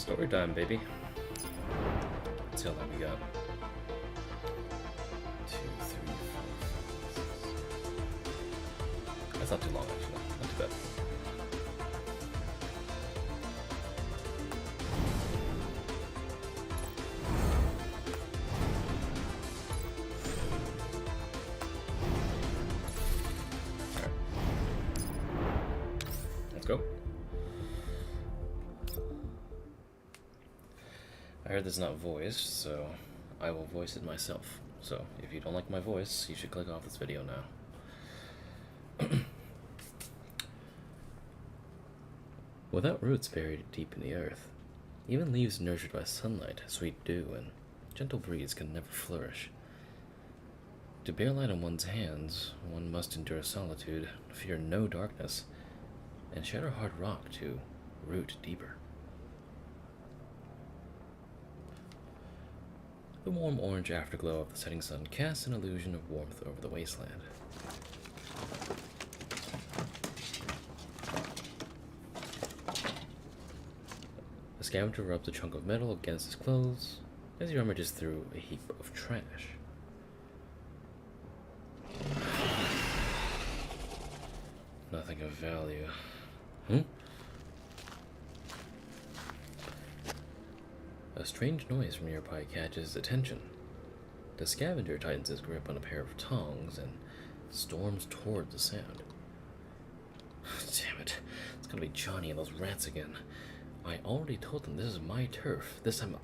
Story time, baby. Let's see how long we got. 2, 3, 4. That's not too long, actually. Not too bad. Alright. Let's go. I heard this is not voiced, so I will voice it myself. So, if you don't like my voice, you should click off this video now. Without roots buried deep in the earth, even leaves nurtured by sunlight, sweet dew, and gentle breeze can never flourish. To bear light in one's hands, one must endure solitude, fear no darkness, and shatter hard rock to root deeper. The warm orange afterglow of the setting sun casts an illusion of warmth over the wasteland. The scavenger rubs a chunk of metal against his clothes as he rummages through a heap of trash. Nothing of value. A strange noise from nearby catches his attention. The scavenger tightens his grip on a pair of tongs and storms toward the sound. Damn it. It's gonna be Johnny and those rats again. I already told them this is my turf. This time...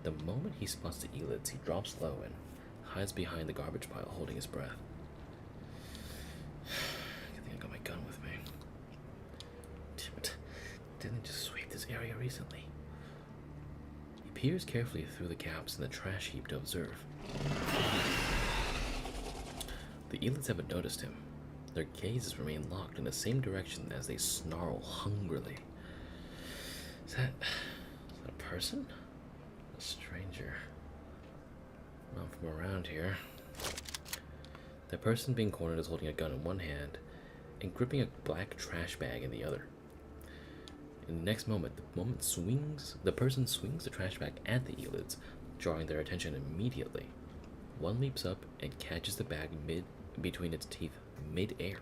The moment he spots the elids, he drops low and hides behind the garbage pile, holding his breath. I think I got my gun with me. Damn it. Didn't I just sweep this area recently? He peers carefully through the gaps in the trash heap to observe. The elids haven't noticed him. Their gazes remain locked in the same direction as they snarl hungrily. Is that a person? A stranger. Not from around here. The person being cornered is holding a gun in one hand and gripping a black trash bag in the other. In the next moment, the person swings the trash bag at the elids, drawing their attention immediately. One leaps up and catches the bag between its teeth mid-air.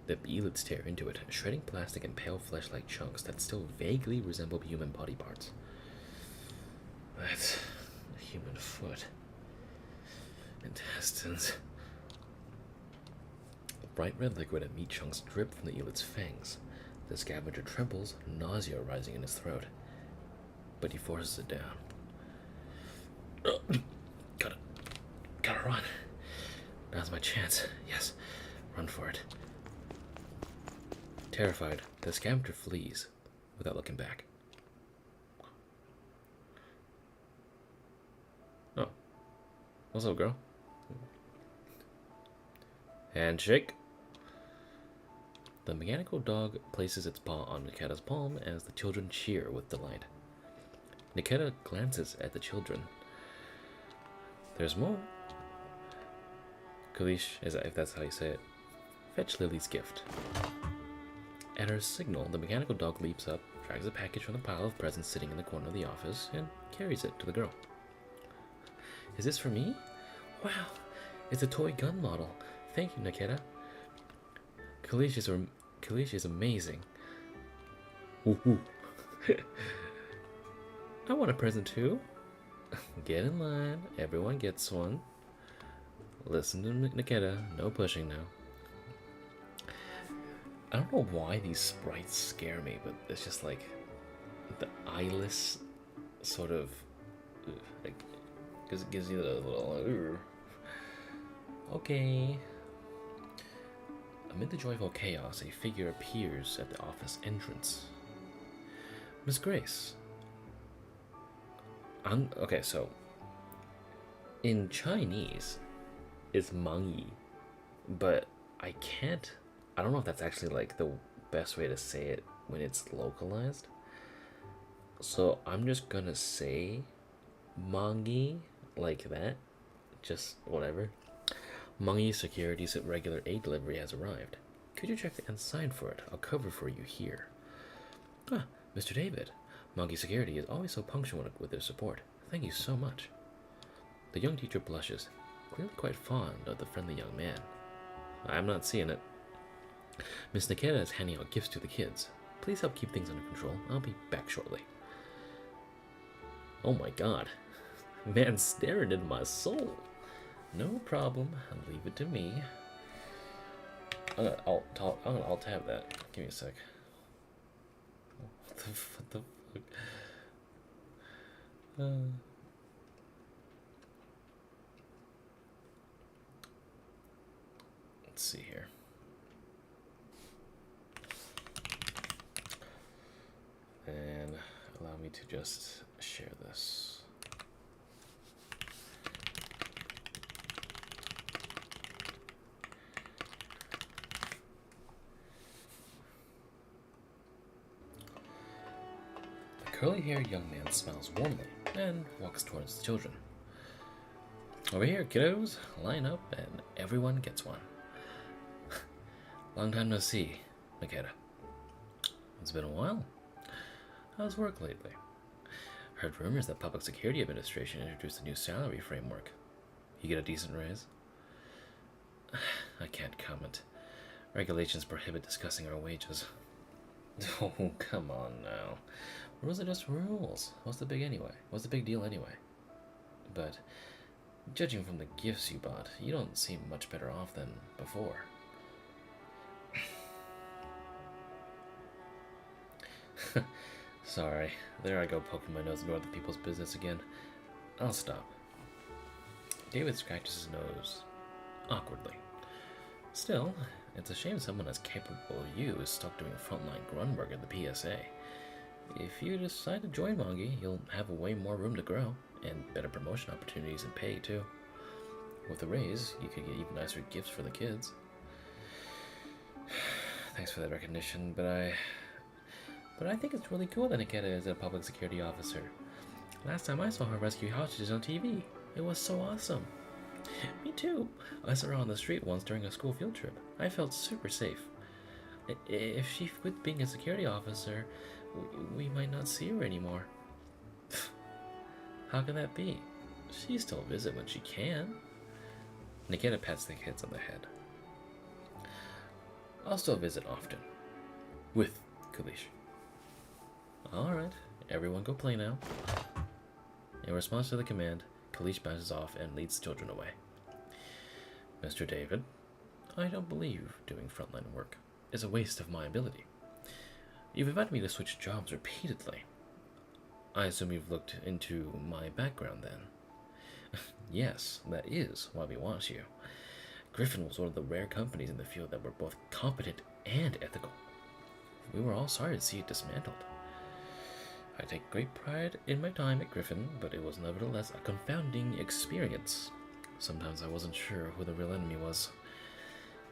The elids tear into it, shredding plastic and pale flesh-like chunks that still vaguely resemble human body parts. That's a human foot. Intestines. Bright red liquid and meat chunks drip from the elid's fangs. The scavenger trembles, nausea rising in his throat. But he forces it down. Gotta run. Now's my chance. Yes, run for it. Terrified, the scavenger flees without looking back. Oh. What's up, girl? Handshake. The mechanical dog places its paw on Nikketa's palm as the children cheer with delight. Nikketa glances at the children. There's more. Kalish, if that's how you say it, fetch Lily's gift. At her signal, the mechanical dog leaps up, drags a package from the pile of presents sitting in the corner of the office, and carries it to the girl. Is this for me? Wow, it's a toy gun model. Thank you, Nikketa. Kalish is amazing. Woohoo. I want a present too. Get in line. Everyone gets one. Listen to Nikketa. No pushing now. I don't know why these sprites scare me, but it's just like the eyeless sort of, like, because it gives you the little. Okay. Amid the joyful chaos, a figure appears at the office entrance. Miss Grace. Okay, so in Chinese, it's Mangyi, but I don't know if that's actually like the best way to say it when it's localized. So I'm just gonna say Mangyi like that, just whatever. Mungie Security's regular aid delivery has arrived. Could you check and sign for it? I'll cover for you here. Ah, Mr. David. Mungie Security is always so punctual with their support. Thank you so much. The young teacher blushes, clearly quite fond of the friendly young man. I'm not seeing it. Miss Nikketa is handing out gifts to the kids. Please help keep things under control. I'll be back shortly. Oh my god. Man staring into my soul. No problem. I'll leave it to me. I'm gonna alt tab that. Give me a sec. What the fuck? Let's see here. And allow me to just share this. The curly-haired young man smiles warmly and walks towards the children. Over here, kiddos, line up and everyone gets one. Long time no see, Nikketa. It's been a while. How's work lately? Heard rumors that Public Security Administration introduced a new salary framework. You get a decent raise? I can't comment. Regulations prohibit discussing our wages. Oh, come on now. Rules are just rules. What's the big deal anyway? But judging from the gifts you bought, you don't seem much better off than before. Sorry, there I go poking my nose into other people's business again. I'll stop. David scratches his nose awkwardly. Still, it's a shame someone as capable as you is stuck doing frontline grunt work at the PSA. If you decide to join Mungie, you'll have way more room to grow, and better promotion opportunities and pay too. With a raise, you could get even nicer gifts for the kids. Thanks for that recognition, but I think it's really cool that Nikketa is a public security officer. Last time I saw her rescue hostages on TV. It was so awesome. Me too. I saw her on the street once during a school field trip. I felt super safe. If she quit being a security officer, we might not see her anymore. How can that be? She still visit when she can. Nikketa pats the kids on the head. I'll still visit often. With Kalish. Alright, everyone go play now. In response to the command, Kalish bounces off and leads the children away. Mr. David, I don't believe doing frontline work is a waste of my ability. You've invited me to switch jobs repeatedly. I assume you've looked into my background then. Yes, that is why we want you. Griffin was one of the rare companies in the field that were both competent and ethical. We were all sorry to see it dismantled. I take great pride in my time at Griffin, but it was nevertheless a confounding experience. Sometimes I wasn't sure who the real enemy was.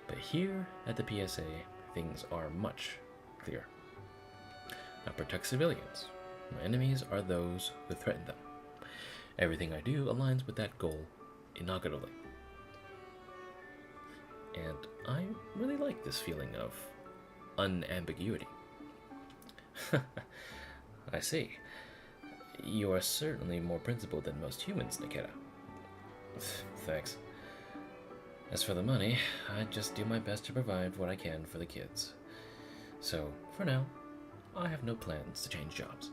But here at the PSA, things are much clearer. I protect civilians. My enemies are those who threaten them. Everything I do aligns with that goal inaugurally. And I really like this feeling of unambiguity. I see. You are certainly more principled than most humans, Nikketa. Thanks. As for the money, I just do my best to provide what I can for the kids. So, for now, I have no plans to change jobs.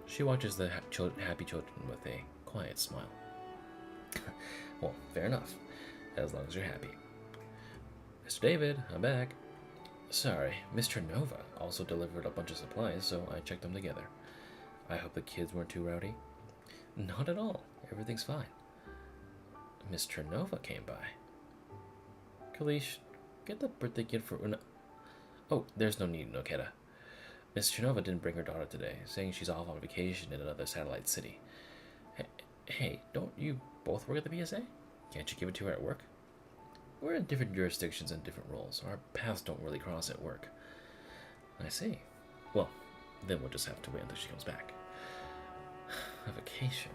She watches the happy children with a quiet smile. Well, fair enough, as long as you're happy. Mr. David, I'm back. Sorry, Mr. Nova also delivered a bunch of supplies, so I checked them together. I hope the kids weren't too rowdy. Not at all. Everything's fine. Mr. Nova came by. Kalish, get the birthday gift for Una. Oh, there's no need, Nikketa. Miss Nova didn't bring her daughter today, saying she's off on vacation in another satellite city. Hey, don't you both work at the PSA? Can't you give it to her at work? We're in different jurisdictions and different roles. Our paths don't really cross at work. I see. Well, then we'll just have to wait until she comes back. A vacation.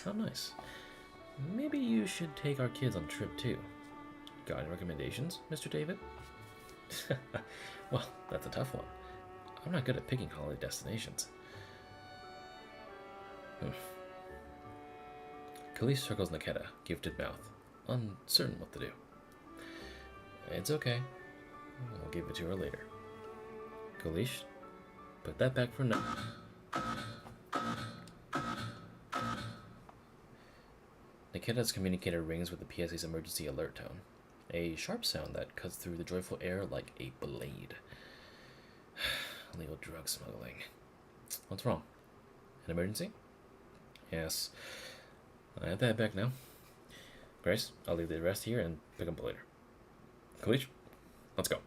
How nice. Maybe you should take our kids on a trip too. Got any recommendations, Mr. David? Well, that's a tough one. I'm not good at picking holiday destinations. Khalees circles Nikketa, gifted mouth, uncertain what to do. It's okay. I'll give it to her later. Khalees, put that back for now. Nikketa's communicator rings with the PSA's emergency alert tone, a sharp sound that cuts through the joyful air like a blade. Illegal drug smuggling. What's wrong? An emergency? Yes. I have that back now. Grace, I'll leave the rest here and pick up later. Khalees, let's go.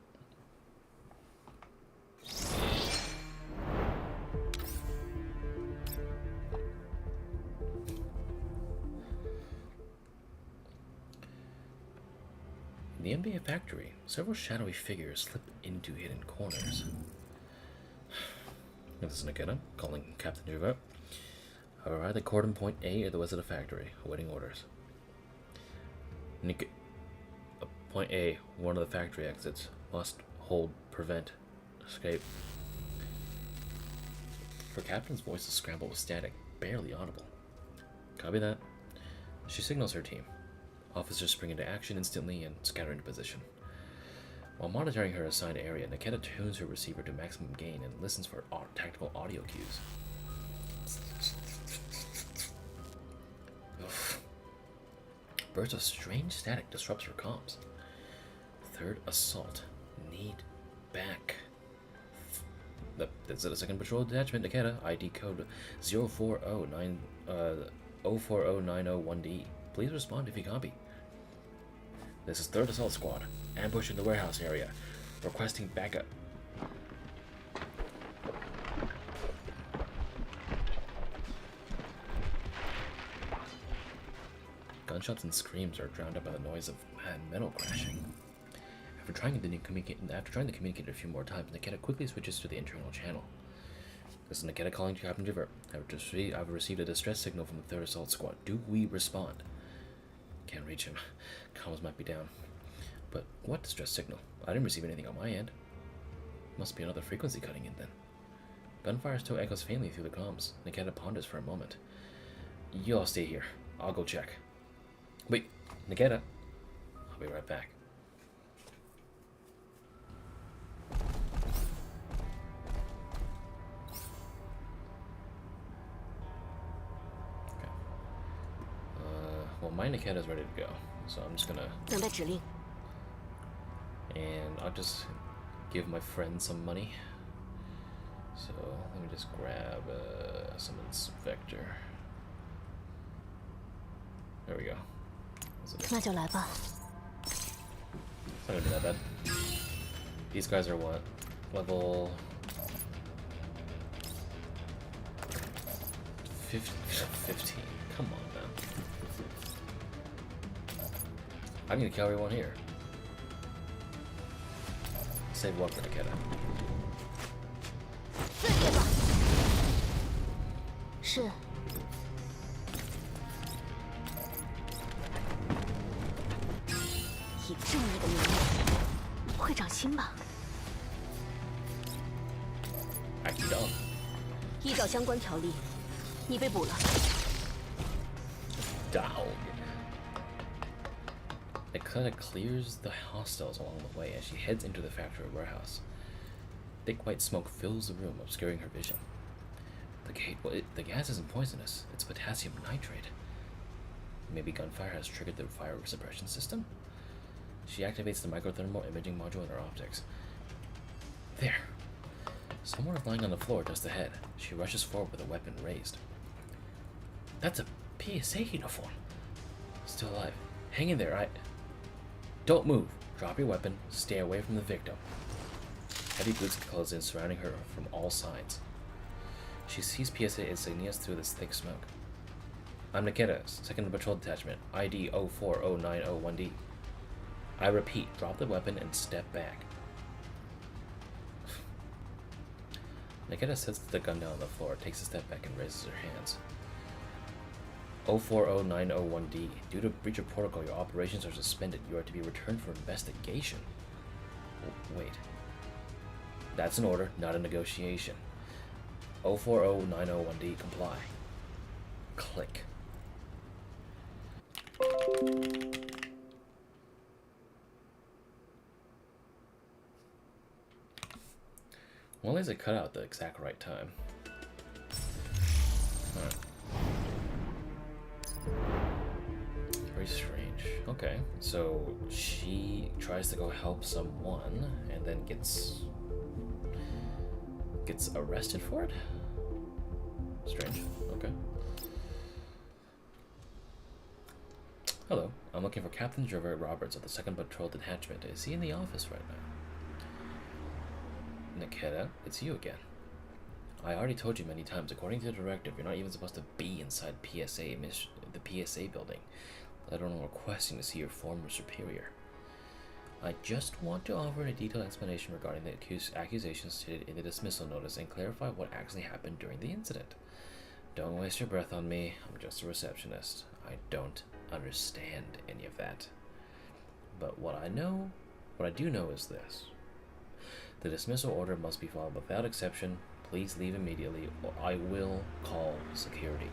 In the MBA factory, several shadowy figures slip into hidden corners. This is Nikketa, calling Captain Javert. I've arrived at Cordon Point A at the west of the factory, awaiting orders. Point A, one of the factory exits. Must hold, prevent, escape. Her captain's voice is scrambled with static, barely audible. Copy that. She signals her team. Officers spring into action instantly and scatter into position. While monitoring her assigned area, Nikketa tunes her receiver to maximum gain and listens for tactical audio cues. Bursts of strange static disrupts her comms. Third assault. Need back. That's the second patrol detachment, Nikketa. ID code 040901D. Please respond if you copy. This is 3rd Assault Squad. Ambush in the warehouse area. Requesting backup. Gunshots and screams are drowned out by the noise of metal crashing. After trying the communicator a few more times, Nikketa quickly switches to the internal channel. This is Nikketa calling to Captain Javert. I've received a distress signal from the 3rd Assault Squad. Do we respond? Can't reach him. Comms might be down. But what distress signal? I didn't receive anything on my end. Must be another frequency cutting in then. Gunfire still echoes faintly through the comms. Nikketa ponders for a moment. You all stay here. I'll go check. Wait, Nikketa. I'll be right back. Well, my Nikketa's ready to go, so I'm just gonna... And I'll just give my friend some money. So, let me just grab someone's vector. There we go. It's not gonna be that bad. These guys are what? Level... 15. Come on, man. I'm gonna kill everyone here. Save one for Nikketa. Acting dog. 依照相关条例，你被捕了。Dog. Nikketa clears the hostiles along the way as she heads into the factory warehouse. Thick white smoke fills the room, obscuring her vision. The gas isn't poisonous. It's potassium nitrate. Maybe gunfire has triggered the fire suppression system? She activates the microthermal imaging module in her optics. There. Someone is lying on the floor just ahead. She rushes forward with a weapon raised. That's a PSA uniform. Still alive. Hang in there, Don't move. Drop your weapon. Stay away from the victim. Heavy boots close in, surrounding her from all sides. She sees PSA insignias through this thick smoke. I'm Nikketa, 2nd Patrol Detachment, ID 040901D. I repeat, drop the weapon and step back. Nikketa sets the gun down on the floor, takes a step back, and raises her hands. 040901D. Due to breach of protocol, your operations are suspended. You are to be returned for investigation. Wait. That's an order, not a negotiation. 040901D, comply. Click. Well, at least I cut out the exact right time. Alright. Very strange. Okay, so she tries to go help someone and then gets arrested for it? Strange. Okay. Hello, I'm looking for Captain Gervais Roberts of the 2nd Patrol Detachment. Is he in the office right now? Nikketa, it's you again. I already told you many times, according to the directive, you're not even supposed to be inside the PSA building, let alone requesting to see your former superior. I just want to offer a detailed explanation regarding the accusations stated in the dismissal notice and clarify what actually happened during the incident. Don't waste your breath on me, I'm just a receptionist. I don't understand any of that. But what I do know is this. The dismissal order must be followed without exception. Please leave immediately or I will call security.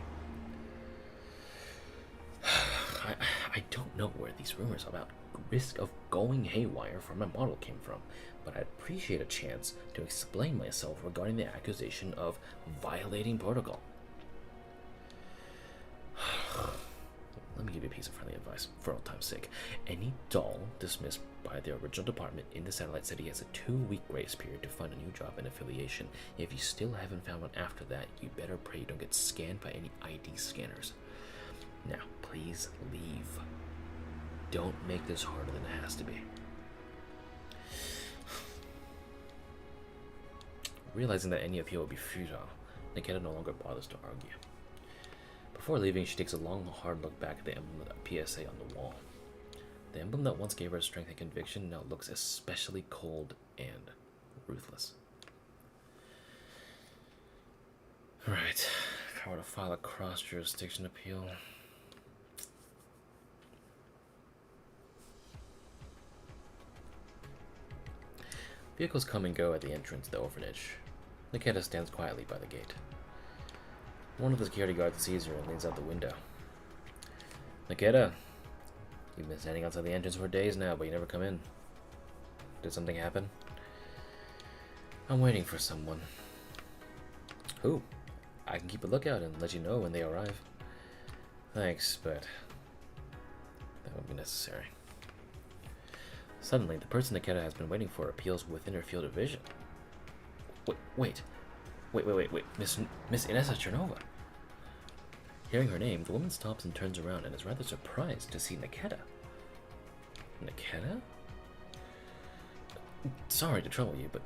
I don't know where these rumors about risk of going haywire from my model came from, but I'd appreciate a chance to explain myself regarding the accusation of violating protocol. Let me give you a piece of friendly advice, for old time's sake. Any doll dismissed by the original department in the satellite city has a 2-week grace period to find a new job and affiliation. If you still haven't found one after that, you better pray you don't get scanned by any ID scanners. Now, please leave. Don't make this harder than it has to be. Realizing that any appeal would be futile, Nikketa no longer bothers to argue. Before leaving, she takes a long, hard look back at the emblem of the PSA on the wall. The emblem that once gave her strength and conviction now looks especially cold and ruthless. Right, if I were to file a cross-jurisdiction appeal... Vehicles come and go at the entrance to the orphanage. Nikketa stands quietly by the gate. One of the security guards sees her and leans out the window. Nikketa, you've been standing outside the entrance for days now, but you never come in. Did something happen? I'm waiting for someone. Who? I can keep a lookout and let you know when they arrive. Thanks, but that won't be necessary. Suddenly, the person Nikketa has been waiting for appeals within her field of vision. Wait, Miss Inessa Chernova. Hearing her name, the woman stops and turns around and is rather surprised to see Nikketa. Nikketa? Sorry to trouble you, but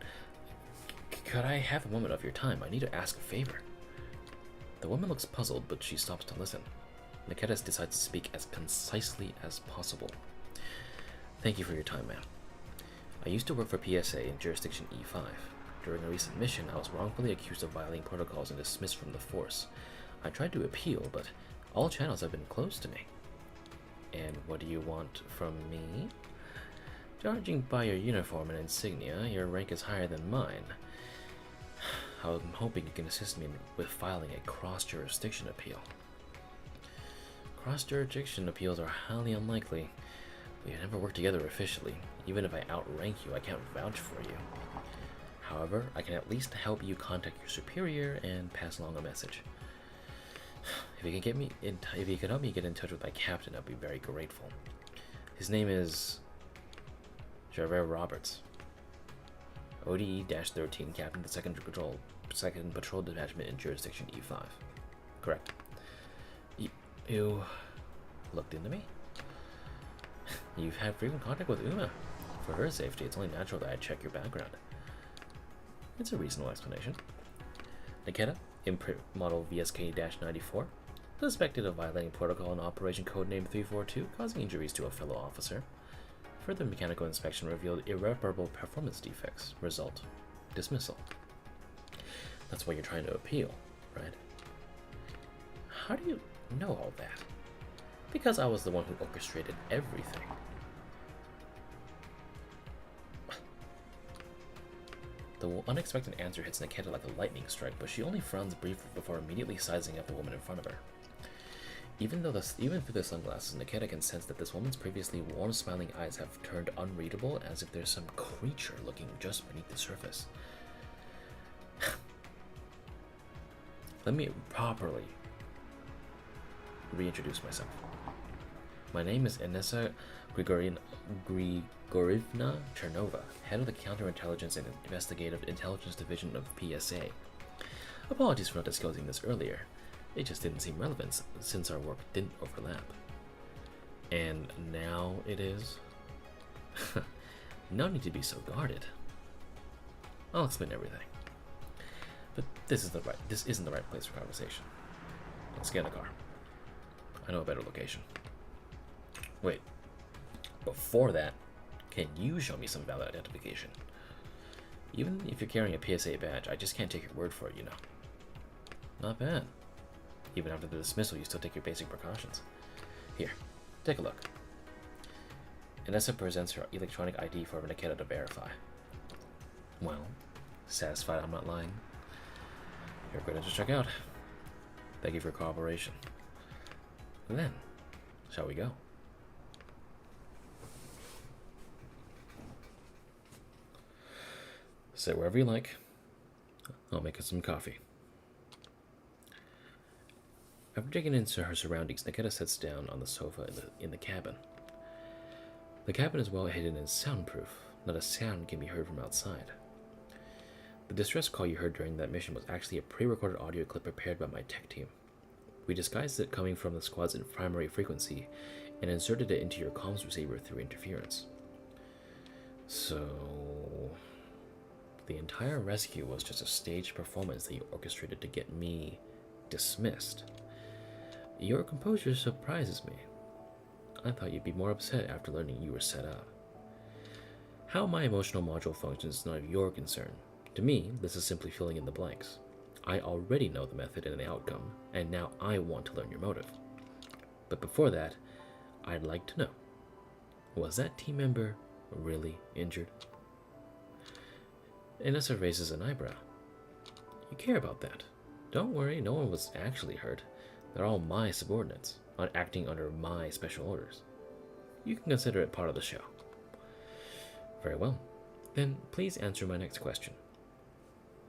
could I have a moment of your time? I need to ask a favor. The woman looks puzzled, but she stops to listen. Nikketa decides to speak as concisely as possible. Thank you for your time, ma'am. I used to work for PSA in jurisdiction E5. During a recent mission, I was wrongfully accused of violating protocols and dismissed from the force. I tried to appeal, but all channels have been closed to me. And what do you want from me? Judging by your uniform and insignia, your rank is higher than mine. I'm hoping you can assist me with filing a cross-jurisdiction appeal. Cross-jurisdiction appeals are highly unlikely. We have never worked together officially. Even if I outrank you, I can't vouch for you. However, I can at least help you contact your superior and pass along a message. If you can help me get in touch with my captain, I'd be very grateful. His name is Gervais Roberts. ODE-13, Captain of the 2nd Patrol Detachment in Jurisdiction E5. Correct. You looked into me? You've had frequent contact with Umbra. For her safety, it's only natural that I check your background. It's a reasonable explanation. Nikketa, imprint model VSK-94, suspected of violating protocol in Operation Codename 342, causing injuries to a fellow officer. Further mechanical inspection revealed irreparable performance defects. Result: dismissal. That's why you're trying to appeal, right? How do you know all that? Because I was the one who orchestrated everything. The unexpected answer hits Nikketa like a lightning strike, but she only frowns briefly before immediately sizing up the woman in front of her. Even through the sunglasses, Nikketa can sense that this woman's previously warm, smiling eyes have turned unreadable, as if there's some creature looking just beneath the surface. Let me properly reintroduce myself. My name is Inessa Grigorievna Chernova, head of the Counterintelligence and Investigative Intelligence Division of PSA. Apologies for not disclosing this earlier. It just didn't seem relevant since our work didn't overlap. And now it is? No need to be so guarded. I'll explain everything. But this isn't the right place for conversation. Let's get in the car. I know a better location. Wait. Before that, can you show me some valid identification? Even if you're carrying a PSA badge, I just can't take your word for it, you know. Not bad. Even after the dismissal, you still take your basic precautions. Here, take a look. Inessa presents her electronic ID for Nikketa to verify. Well, satisfied I'm not lying? You're good to check out. Thank you for your cooperation. Then, shall we go? Sit wherever you like. I'll make us some coffee. After digging into her surroundings, Nikketa sits down on the sofa in the cabin. The cabin is well hidden and soundproof. Not a sound can be heard from outside. The distress call you heard during that mission was actually a pre-recorded audio clip prepared by my tech team. We disguised it coming from the squad's primary frequency and inserted it into your comms receiver through interference. So, the entire rescue was just a staged performance that you orchestrated to get me dismissed. Your composure surprises me. I thought you'd be more upset after learning you were set up. How my emotional module functions is none of your concern. To me, this is simply filling in the blanks. I already know the method and the outcome, and now I want to learn your motive. But before that, I'd like to know, was that team member really injured? Inessa raises an eyebrow. You care about that. Don't worry, no one was actually hurt. They're all my subordinates, acting under my special orders. You can consider it part of the show. Very well. Then please answer my next question.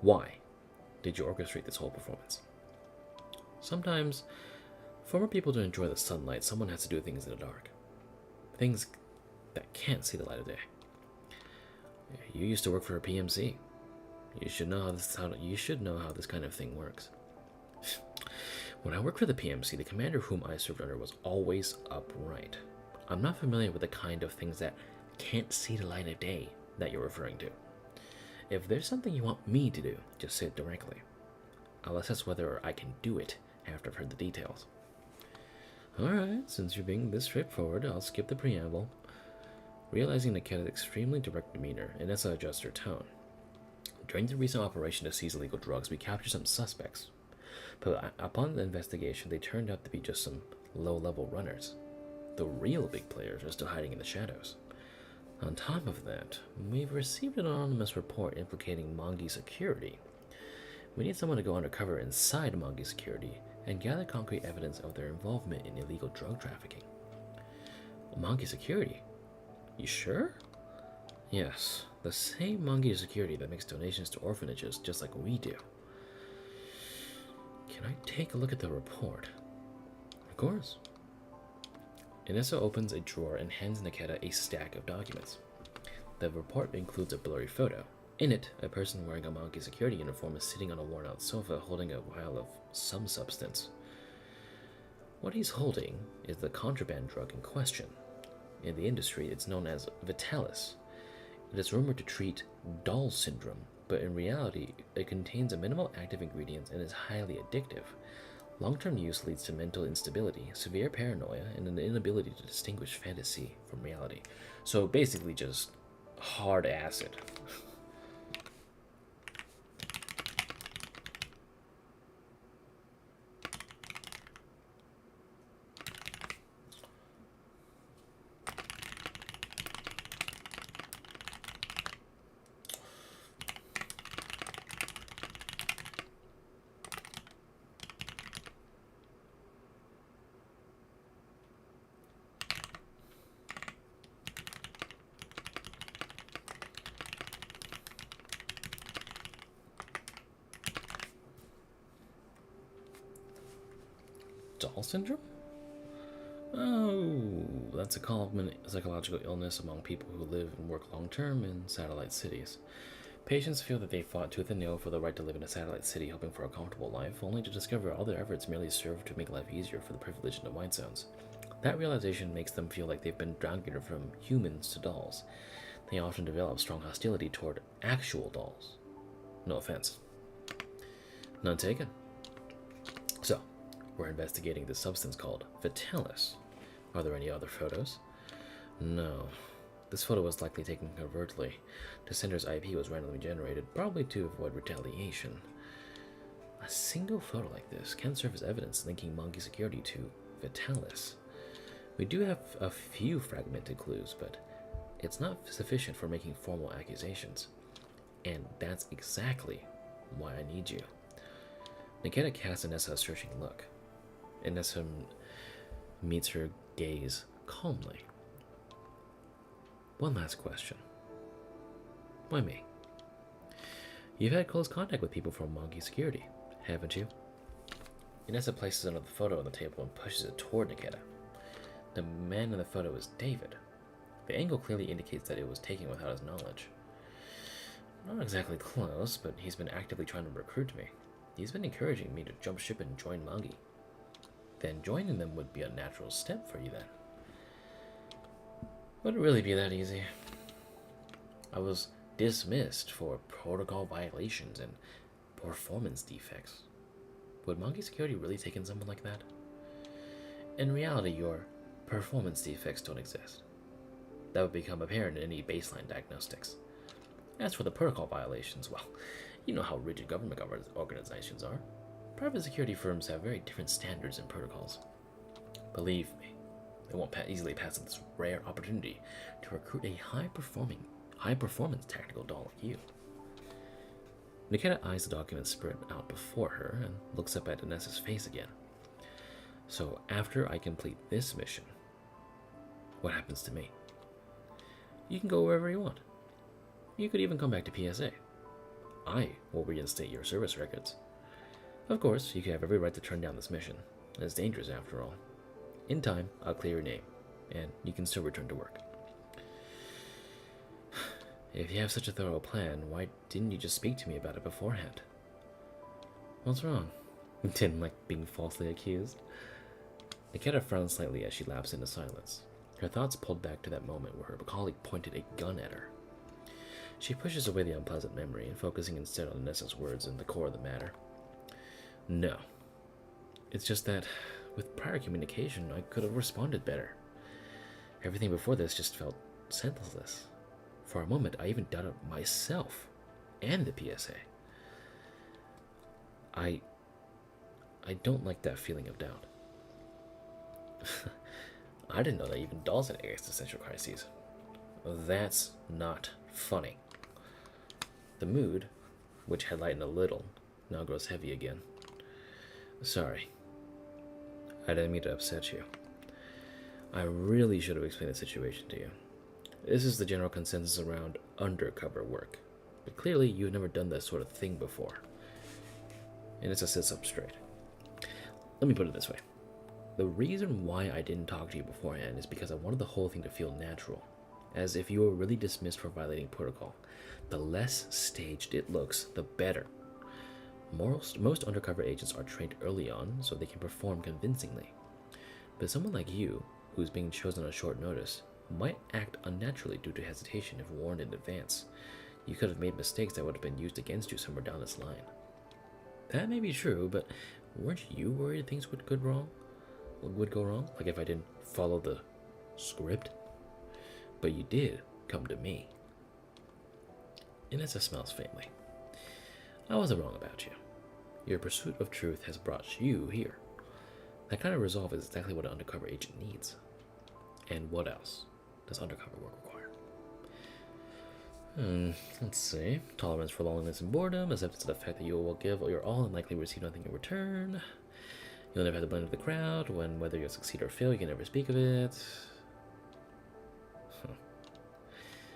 Why did you orchestrate this whole performance? Sometimes, for people to enjoy the sunlight, someone has to do things in the dark. Things that can't see the light of day. You used to work for a PMC. You should know how this kind of thing works. When I worked for the PMC, the commander whom I served under was always upright. I'm not familiar with the kind of things that can't see the light of day that you're referring to. If there's something you want me to do, just say it directly. I'll assess whether I can do it after I've heard the details. Alright, since you're being this straightforward, I'll skip the preamble. Realizing Nikketa's extremely direct demeanor, Inessa adjusts her tone. During the recent operation to seize illegal drugs, we captured some suspects. But upon the investigation, they turned out to be just some low-level runners. The real big players are still hiding in the shadows. On top of that, we've received an anonymous report implicating Mongi Security. We need someone to go undercover inside Mongi Security and gather concrete evidence of their involvement in illegal drug trafficking. Mongi Security? You sure? Yes, the same Mongi Security that makes donations to orphanages just like we do. Can I take a look at the report? Of course. Inessa opens a drawer and hands Nikketa a stack of documents. The report includes a blurry photo. In it, a person wearing a Mongi security uniform is sitting on a worn-out sofa holding a vial of some substance. What he's holding is the contraband drug in question. In the industry, it's known as Vitalis. It is rumored to treat doll syndrome, but in reality, it contains a minimal active ingredients and is highly addictive. Long-term use leads to mental instability, severe paranoia, and an inability to distinguish fantasy from reality. So basically just hard acid. Doll syndrome? Oh, that's a common psychological illness among people who live and work long-term in satellite cities. Patients feel that they fought tooth and nail for the right to live in a satellite city, hoping for a comfortable life, only to discover all their efforts merely serve to make life easier for the privileged in the white zones. That realization makes them feel like they've been downgraded from humans to dolls. They often develop strong hostility toward actual dolls. No offense. None taken. So, we're investigating this substance called Vitalis. Are there any other photos? No. This photo was likely taken covertly. The sender's IP was randomly generated, probably to avoid retaliation. A single photo like this can serve as evidence linking monkey security to Vitalis. We do have a few fragmented clues, but it's not sufficient for making formal accusations. And that's exactly why I need you. Nikketa casts Inessa a searching look. Inessa meets her gaze calmly. One last question. Why me? You've had close contact with people from Monkey Security, haven't you? Inessa places another photo on the table and pushes it toward Nikketa. The man in the photo is David. The angle clearly indicates that it was taken without his knowledge. Not exactly close, but he's been actively trying to recruit me. He's been encouraging me to jump ship and join Monkey. Then joining them would be a natural step for you then. Would it really be that easy? I was dismissed for protocol violations and performance defects. Would Monkey Security really take in someone like that? In reality, your performance defects don't exist. That would become apparent in any baseline diagnostics. As for the protocol violations, well, you know how rigid government organizations are. Private security firms have very different standards and protocols. Believe me, they won't easily pass up this rare opportunity to recruit a high-performance tactical doll like you. Nikketa eyes the document spread out before her and looks up at Inessa's face again. So after I complete this mission, what happens to me? You can go wherever you want. You could even come back to PSA. I will reinstate your service records. Of course, you have every right to turn down this mission. It's dangerous after all. In time, I'll clear your name, and you can still return to work. If you have such a thorough plan, why didn't you just speak to me about it beforehand? What's wrong? Didn't like being falsely accused? Nikketa frowns slightly as she lapsed into silence. Her thoughts pulled back to that moment where her colleague pointed a gun at her. She pushes away the unpleasant memory, focusing instead on Nessa's words and the core of the matter. No. It's just that, with prior communication, I could have responded better. Everything before this just felt senseless. For a moment, I even doubted myself and the PSA. I don't like that feeling of doubt. I didn't know that even dolls had existential crises. That's not funny. The mood, which had lightened a little, now grows heavy again. Sorry. I didn't mean to upset you. I really should have explained the situation to you. This is the general consensus around undercover work. But clearly, you've never done this sort of thing before. And it's a sits up straight. Let me put it this way. The reason why I didn't talk to you beforehand is because I wanted the whole thing to feel natural. As if you were really dismissed for violating protocol. The less staged it looks, the better. Most undercover agents are trained early on so they can perform convincingly. But someone like you, who's being chosen on short notice, might act unnaturally due to hesitation if warned in advance. You could have made mistakes that would have been used against you somewhere down this line. That may be true, but weren't you worried things would go wrong? Like if I didn't follow the script? But you did come to me. Inessa smiles faintly. I wasn't wrong about you. Your pursuit of truth has brought you here. That kind of resolve is exactly what an undercover agent needs. And what else does undercover work require? Let's see. Tolerance for loneliness and boredom, acceptance of the fact that you will give your all and likely receive nothing in return. You'll never have to blend with the crowd, when whether you succeed or fail, you can never speak of it.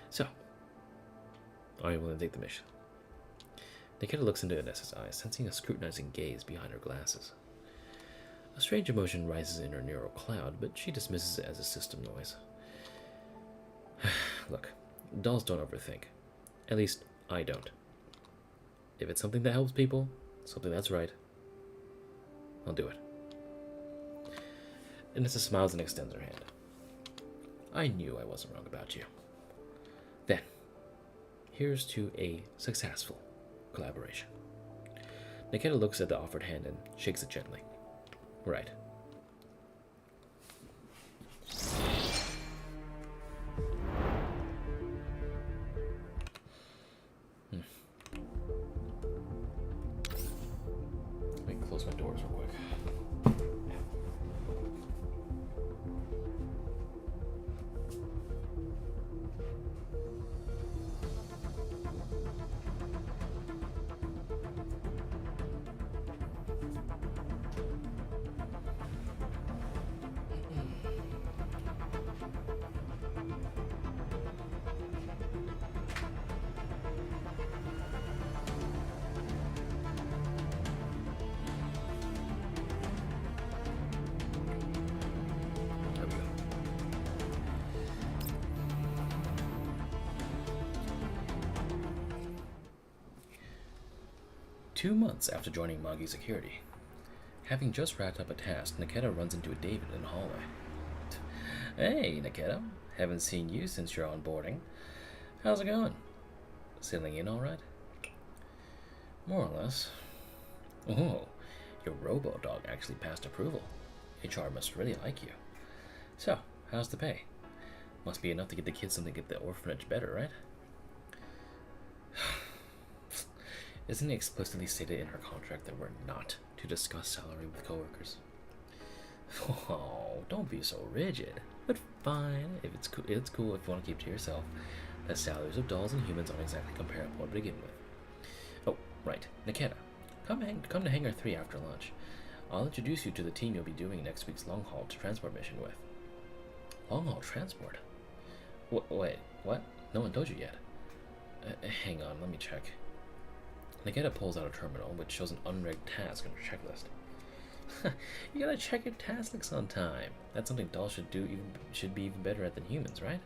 So, are you willing to take the mission? Nikketa looks into Inessa's eyes, sensing a scrutinizing gaze behind her glasses. A strange emotion rises in her neural cloud, but she dismisses it as a system noise. Look, dolls don't overthink. At least, I don't. If it's something that helps people, something that's right, I'll do it. Anissa smiles and extends her hand. I knew I wasn't wrong about you. Then, here's to a successful collaboration. Nikketa looks at the offered hand and shakes it gently. Right. Let me close my doors real quick. There we go. 2 months after joining Magi Security. Having just wrapped up a task, Nikketa runs into David in the hallway. Hey, Nikketa. Haven't seen you since your onboarding. How's it going? Settling in all right? More or less. Oh, your robo-dog actually passed approval. HR must really like you. So, how's the pay? Must be enough to get the kids something to get the orphanage better, right? Isn't it explicitly stated in her contract that we're not to discuss salary with coworkers? Oh, don't be so rigid. But fine, if it's cool if you want to keep it to yourself. The salaries of dolls and humans aren't exactly comparable to begin with. Oh, right, Nikketa, come to Hangar 3 after lunch. I'll introduce you to the team you'll be doing next week's long-haul transport mission with. Long-haul transport? Wait, what? No one told you yet. Hang on, let me check. Nikketa pulls out a terminal, which shows an unread task on her checklist. You gotta check your tasks on time. That's something dolls should be even better at than humans, right?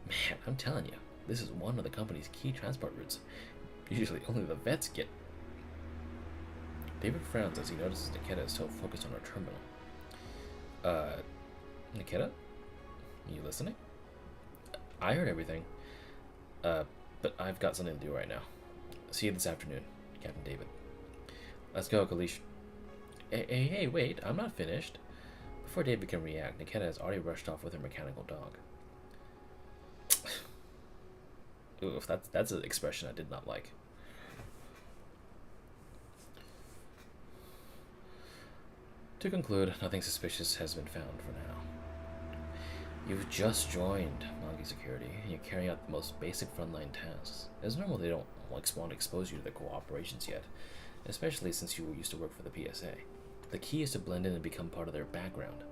Man, I'm telling you, this is one of the company's key transport routes. Usually only the vets get. David frowns as he notices Nikketa is so focused on her terminal. Nikketa? You listening? I heard everything. But I've got something to do right now. See you this afternoon, Captain David. Let's go, Kalish. Hey, wait, I'm not finished. Before David can react, Nikketa has already rushed off with her mechanical dog. Oof, that's an expression I did not like. To conclude, nothing suspicious has been found for now. You've just joined Magi Security, and you're carrying out the most basic frontline tasks. It's normal they don't want to expose you to the cooperations yet, especially since you used to work for the PSA. The key is to blend in and become part of their background.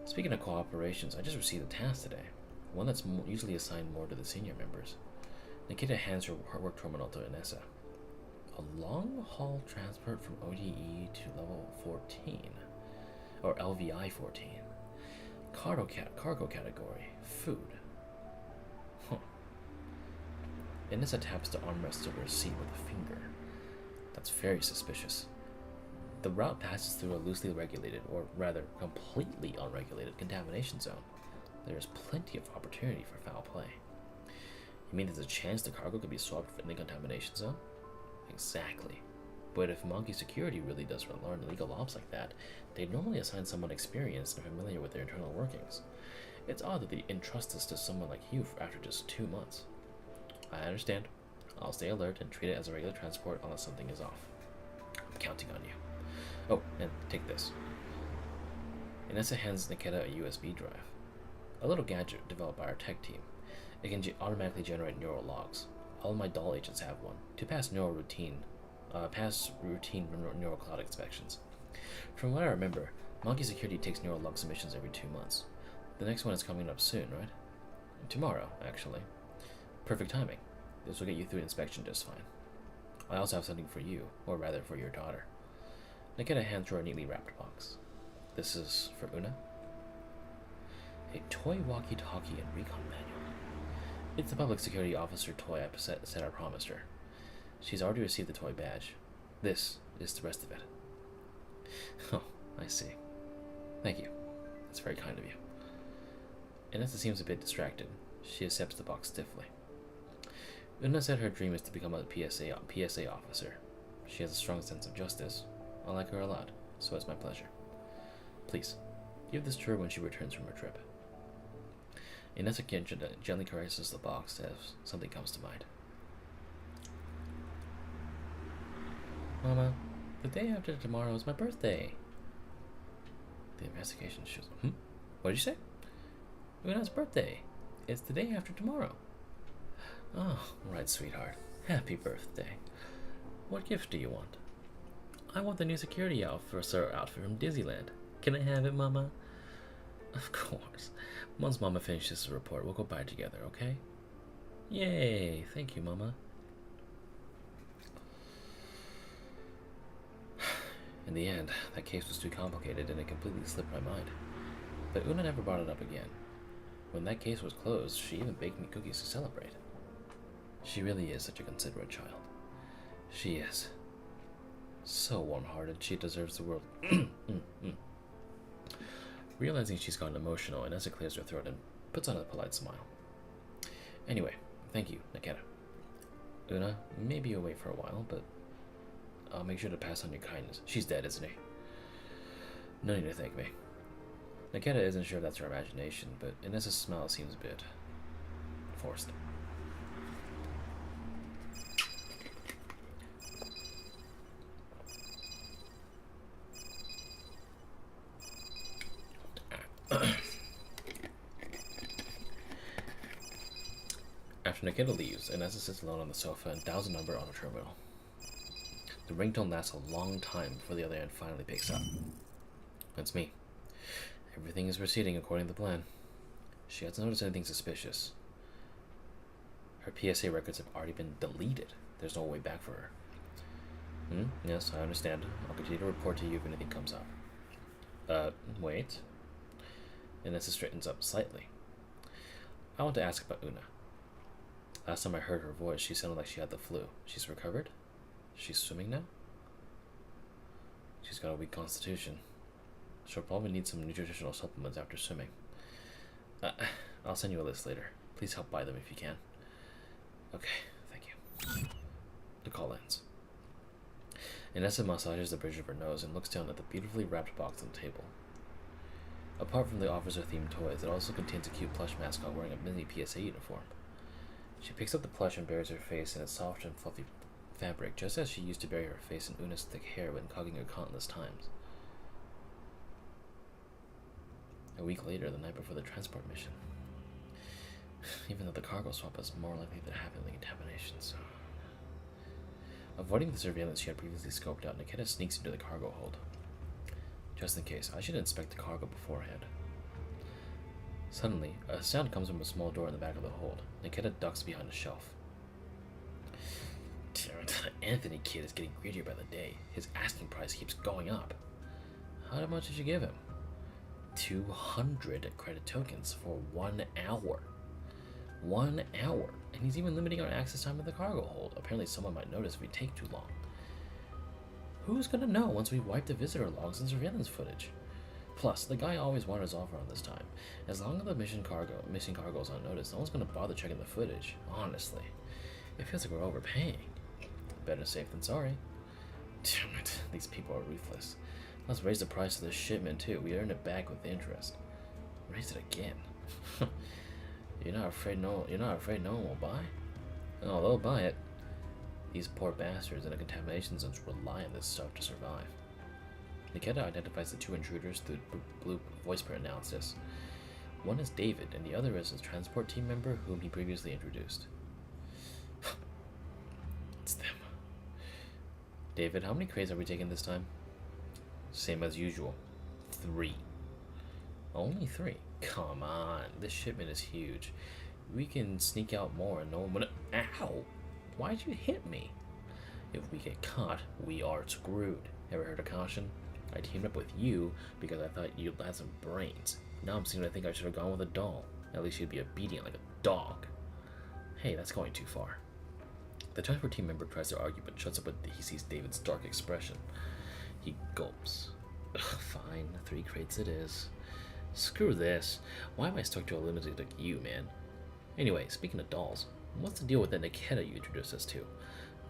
Speaking of cooperations, I just received a task today, one that's usually assigned more to the senior members. Nikketa hands her work terminal to Anissa. A long-haul transport from ODE to level 14, or LVI 14. Cargo category, food. Huh. Anissa taps the armrest of her seat with a finger. That's very suspicious. The route passes through a loosely regulated, or rather completely unregulated, contamination zone. There is plenty of opportunity for foul play. You mean there's a chance the cargo could be swapped in the contamination zone? Exactly. But if Magi Security really does learn illegal ops like that, they'd normally assign someone experienced and familiar with their internal workings. It's odd that they entrust this to someone like you after just 2 months. I understand. I'll stay alert and treat it as a regular transport unless something is off. I'm counting on you. Oh, and take this. Anissa hands Nikketa a USB drive. A little gadget developed by our tech team. It can automatically generate neural logs. All of my doll agents have one, to pass routine neural cloud inspections. From what I remember, Magi Security takes neural log submissions every 2 months. The next one is coming up soon, right? Tomorrow, actually. Perfect timing. This will get you through inspection just fine. I also have something for you, or rather for your daughter. Nikketa hands her a neatly wrapped box. This is for Una. A toy walkie-talkie and recon manual. It's the public security officer toy I said I promised her. She's already received the toy badge. This is the rest of it. Oh, I see. Thank you. That's very kind of you. Inessa seems a bit distracted. She accepts the box stiffly. Una said her dream is to become a PSA officer. She has a strong sense of justice. I like her a lot, so it's my pleasure. Please, give this to her when she returns from her trip. Inessa gently caresses the box as something comes to mind. Mama, the day after tomorrow is my birthday. The investigation shows... What did you say? Una's birthday. It's the day after tomorrow. Oh, right, sweetheart. Happy birthday. What gift do you want? I want the new security officer outfit from Disneyland. Can I have it, Mama? Of course. Once Mama finishes the report, we'll go buy it together, okay? Yay! Thank you, Mama. In the end, that case was too complicated and it completely slipped my mind. But Una never brought it up again. When that case was closed, she even baked me cookies to celebrate. She really is such a considerate child. She is. So warm-hearted, she deserves the world. Realizing she's gotten emotional, Inessa clears her throat and puts on a polite smile. Anyway, thank you, Nikketa. Una may be away for a while, but I'll make sure to pass on your kindness. She's dead, isn't he? No need to thank me. Nikketa isn't sure if that's her imagination, but Inessa's smile seems a bit forced. After Nikketa leaves, Inessa sits alone on the sofa and dials a number on a terminal. The ringtone lasts a long time before the other end finally picks up. It's me. Everything is proceeding according to the plan. She hasn't noticed anything suspicious. Her PSA records have already been deleted. There's no way back for her. Yes, I understand. I'll continue to report to you if anything comes up. Wait. Inessa straightens up slightly. I want to ask about Una. Last time I heard her voice, she sounded like she had the flu. She's recovered? She's swimming now? She's got a weak constitution. She'll probably need some nutritional supplements after swimming. I'll send you a list later. Please help buy them if you can. Okay, thank you. The call ends. Inessa massages the bridge of her nose and looks down at the beautifully wrapped box on the table. Apart from the officer-themed toys, it also contains a cute plush mascot wearing a mini PSA uniform. She picks up the plush and buries her face in its soft and fluffy fabric, just as she used to bury her face in Una's thick hair when cuddling her countless times. A week later, the night before the transport mission. Even though the cargo swap is more likely to happen than contamination, so... Avoiding the surveillance she had previously scoped out, Nikketa sneaks into the cargo hold. Just in case, I should inspect the cargo beforehand. Suddenly, a sound comes from a small door in the back of the hold. Nikketa ducks behind a shelf. Anthony kid is getting greedier by the day. His asking price keeps going up. How much did you give him? 200 credit tokens for 1 hour. 1 hour. And he's even limiting our access time at the cargo hold. Apparently someone might notice if we take too long. Who's gonna know once we wipe the visitor logs and surveillance footage? Plus, the guy always wanders off around this time. As long as the missing cargo is unnoticed, no one's gonna bother checking the footage. Honestly. It feels like we're overpaying. Better safe than sorry. Damn it, these people are ruthless. Let's raise the price of this shipment too. We earned it back with interest. Raise it again. You're not afraid no one will buy? Oh, they'll buy it. These poor bastards in the contamination zones rely on this stuff to survive. Nikketa identifies the two intruders through blue voice print analysis. One is David, and the other is a transport team member whom he previously introduced. It's them. David, how many crates are we taking this time? Same as usual. 3. Only 3? Come on, this shipment is huge. We can sneak out more and no one would... Ow! Why'd you hit me? If we get caught, we are screwed. Ever heard of caution? I teamed up with you because I thought you'd have some brains. Now I'm starting to think I should have gone with a doll. At least you'd be obedient like a dog. Hey, that's going too far. The transport team member tries to argue but shuts up when he sees David's dark expression. He gulps. Fine, 3 crates it is. Screw this. Why am I stuck to a lunatic like you, man? Anyway, speaking of dolls, what's the deal with that Nikketa you introduced us to?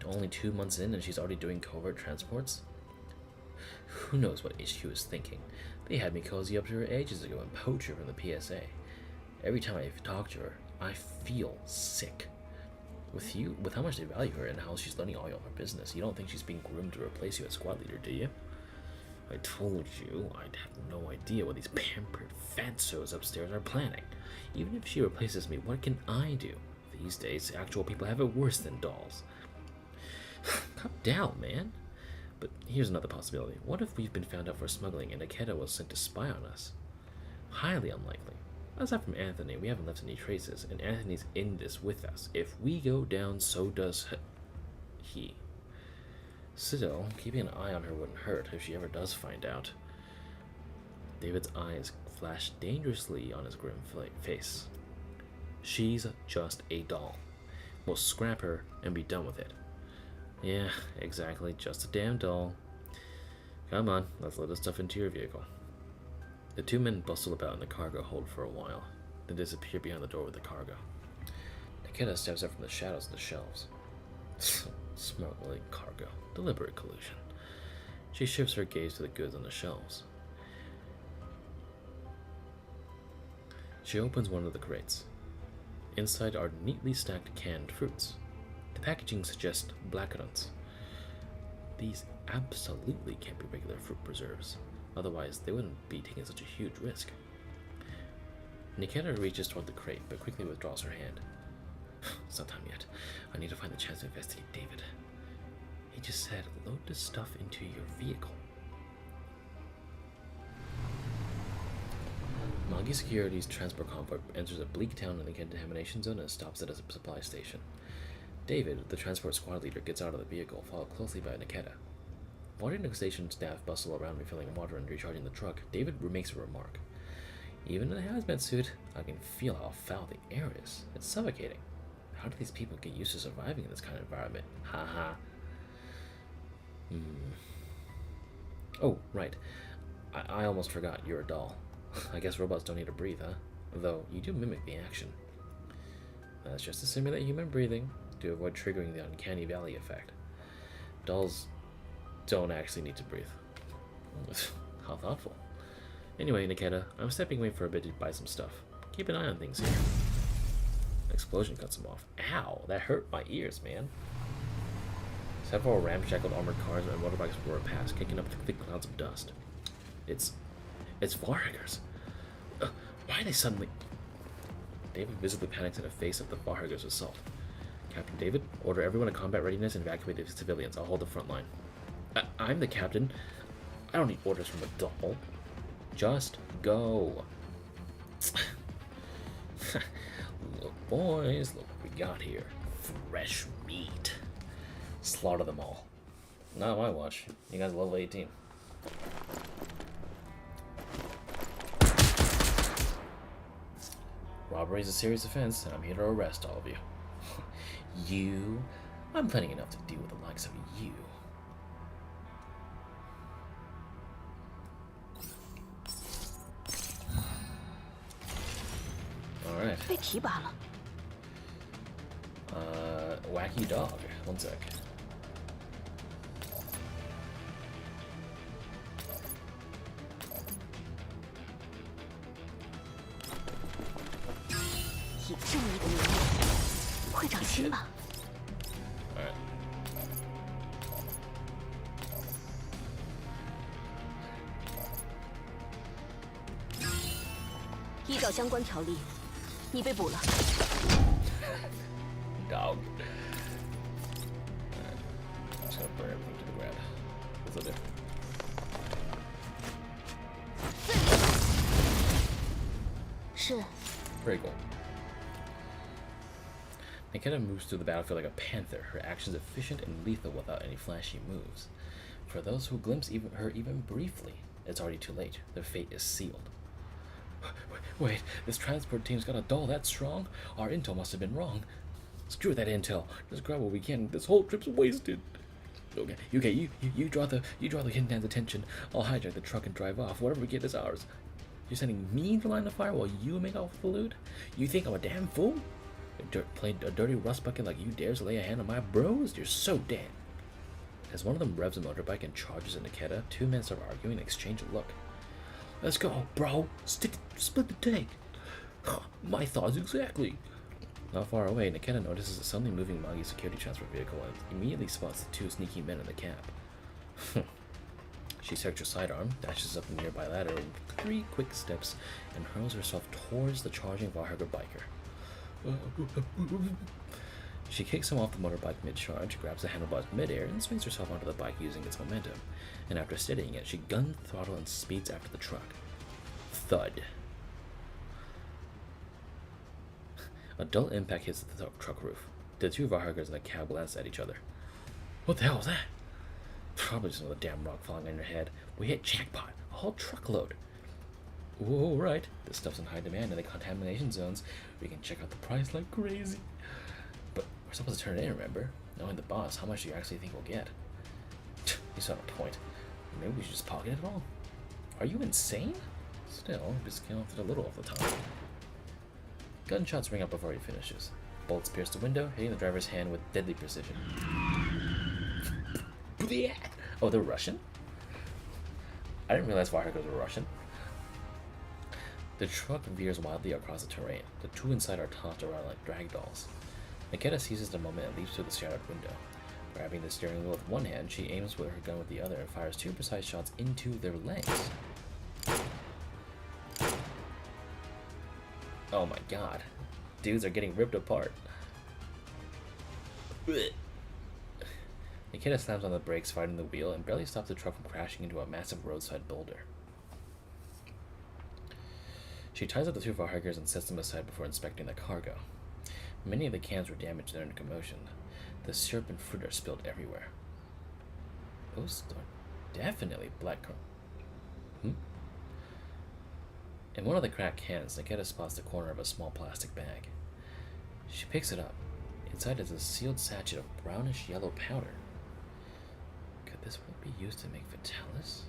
Only 2 months in and she's already doing covert transports? Who knows what HQ is thinking? They had me cozy up to her ages ago and poach her from the PSA. Every time I talk to her, I feel sick. With how much they value her and how she's learning all your business, you don't think she's being groomed to replace you as squad leader, do you? I told you, I'd have no idea what these pampered fatsos upstairs are planning. Even if she replaces me, what can I do? These days, actual people have it worse than dolls. Calm down, man. But here's another possibility. What if we've been found out for smuggling and Nikketa was sent to spy on us? Highly unlikely. Aside from Anthony, we haven't left any traces, and Anthony's in this with us. If we go down, so does he. Still, keeping an eye on her wouldn't hurt if she ever does find out. David's eyes flash dangerously on his grim face. She's just a doll. We'll scrap her and be done with it. Yeah, exactly, just a damn doll. Come on, let's load this stuff into your vehicle. The 2 men bustle about in the cargo hold for a while, then disappear behind the door with the cargo. Nikketa steps up from the shadows of the shelves. Smart willing cargo. Deliberate collusion. She shifts her gaze to the goods on the shelves. She opens one of the crates. Inside are neatly stacked canned fruits. The packaging suggests blackcurrants. These absolutely can't be regular fruit preserves. Otherwise, they wouldn't be taking such a huge risk. Nikketa reaches toward the crate, but quickly withdraws her hand. It's not time yet. I need to find the chance to investigate David. He just said, load this stuff into your vehicle. Magi Security's transport convoy enters a bleak town in the contamination zone and stops it at a supply station. David, the transport squad leader, gets out of the vehicle, followed closely by Nikketa. Watching the station staff bustle around refilling water and recharging the truck, David makes a remark. Even in a hazmat suit, I can feel how foul the air is. It's suffocating. How do these people get used to surviving in this kind of environment? Haha. Oh, right. I almost forgot you're a doll. I guess robots don't need to breathe, huh? Though, you do mimic the action. That's just to simulate human breathing, to avoid triggering the uncanny valley effect. Dolls don't actually need to breathe. How thoughtful. Anyway, Nikketa, I'm stepping away for a bit to buy some stuff. Keep an eye on things here. An explosion cuts him off. Ow, that hurt my ears, man. Several ramshackled armored cars and motorbikes roar past, kicking up thick clouds of dust. It's Varhagers. Why are they suddenly... David visibly panics in the face of the Varhagers' assault. Captain David, order everyone to combat readiness and evacuate the civilians. I'll hold the front line. I'm the captain. I don't need orders from a doll. Just go. Look, boys, look what we got here. Fresh meat. Slaughter them all. Not my watch. You guys are level 18. Robbery is a serious offense, and I'm here to arrest all of you. You? I'm planning enough to deal with the likes of you. Alright. Wacky dog. One sec. Alright. 依照相关条例，你被捕了。Dog. Alright. I'm just gonna burn everything to the ground. What's up there? Very cool. Nikketa moves through the battlefield like a panther, her actions efficient and lethal without any flashy moves. For those who glimpse her even briefly, it's already too late. Their fate is sealed. Wait, this transport team's got a doll that strong? Our intel must have been wrong. Screw that intel. Just grab what we can. This whole trip's wasted. Okay, you draw the hidden man's attention. I'll hijack the truck and drive off. Whatever we get is ours. You're sending me to line the fire while you make off with the loot? You think I'm a damn fool? A dirty rust bucket like you dares to lay a hand on my bros? You're so dead. As one of them revs a motorbike and charges at Nikketa, two men start arguing and exchange a look. Let's go, bro. Split the tank. My thoughts exactly. Not far away, Nikketa notices a suddenly moving Magi security transport vehicle and immediately spots the two sneaky men in the cab. She searches her sidearm, dashes up a nearby ladder in 3 quick steps, and hurls herself towards the charging Valhalla biker. She kicks him off the motorbike mid-charge, grabs the handlebars mid-air, and swings herself onto the bike using its momentum. And after steadying it, she gun throttle and speeds after the truck. Thud. A dull impact hits the truck roof. The two Varhagers in the cab glance at each other. What the hell was that? Probably just another damn rock falling on your head. We hit jackpot. A whole truckload. Whoa, right. This stuff's in high demand in the contamination zones. We can check out the price like crazy. But we're supposed to turn it in, remember? Knowing the boss, how much do you actually think we'll get? You saw a point. Maybe we should just pocket it all. Are you insane? Still, discounted a little off the top. Gunshots ring out before he finishes. Bullets pierce the window, hitting the driver's hand with deadly precision. Oh, they're Russian? I didn't realize Varhagers were Russian. The truck veers wildly across the terrain. The two inside are tossed around like drag dolls. Nikketa seizes the moment and leaps through the shattered window. Grabbing the steering wheel with one hand, she aims with her gun with the other and fires 2 precise shots into their legs. Oh my god. Dudes are getting ripped apart. Nikketa slams on the brakes, fighting the wheel, and barely stops the truck from crashing into a massive roadside boulder. She ties up the two Varhagers and sets them aside before inspecting the cargo. Many of the cans were damaged during the commotion. The syrup and fruit are spilled everywhere. Those are definitely black corn. In one of the cracked cans, Nikketa spots the corner of a small plastic bag. She picks it up. Inside is a sealed sachet of brownish yellow powder. Could this one be used to make Vitalis?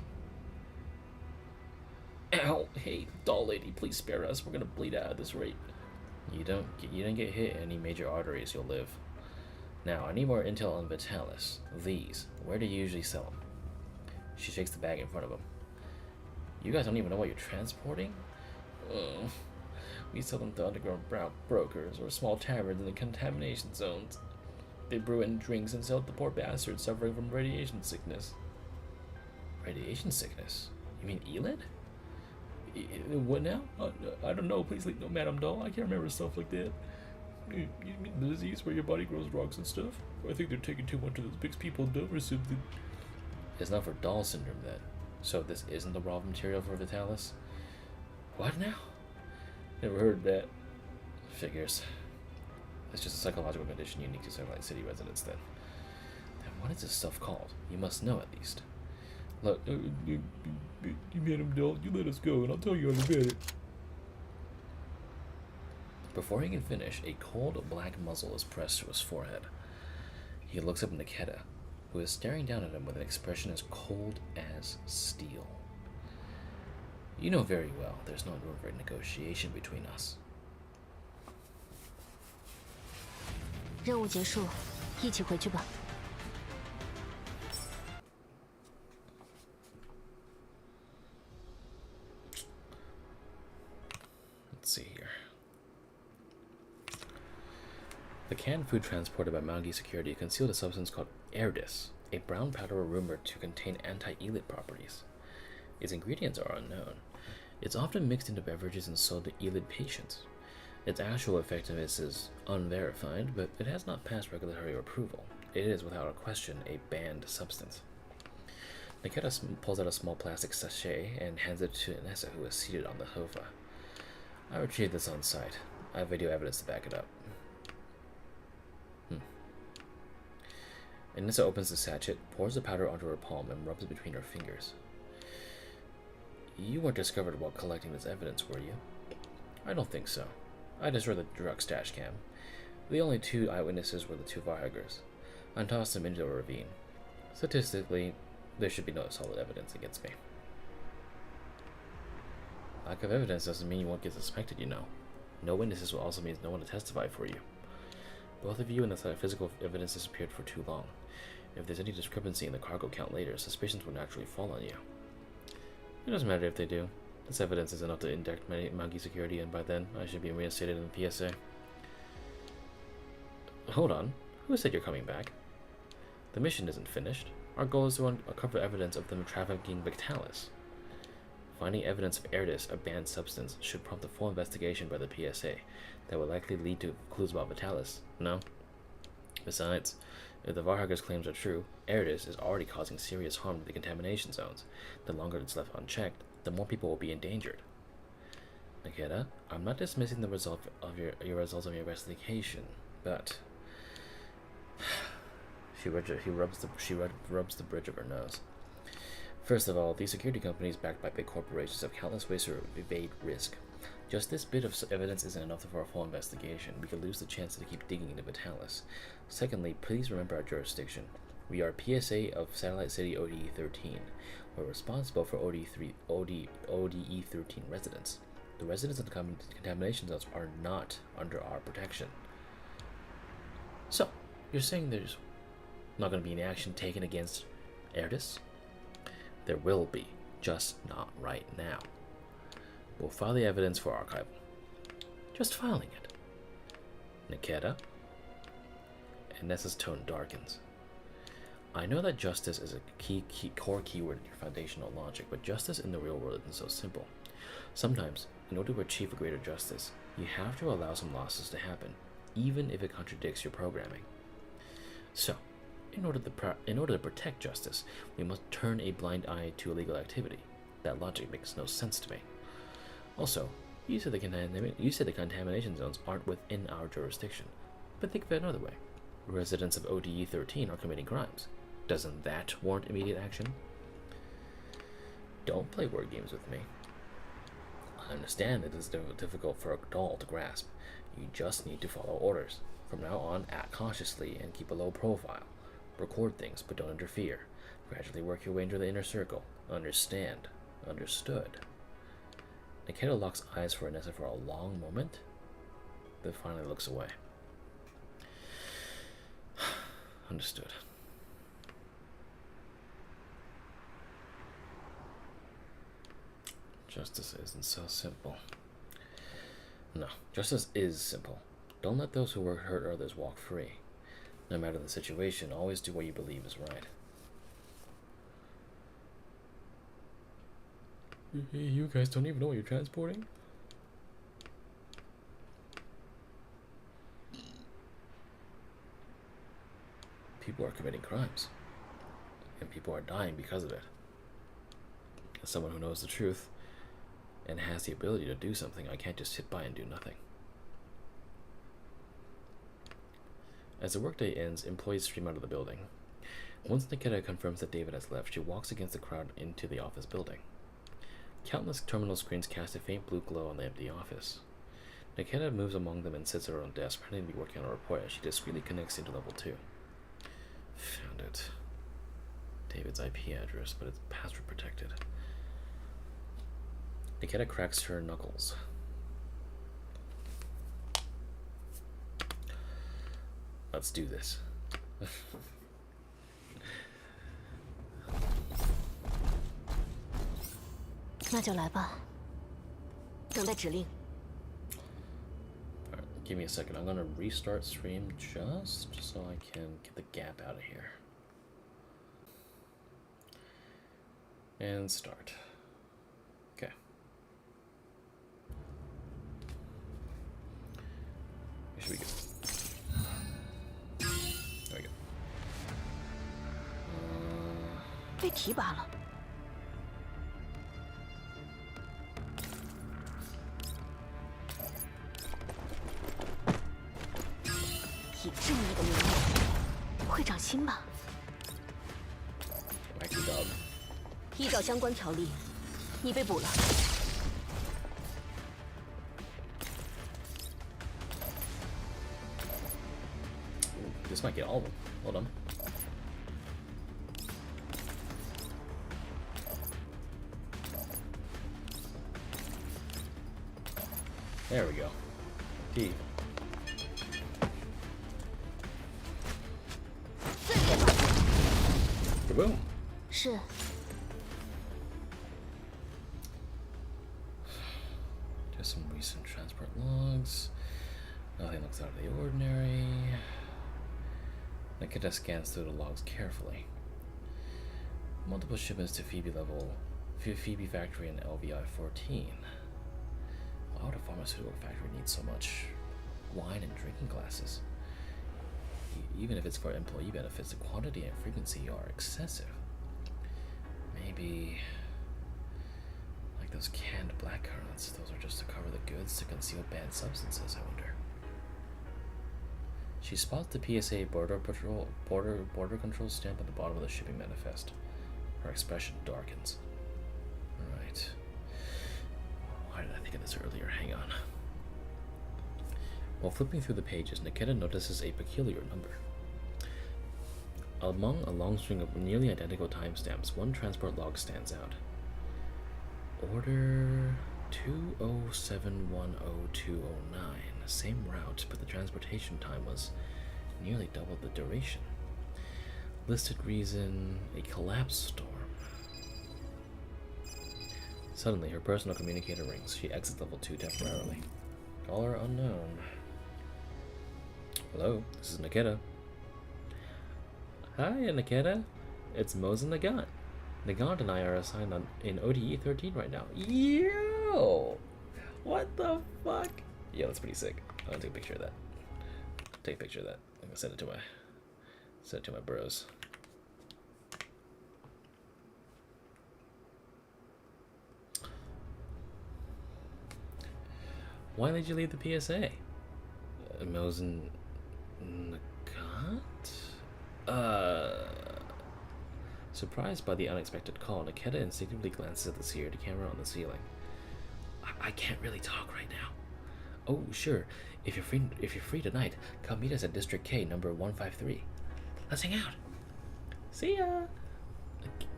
Ow! Hey, doll lady, please spare us. We're gonna bleed out at this rate. You didn't get hit in any major arteries, you'll live. Now, I need more intel on Vitalis. These. Where do you usually sell them? She shakes the bag in front of him. You guys don't even know what you're transporting? We sell them to underground brokers or small taverns in the contamination zones. They brew in drinks and sell it to poor bastards suffering from radiation sickness. Radiation sickness? You mean Elid? What now? I don't know. Please leave no Madam Doll. I can't remember stuff like that. You mean the disease where your body grows rocks and stuff? I think they're taking too much of those big people don't or something. It's not for doll syndrome then. So this isn't the raw material for Vitalis? What now? Never heard that. Figures. It's just a psychological condition unique to Satellite City residents then. Then what is this stuff called? You must know at least. Look, you Madam Doll, you let us go and I'll tell you all about it. Before he can finish, a cold black muzzle is pressed to his forehead. He looks up at Nikketa, who is staring down at him with an expression as cold as steel. You know very well there's no room for negotiation between us. 任务结束，一起回去吧。Let's see here. The canned food transported by Magi security concealed a substance called Erdis, a brown powder rumored to contain anti-elite properties. Its ingredients are unknown. It's often mixed into beverages and sold to elite patients. Its actual effectiveness is unverified, but it has not passed regulatory approval. It is, without a question, a banned substance. Nikketa pulls out a small plastic sachet and hands it to Inessa, who is seated on the sofa. I retrieved this on site. I have video evidence to back it up. Anissa opens the sachet, pours the powder onto her palm, and rubs it between her fingers. You weren't discovered while collecting this evidence, were you? I don't think so. I destroyed the drug stash cam. The only 2 eyewitnesses were the 2 Varhagers. I tossed them into a ravine. Statistically, there should be no solid evidence against me. Lack of evidence doesn't mean you won't get suspected, you know. No witnesses also means no one to testify for you. Both of you and the physical evidence disappeared for too long. If there's any discrepancy in the cargo count later, suspicions will naturally fall on you. It doesn't matter if they do. This evidence is enough to inject monkey security, and by then, I should be reinstated in the PSA. Hold on. Who said you're coming back? The mission isn't finished. Our goal is to uncover evidence of them trafficking Vitalis. Finding evidence of Erdis, a banned substance, should prompt a full investigation by the PSA that will likely lead to clues about Vitalis, no? Besides, if the Varhagers' claims are true, Erdis is already causing serious harm to the contamination zones. The longer it's left unchecked, the more people will be endangered. Nikketa, I'm not dismissing the result of your results of your investigation, but she rubs the bridge of her nose. First of all, these security companies backed by big corporations have countless ways to evade risk. Just this bit of evidence isn't enough for a full investigation. We could lose the chance to keep digging into Vitalis. Secondly, please remember our jurisdiction. We are PSA of Satellite City ODE-13. We're responsible for ODE-13 residents. The residents of the contamination zones are not under our protection. So, you're saying there's not going to be any action taken against Erdis? There will be, just not right now. We'll file the evidence for archival. Just filing it. Nikketa? Nessa's tone darkens. I know that justice is a core keyword in your foundational logic, but justice in the real world isn't so simple. Sometimes, in order to achieve a greater justice, you have to allow some losses to happen, even if it contradicts your programming. So, in order to protect justice, we must turn a blind eye to illegal activity. That logic makes no sense to me. Also, you said the contamination zones aren't within our jurisdiction, but think of it another way. Residents of ODE-13 are committing crimes. Doesn't that warrant immediate action? Don't play word games with me. I understand that it's difficult for a doll to grasp. You just need to follow orders. From now on, act cautiously and keep a low profile. Record things, but don't interfere. Gradually work your way into the inner circle. Understand. Understood. Nikketa locks eyes for Anissa for a long moment, then finally looks away. Understood. Justice isn't so simple. No, justice is simple. Don't let those who hurt others walk free. No matter the situation, always do what you believe is right. You guys don't even know what you're transporting? People are committing crimes. And people are dying because of it. As someone who knows the truth and has the ability to do something, I can't just sit by and do nothing. As the workday ends, employees stream out of the building. Once Nikketa confirms that David has left, she walks against the crowd into the office building. Countless terminal screens cast a faint blue glow on the empty office. Nikketa moves among them and sits at her own desk, pretending to be working on a report as she discreetly connects into level 2. Found it. David's IP address, but it's password protected. Nikketa cracks her knuckles. Let's do this. 那就来吧。等待指令。 Alright, give me a second. I'm gonna restart stream just so I can get the gap out of here. And start. Okay. We should be good. There we go. 被提拔了。以正义的名义，会长心吧？ dog. 依照相关条例，你被捕了。 This might get all of them. Hold on. There we go. D. Kaboom. 是。 Just some recent transport logs. Nothing looks out of the ordinary. Nikketa scans through the logs carefully. Multiple shipments to Phoebe factory in LVI 14. Why would a pharmaceutical factory need so much wine and drinking glasses? Even if it's for employee benefits, the quantity and frequency are excessive. Maybe like those canned blackcurrants, those are just to cover the goods to conceal banned substances, I wonder. She spots the PSA border control stamp at the bottom of the shipping manifest. Her expression darkens. Right. Why did I think of this earlier? Hang on. While flipping through the pages, Nikketa notices a peculiar number. Among a long string of nearly identical timestamps, one transport log stands out. Order 20710-209. Same route, but the transportation time was nearly double the duration. Listed reason, a collapse storm. Suddenly, her personal communicator rings. She exits level 2 temporarily. Caller unknown. Hello, this is Nikketa. Hi, Nikketa. It's Mose and Nagant. Nagant and I are assigned in ODE 13 right now. Yo! What the fuck? Yeah, that's pretty sick. I'm gonna take a picture of that. Take a picture of that. I'm gonna send it to my bros. Why did you leave the PSA? Mose and Nagant? Surprised by the unexpected call, Nikketa instinctively glances at the security camera on the ceiling. I can't really talk right now. Oh, sure. If you're free tonight, come meet us at District K, number 153. Let's hang out. See ya.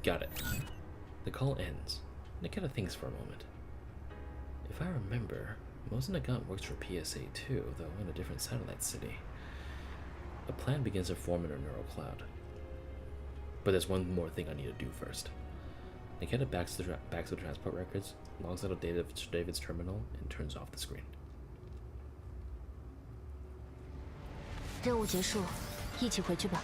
Got it. The call ends. Nikketa thinks for a moment. If I remember, Mose Nagant works for PSA too, though in a different satellite city. A plan begins to form in her neural cloud. But there's one more thing I need to do first. Nikketa backs to the transport records, logs out of David's terminal, and turns off the screen. 任务结束，一起回去吧。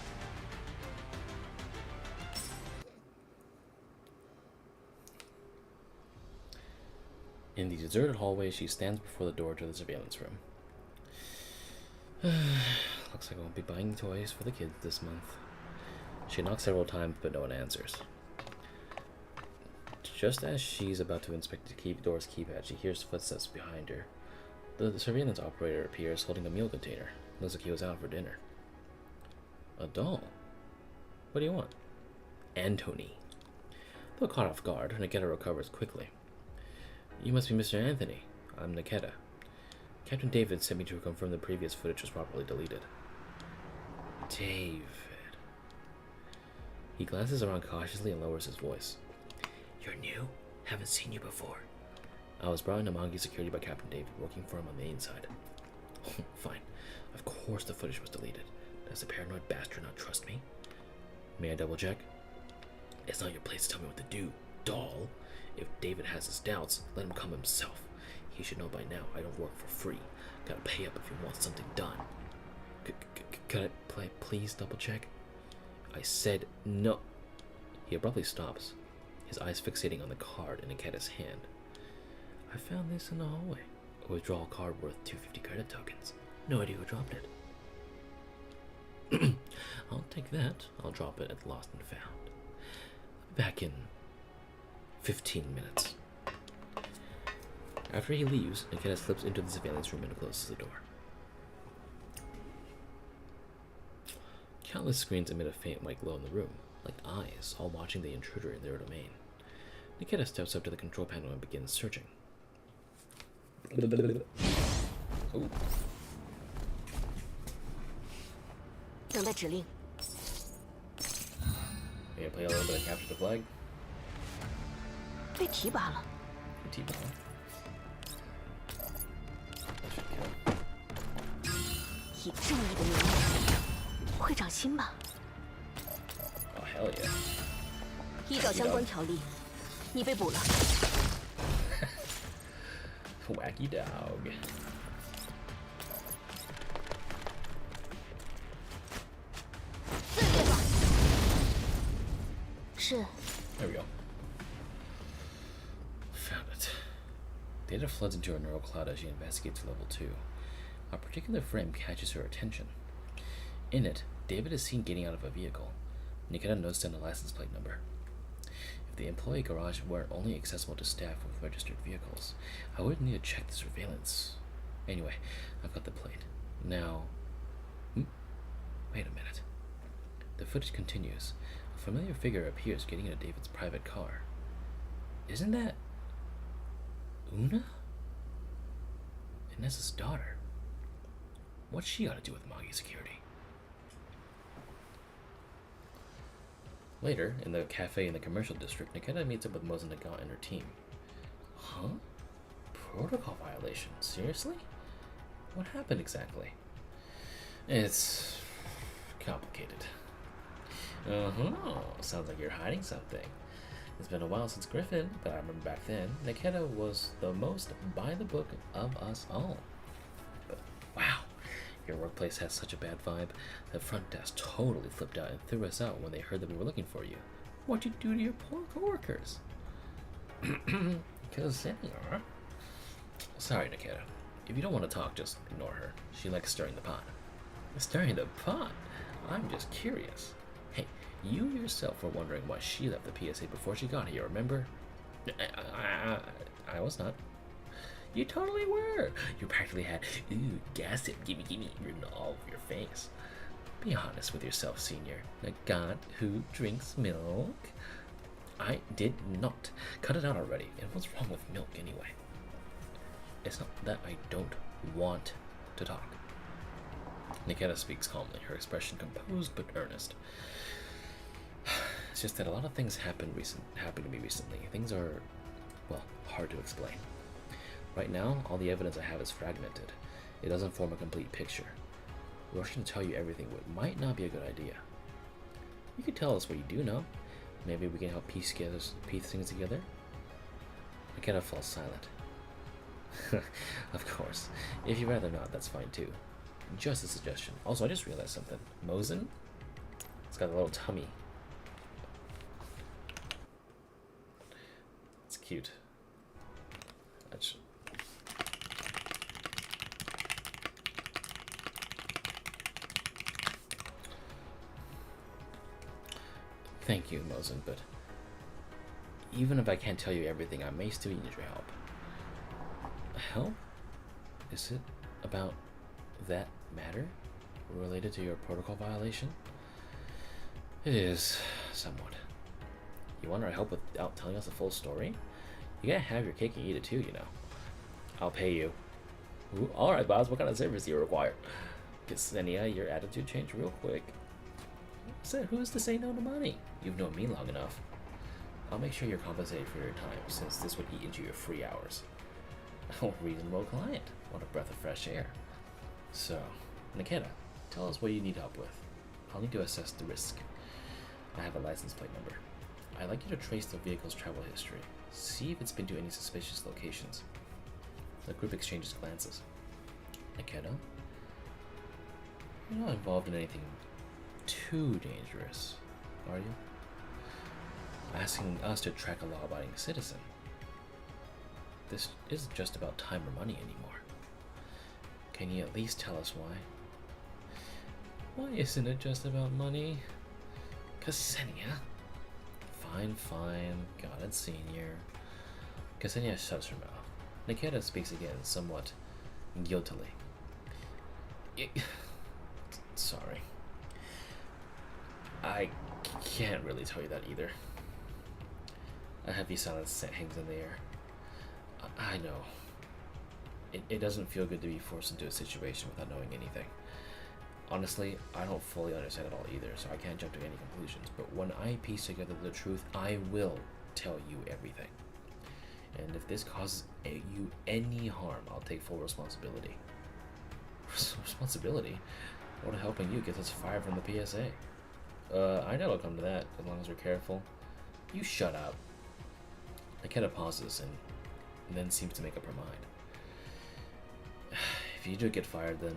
In the deserted hallway, she stands before the door to the surveillance room. Looks like I won't be buying toys for the kids this month. She knocks several times, but no one answers. Just as she's about to inspect the door's keypad, she hears footsteps behind her. The surveillance operator appears holding a meal container. Looks like he was out for dinner. A doll? What do you want? Anthony. Though caught off guard, Nikketa recovers quickly. You must be Mr. Anthony. I'm Nikketa. Captain David sent me to confirm the previous footage was properly deleted. David. He glances around cautiously and lowers his voice. You're new? Haven't seen you before. I was brought into Mangi security by Captain David, working for him on the inside. Fine. Of course the footage was deleted. Does the paranoid bastard not trust me? May I double check? It's not your place to tell me what to do, doll. If David has his doubts, let him come himself. He should know by now I don't work for free. Gotta pay up if he wants something done. Could I please double check? I said no. He abruptly stops, his eyes fixating on the card in Nikketa's hand. I found this in the hallway. A withdrawal card worth 250 credit tokens. No idea who dropped it. I'll take that. I'll drop it at Lost and Found. Back in 15 minutes. After he leaves, Nikketa slips into the surveillance room and closes the door. Countless screens emit a faint white glow in the room. like eyes, all watching the intruder in their domain. Nikketa steps up to the control panel and begins searching. Ooh. 等待指令。 You gonna play a little bit of capture the flag? 被提拔了。 T-ball. That should kill. 以正义的名义，会长心吧？ Oh hell yeah. 依照相关条例，你被捕了。 Wacky dog. 自律吧。是。 There we go. Found it. Data floods into her neural cloud as she investigates level 2. A particular frame catches her attention. In it, David is seen getting out of a vehicle. Nikketa notes down the license plate number. If the employee garage weren't only accessible to staff with registered vehicles, I would need to check the surveillance. Anyway, I've got the plate. Now... Wait a minute. The footage continues. A familiar figure appears getting into David's private car. Isn't that... Una? Inez's daughter. What's she got to do with Magi security? Later, in the cafe in the commercial district, Nikketa meets up with Moza Nagant and her team. Huh? Protocol violation? Seriously? What happened exactly? It's... complicated. Sounds like you're hiding something. It's been a while since Griffin, but I remember back then, Nikketa was the most by the book of us all. But wow, your workplace has such a bad vibe. The front desk totally flipped out and threw us out when they heard that we were looking for you. What'd you do to your poor coworkers? Because Senior. Sorry, Nikketa. If you don't want to talk, just ignore her. She likes stirring the pot. Stirring the pot? I'm just curious. Hey, you yourself were wondering why she left the PSA before she got here, remember? I was not. You totally were. You practically had, ooh, gossip, gimme, written all over your face. Be honest with yourself, Senior. A god who drinks milk? I did not. Cut it out already. And what's wrong with milk anyway? It's not that I don't want to talk. Nikketa speaks calmly, her expression composed but earnest. It's just that a lot of things happened to me recently. Things are, well, hard to explain. Right now, all the evidence I have is fragmented. It doesn't form a complete picture. Rushing to tell you everything might not be a good idea. You could tell us what you do know. Maybe we can help piece things together. Nikketa falls silent. Of course. If you'd rather not, that's fine too. Just a suggestion. Also, I just realized something. Mosin? It's got a little tummy. It's cute. Thank you, Mosin, but even if I can't tell you everything, I may still need your help. Help? Is it about that matter related to your protocol violation? It is, somewhat. You want our help without telling us the full story? You gotta have your cake and eat it too, you know. I'll pay you. Ooh, alright, boss, what kind of service do you require? Ksenia, your attitude changed real quick. So who's to say no to money? You've known me long enough. I'll make sure you're compensated for your time, since this would eat into your free hours. Oh, reasonable client. What a breath of fresh air. So, Nikketa, tell us what you need help with. I'll need to assess the risk. I have a license plate number. I'd like you to trace the vehicle's travel history. See if it's been to any suspicious locations. The group exchanges glances. Nikketa, you're not involved in anything too dangerous, are you? Asking us to track a law-abiding citizen. This isn't just about time or money anymore. Can you at least tell us why? Why isn't it just about money? Ksenia. Fine. Got it, Senior. Ksenia shuts her mouth. Nikketa speaks again, somewhat guiltily. Sorry. can't really tell you that either. A heavy silence hangs in the air. I know. It doesn't feel good to be forced into a situation without knowing anything. Honestly, I don't fully understand it all either, so I can't jump to any conclusions. But when I piece together the truth, I will tell you everything. And if this causes you any harm, I'll take full responsibility. Responsibility? What helping you gets us fired from the PSA? I know it'll come to that, as long as we're careful. You shut up. Nikketa pauses and then seems to make up her mind. If you do get fired, then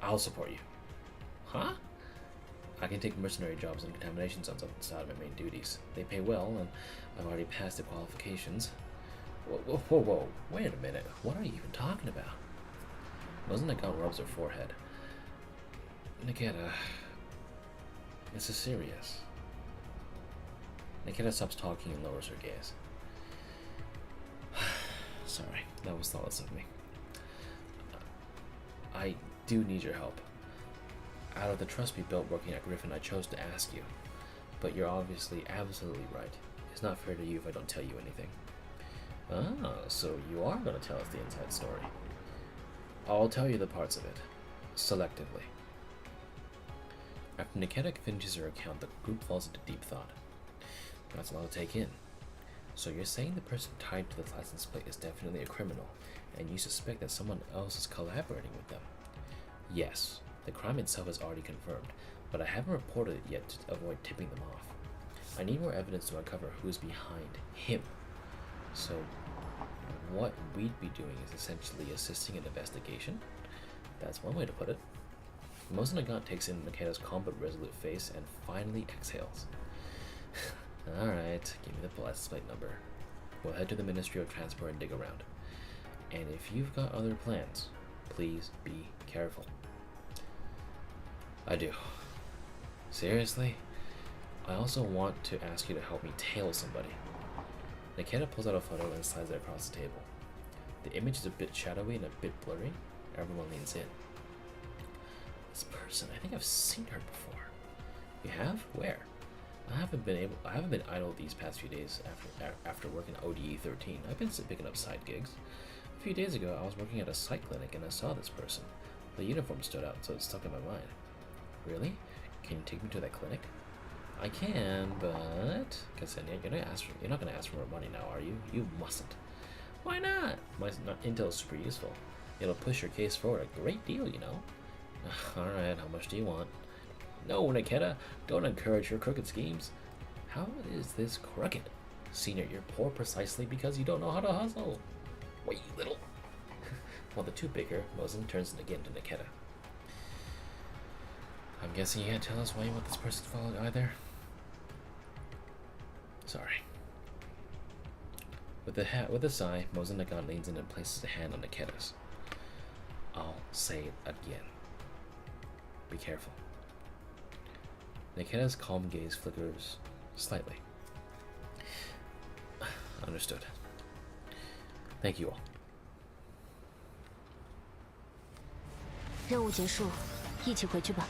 I'll support you. Huh? I can take mercenary jobs and contamination zones outside of my main duties. They pay well, and I've already passed the qualifications. Whoa, wait a minute. What are you even talking about? Mozanaka rubs her forehead. Nikketa, this is serious. Nikketa stops talking and lowers her gaze. Sorry, that was thoughtless of me. I do need your help. Out of the trust we built working at Griffin, I chose to ask you. But you're obviously absolutely right. It's not fair to you if I don't tell you anything. Ah, so you are going to tell us the inside story. I'll tell you the parts of it, selectively. After Nikketa finishes her account, the group falls into deep thought. That's a lot to take in. So you're saying the person tied to the license plate is definitely a criminal, and you suspect that someone else is collaborating with them? Yes, the crime itself is already confirmed, but I haven't reported it yet to avoid tipping them off. I need more evidence to uncover who is behind him. So, what we'd be doing is essentially assisting an investigation? That's one way to put it. Mozanaka takes in Nikketa's calm but resolute face and finally exhales. Alright, give me the license plate number. We'll head to the Ministry of Transport and dig around. And if you've got other plans, please be careful. I do. Seriously? I also want to ask you to help me tail somebody. Nikketa pulls out a photo and slides it across the table. The image is a bit shadowy and a bit blurry. Everyone leans in. This person, I think I've seen her before. You have? Where? I haven't been idle these past few days after working at ODE 13. I've been picking up side gigs. A few days ago, I was working at a psych clinic and I saw this person. The uniform stood out, so it stuck in my mind. Really? Can you take me to that clinic? I can, but Ksenia, you're not gonna ask for more money now, are you? You mustn't. Why not? My intel is super useful. It'll push your case forward a great deal, you know. All right, how much do you want? No, Nikketa, don't encourage your crooked schemes. How is this crooked? Senior, you're poor precisely because you don't know how to hustle. Wait, little. While the two bicker, Mosin turns again to Nikketa. I'm guessing you can't tell us why you want this person followed either? Sorry. With a sigh, Mozanaka leans in and places a hand on Nikketa's. I'll say it again. Be careful. Nikketa's calm gaze flickers slightly. Understood. Thank you all. 任务结束，一起回去吧。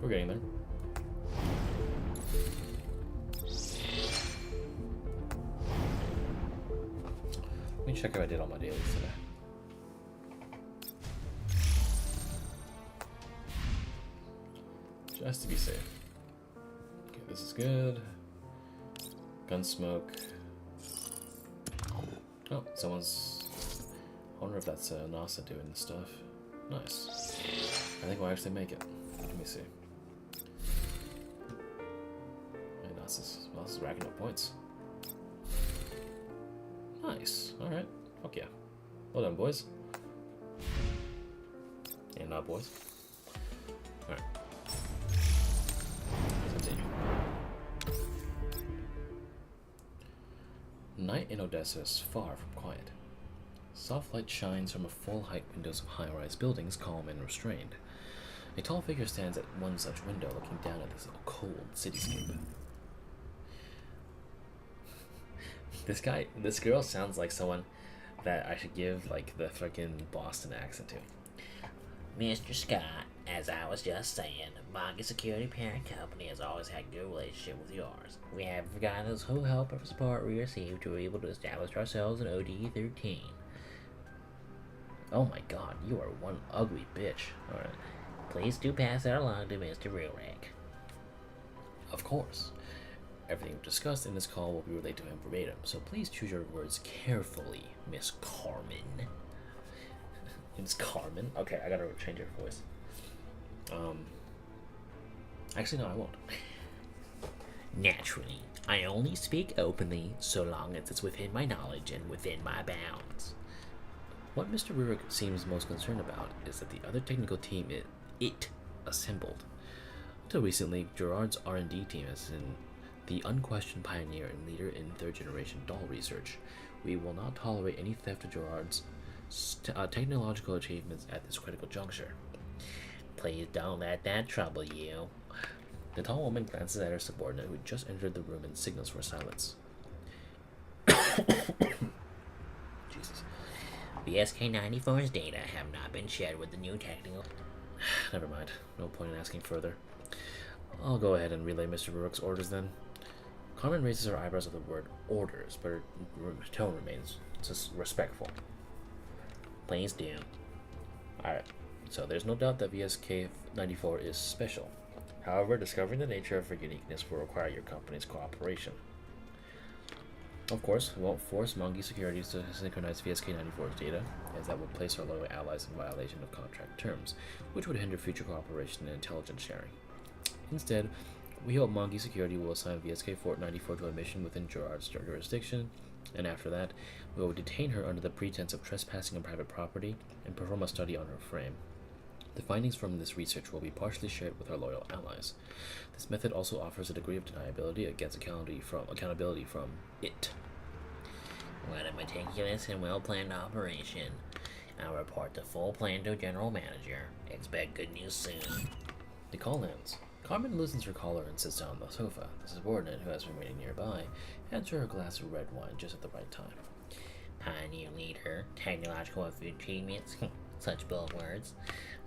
We're getting there. Let me check if I did all my dailies today. Just to be safe. Okay, this is good. Gunsmoke. Oh, someone's... I wonder if that's NASA doing this stuff. Nice. I think we'll actually make it. Let me see. And NASA's racking up points. Nice. Alright. Fuck yeah. Well done, boys. And not boys. Alright. Let's continue. Night in Odessa is far from quiet. Soft light shines from full-height windows of high-rise buildings, calm and restrained. A tall figure stands at one such window, looking down at this cold cityscape. This girl sounds like someone that I should give like the fucking Boston accent to. Mr. Scott, as I was just saying, Monkey Security parent company has always had a good relationship with yours. We haven't forgotten the whole help and support we received to be able to establish ourselves in ODE 13. Oh my god, you are one ugly bitch. Alright. Please do pass that along to Mr. Rurik. Of course. Everything discussed in this call will be relayed to him verbatim, so please choose your words carefully, Miss Carmen. Miss Carmen? Okay, I gotta change her voice. Actually, no, I won't. Naturally, I only speak openly so long as it's within my knowledge and within my bounds. What Mr. Rurik seems most concerned about is that the other technical team it assembled. Until recently, Gerard's R&D team has been the unquestioned pioneer and leader in third-generation doll research. We will not tolerate any theft of Gerard's technological achievements at this critical juncture. Please don't let that trouble you. The tall woman glances at her subordinate who just entered the room and signals for silence. Jesus. VSK-94's data have not been shared with the new technical... Never mind. No point in asking further. I'll go ahead and relay Mr. Rurik's orders then. Carmen raises her eyebrows at the word orders, but her tone remains just respectful. Please do. Alright, so there's no doubt that VSK-94 is special. However, discovering the nature of her uniqueness will require your company's cooperation. Of course, we won't force Monkey Securities to synchronize VSK-94's data, as that would place our loyal allies in violation of contract terms, which would hinder future cooperation and intelligence sharing. Instead, we hope Monkey Security will assign VSK-94 to a mission within Gerard's jurisdiction, and after that, we will detain her under the pretense of trespassing on private property and perform a study on her frame. The findings from this research will be partially shared with our loyal allies. This method also offers a degree of deniability against accountability from it. What a meticulous and well-planned operation. I'll report the full plan to General Manager. Expect good news soon. The call ends. Carmen loosens her collar and sits down on the sofa. The subordinate, who has been waiting nearby, hands her a glass of red wine just at the right time. Pioneer leader, technological achievements, such bold words.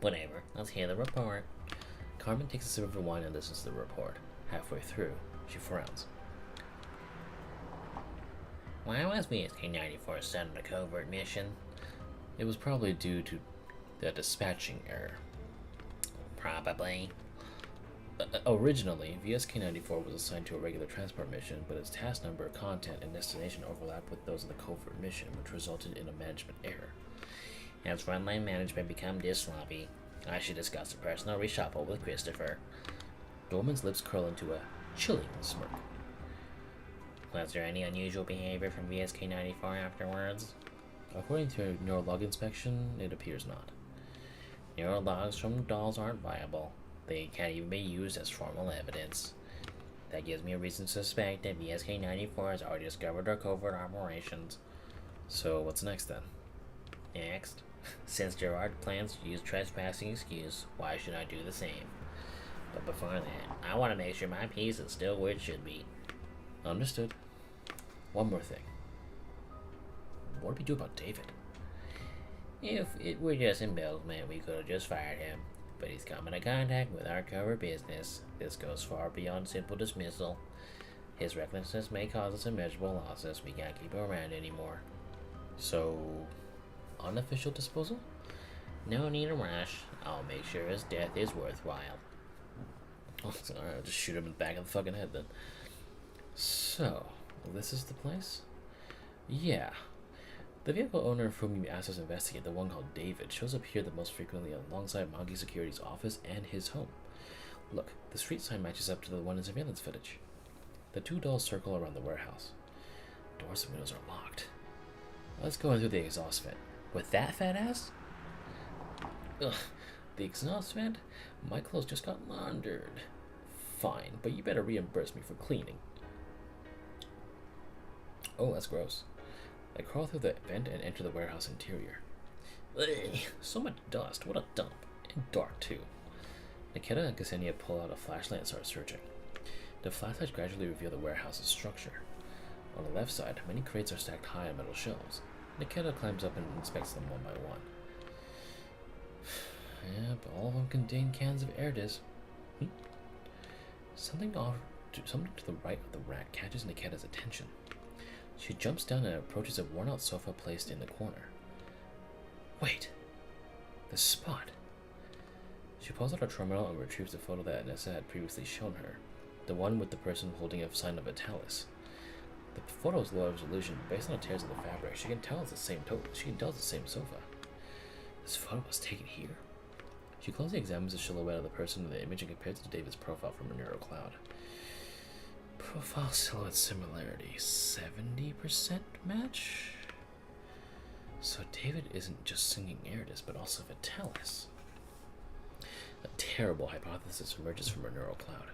Whatever, let's hear the report. Carmen takes a sip of her wine and listens to the report. Halfway through, she frowns. Why was VSK-94 sent on a covert mission? It was probably due to a dispatching error. Probably. Originally, VSK-94 was assigned to a regular transport mission, but its task number, content, and destination overlapped with those of the covert mission, which resulted in a management error. As Frontline management become this sloppy, I should discuss a personal reshuffle with Christopher. The woman's lips curl into a chilling smirk. Was there any unusual behavior from VSK-94 afterwards? According to a neurolog inspection, it appears not. Neurologs from dolls aren't viable. They can't even be used as formal evidence. That gives me a reason to suspect that VSK-94 has already discovered our covert operations. So what's next then? Next, since Gerard plans to use trespassing excuse, why should I do the same? But before that, I want to make sure my piece is still where it should be. Understood. One more thing. What do we do about David? If it were just embezzlement, we could have just fired him. But he's come into contact with our cover business. This goes far beyond simple dismissal. His recklessness may cause us immeasurable losses. We can't keep him around anymore. So, unofficial disposal? No need to rush. I'll make sure his death is worthwhile. Oh, alright, I'll just shoot him in the back of the fucking head then. So, this is the place? Yeah. The vehicle owner of whom you asked us to investigate, the one called David, shows up here the most frequently alongside Monkey Security's office and his home. Look, the street sign matches up to the one in surveillance footage. The two dolls circle around the warehouse. Doors and windows are locked. Let's go in through the exhaust vent. With that fat ass? Ugh, the exhaust vent? My clothes just got laundered. Fine, but you better reimburse me for cleaning. Oh, that's gross. I crawl through the vent and enter the warehouse interior. Ugh, so much dust, what a dump. And dark, too. Nikketa and Ksenia pull out a flashlight and start searching. The flashlights gradually reveal the warehouse's structure. On the left side, many crates are stacked high on metal shelves. Nikketa climbs up and inspects them one by one. Yep, all of them contain cans of Erdis. Something to the right of the rack catches Nikketa's attention. She jumps down and approaches a worn-out sofa placed in the corner. Wait, the spot. She pulls out her terminal and retrieves the photo that Nessa had previously shown her, the one with the person holding a sign of a talus. The photo is low resolution, but based on the tears of the fabric, she can tell it's the same sofa. This photo was taken here. She closely examines the silhouette of the person in the image and compares it to David's profile from a neural cloud. Profile silhouette similarity, 70% match? So David isn't just singing Erdis, but also Vitalis. A terrible hypothesis emerges from her neural cloud.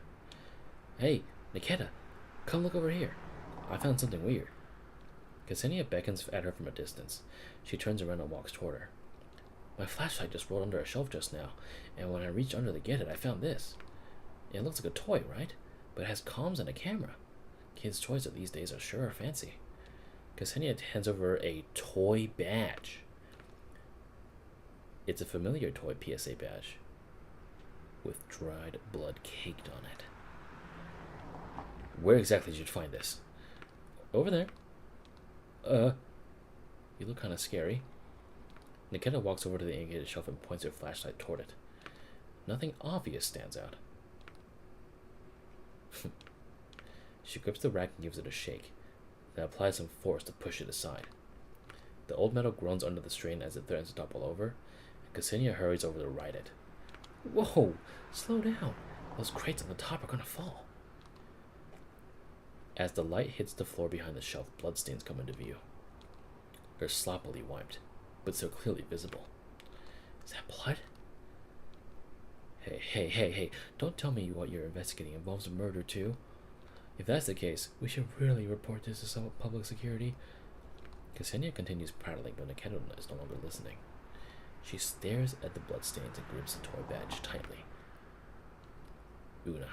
Hey, Nikketa, come look over here. I found something weird. Ksenia beckons at her from a distance. She turns around and walks toward her. My flashlight just rolled under a shelf just now, and when I reached under to get it, I found this. It looks like a toy, right? But it has comms and a camera. Kids' toys of these days are sure fancy. Ksenia hands over a toy badge. It's a familiar toy PSA badge, with dried blood caked on it. Where exactly did you find this? Over there. You look kind of scary. Nikketa walks over to the indicated shelf and points her flashlight toward it. Nothing obvious stands out. She grips the rack and gives it a shake, then applies some force to push it aside. The old metal groans under the strain as it threatens to topple over, and Ksenia hurries over to right it. Whoa! Slow down! Those crates on the top are gonna fall. As the light hits the floor behind the shelf, bloodstains come into view. They're sloppily wiped, but still clearly visible. Is that blood? Hey, don't tell me what you're investigating involves a murder too. If that's the case, we should really report this to some public security. Ksenia continues prattling, but Nikketa is no longer listening. She stares at the bloodstains and grips the toy badge tightly. Una.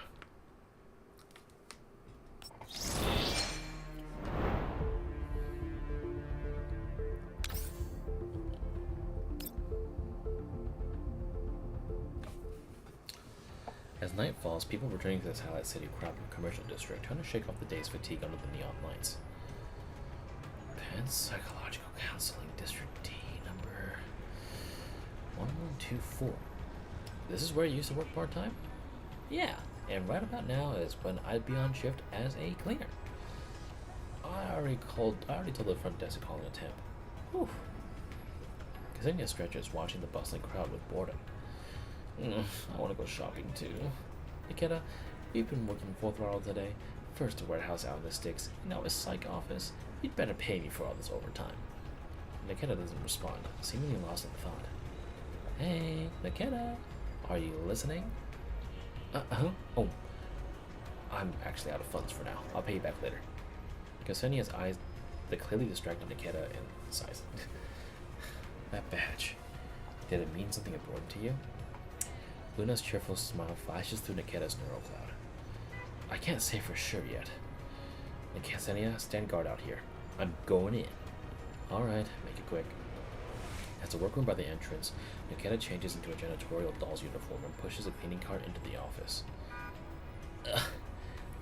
As night falls, people returning to the Satellite City crowd from the commercial district trying to shake off the day's fatigue under the neon lights. Penn Psychological Counseling District D, number 1124. This is where you used to work part-time? Yeah, and right about now is when I'd be on shift as a cleaner. I already told the front desk to call in a temp. Whew. Ksenia stretches, watching the bustling crowd with boredom. I want to go shopping too. Nikketa, we've been working full throttle today. First a warehouse out in the sticks, now a psych office. You'd better pay me for all this overtime. Nikketa doesn't respond, seemingly lost in thought. Hey, Nikketa, are you listening? Oh, I'm actually out of funds for now. I'll pay you back later. Ksenia's eyes, the clearly distracted Nikketa, and sighs. That badge. Did it mean something important to you? Luna's cheerful smile flashes through Nikketa's neural cloud. I can't say for sure yet. Ksenia, stand guard out here. I'm going in. Alright, make it quick. As the workroom by the entrance, Nikketa changes into a janitorial doll's uniform and pushes a cleaning cart into the office. The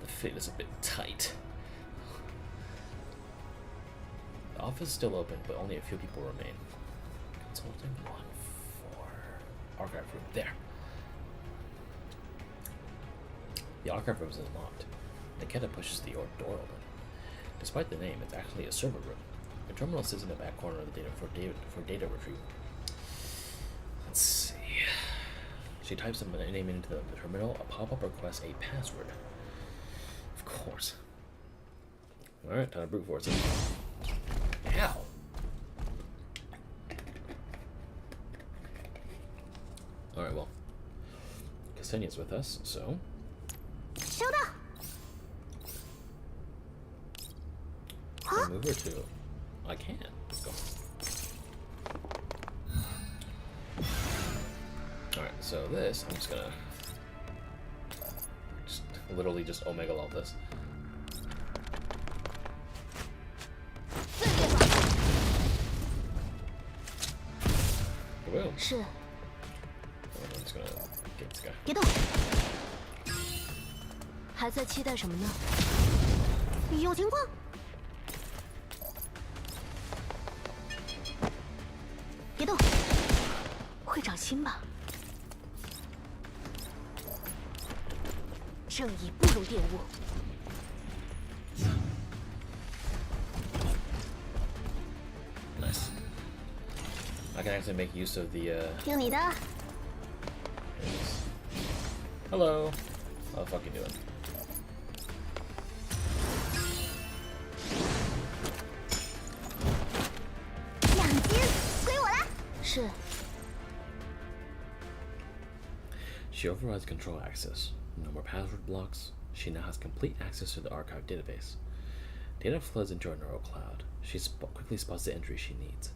fit is a bit tight. The office is still open, but only a few people remain. Consulting 1 for archive room. There. The archive room is unlocked. Nikketa pushes the door open. Despite the name, it's actually a server room. A terminal sits in the back corner of the data retrieval. Let's see. She types the name into the terminal. A pop-up requests a password. Of course. Alright, time to brute force it. Ow! Alright, well. Ksenia's with us, so... Can I move her to... I can. Let's go. Alright, so this, I'm just gonna... literally just omega love this. will. 是， I'm just gonna get this guy. 别动。还在期待什么呢？有情况。别动，会长心吧？正义不容玷污。 Nice. I can actually make use of the, 听你的。 Hello. How the fuck you doing? 奖金归我了。是。 She overrides control access. No more password blocks. She now has complete access to the archive database. Data floods into her neural cloud. She quickly spots the entry she needs.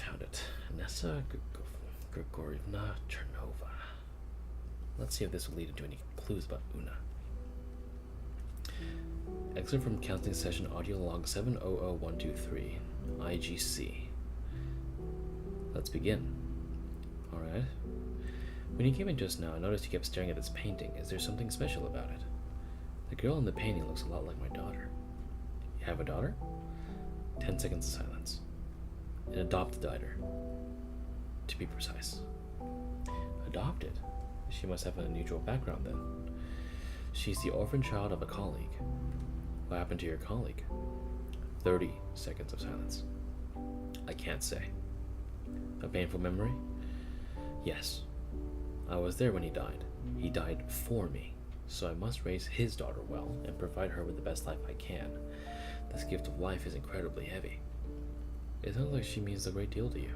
Found it. Nessa Grigorievna Chernova. Let's see if this will lead into any clues about Una. Excerpt from counseling session audio log 700123, IGC. Let's begin. Alright. When you came in just now, I noticed you kept staring at this painting. Is there something special about it? The girl in the painting looks a lot like my daughter. You have a daughter? 10 seconds of silence. An adopted daughter, to be precise. Adopted? She must have an unusual background then. She's the orphan child of a colleague. What happened to your colleague? 30 seconds of silence. I can't say. A painful memory? Yes. I was there when he died. He died for me. So I must raise his daughter well and provide her with the best life I can. This gift of life is incredibly heavy. It sounds like she means a great deal to you.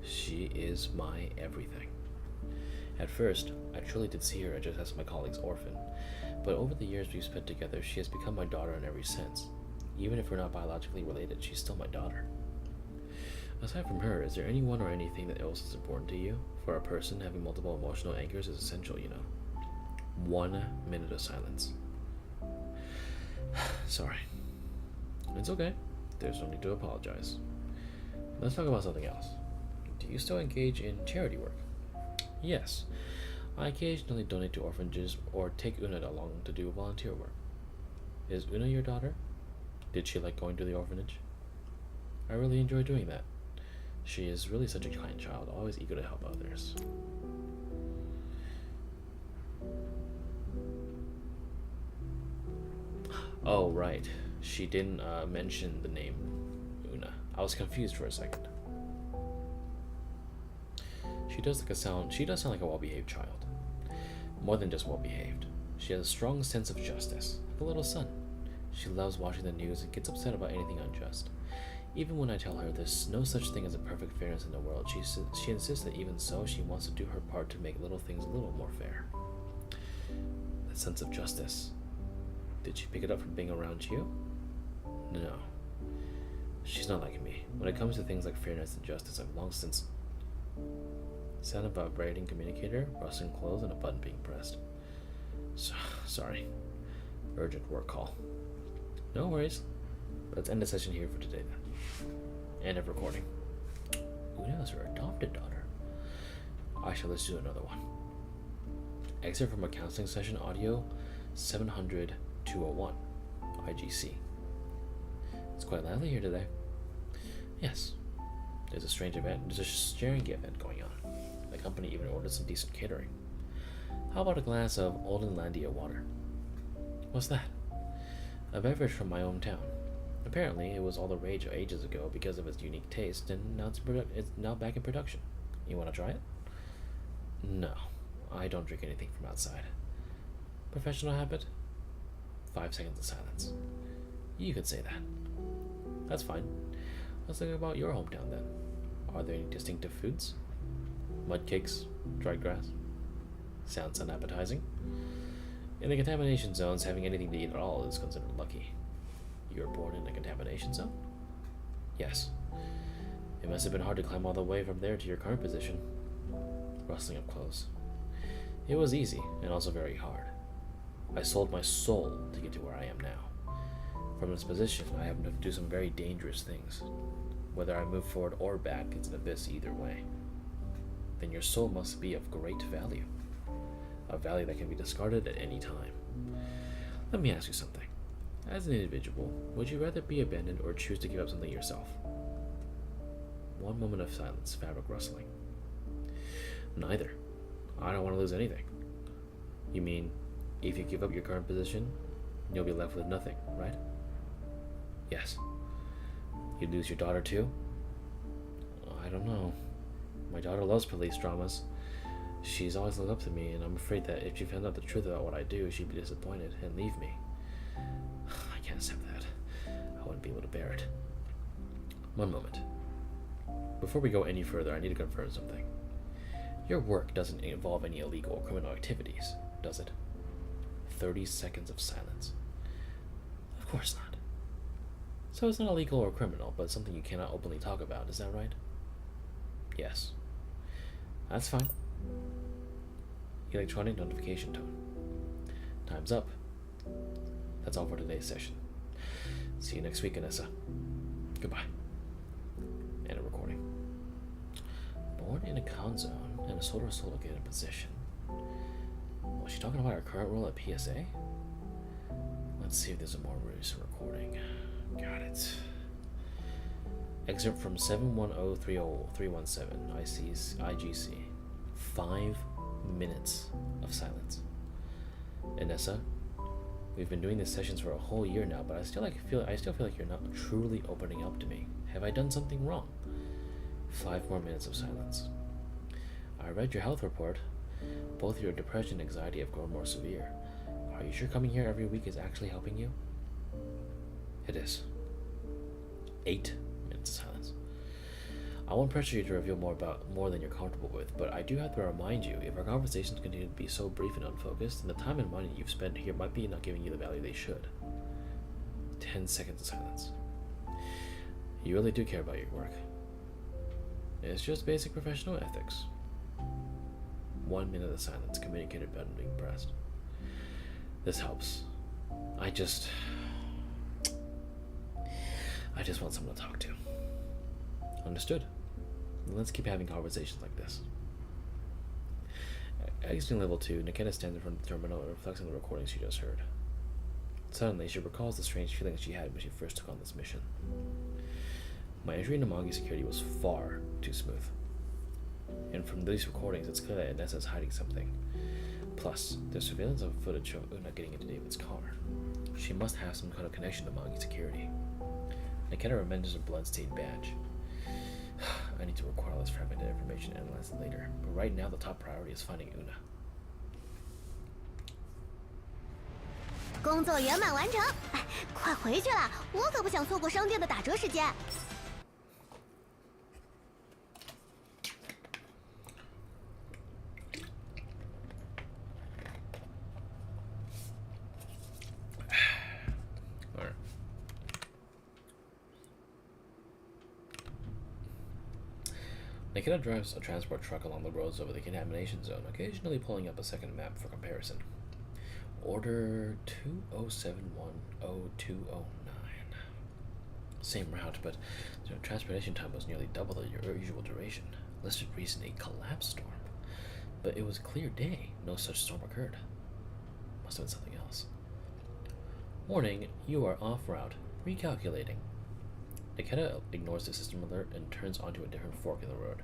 She is my everything. At first, I truly did see her just as my colleague's orphan, but over the years we've spent together, she has become my daughter in every sense. Even if we're not biologically related, she's still my daughter. Aside from her, is there anyone or anything that else is important to you? For a person, having multiple emotional anchors is essential, you know. 1 minute of silence. Sorry. It's okay. There's no need to apologize. Let's talk about something else. Do you still engage in charity work? Yes. I occasionally donate to orphanages or take Una along to do volunteer work. Is Una your daughter? Did she like going to the orphanage? I really enjoy doing that. She is really such a kind child, always eager to help others. Oh, right. She didn't mention the name Una. I was confused for a second. She does sound like a well-behaved child. More than just well-behaved. She has a strong sense of justice, like a little son. She loves watching the news and gets upset about anything unjust. Even when I tell her there's no such thing as a perfect fairness in the world, she insists that even so, she wants to do her part to make little things a little more fair. That sense of justice. Did she pick it up from being around you? No. She's not like me. When it comes to things like fairness and justice, I've long since... Sound of a vibrating communicator, rustling clothes, and a button being pressed. Sorry. Urgent work call. No worries. Let's end the session here for today then. End of recording. Una is her adopted daughter. I shall let's do another one. Excerpt from a counseling session audio 700-201 IGC. It's quite lively here today. Yes. There's a strange event. There's a sharing event going on. The company even ordered some decent catering. How about a glass of Oldenlandia water? What's that? A beverage from my hometown. Apparently, it was all the rage ages ago because of its unique taste, and now it's now back in production. You want to try it? No, I don't drink anything from outside. Professional habit? 5 seconds of silence. You could say that. That's fine. Let's think about your hometown then. Are there any distinctive foods? Mud cakes? Dried grass? Sounds unappetizing. In the contamination zones, having anything to eat at all is considered lucky. You were born in a contamination zone? Yes. It must have been hard to climb all the way from there to your current position. Rustling up close. It was easy, and also very hard. I sold my soul to get to where I am now. From this position, I happen to do some very dangerous things. Whether I move forward or back, it's an abyss either way. Then your soul must be of great value. A value that can be discarded at any time. Let me ask you something. As an individual, would you rather be abandoned or choose to give up something yourself? One moment of silence, fabric rustling. Neither. I don't want to lose anything. You mean, if you give up your current position, you'll be left with nothing, right? Yes. You'd lose your daughter too? I don't know. My daughter loves police dramas. She's always looked up to me, and I'm afraid that if she found out the truth about what I do, she'd be disappointed and leave me. I can't accept that. I wouldn't be able to bear it. One moment. Before we go any further, I need to confirm something. Your work doesn't involve any illegal or criminal activities, does it? 30 seconds of silence. Of course not. So it's not illegal or criminal, but something you cannot openly talk about, is that right? Yes. That's fine. Electronic notification tone. Time's up. That's all for today's session. See you next week, Anessa. Goodbye. And a recording. Born in a con zone and a solar soul located position. Was she talking about her current role at PSA? Let's see if there's a more recent recording. Got it. Excerpt from 71030-317 IGC. 5 minutes of silence. Anessa, we've been doing these sessions for a whole year now, but I still feel like you're not truly opening up to me. Have I done something wrong? 5 more minutes of silence. I read your health report. Both your depression and anxiety have grown more severe. Are you sure coming here every week is actually helping you? It is. 8 minutes of silence. I won't pressure you to reveal more than you're comfortable with, but I do have to remind you, if our conversations continue to be so brief and unfocused, then the time and money you've spent here might be not giving you the value they should. 10 seconds of silence. You really do care about your work. It's just basic professional ethics. 1 minute of silence communicated without being pressed. This helps. I just want someone to talk to. Understood. Let's keep having conversations like this. Exiting level 2, Nikketa stands in front of the terminal and reflects on the recording she just heard. Suddenly, she recalls the strange feelings she had when she first took on this mission. My entry into Mongi security was far too smooth. And from these recordings, it's clear that Anessa is hiding something. Plus, there's surveillance of footage of Una getting into David's car. She must have some kind of connection to Mongi security. Nikketa remembers her bloodstained badge. I need to record all this fragmented information and analyze it later, but right now the top priority is finding Una. 工作圆满完成，快回去了，我可不想错过商店的打折时间。Nikketa drives a transport truck along the roads over the contamination zone, occasionally pulling up a second map for comparison. Order 20710209. Same route, but the transportation time was nearly double the usual duration. Listed reason: a collapse storm. But it was a clear day. No such storm occurred. Must have been something else. Warning, you are off route. Recalculating. Nikketa ignores the system alert and turns onto a different fork in the road.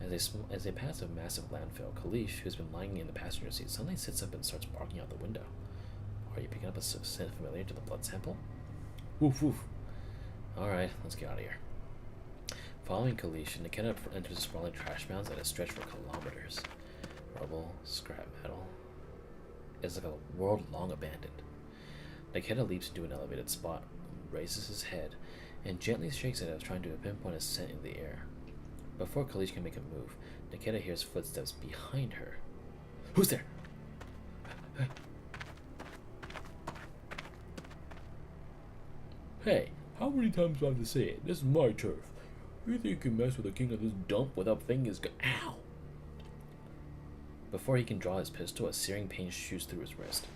As they pass a massive landfill, Kalish, who's been lying in the passenger seat, suddenly sits up and starts barking out the window. Are you picking up a scent familiar to the blood sample? Woof woof. Alright, let's get out of here. Following Kalish, Nikketa enters a sprawling trash mounds that is stretched for kilometers. Rubble, scrap metal. It's like a world long abandoned. Nikketa leaps into an elevated spot, raises his head, and gently shakes it as trying to pinpoint a scent in the air. Before Kalish can make a move, Nikketa hears footsteps behind her. Who's there? Hey, how many times do I have to say it? This is my turf. You think you can mess with the king of this dump without thinking his Ow! Before he can draw his pistol, a searing pain shoots through his wrist.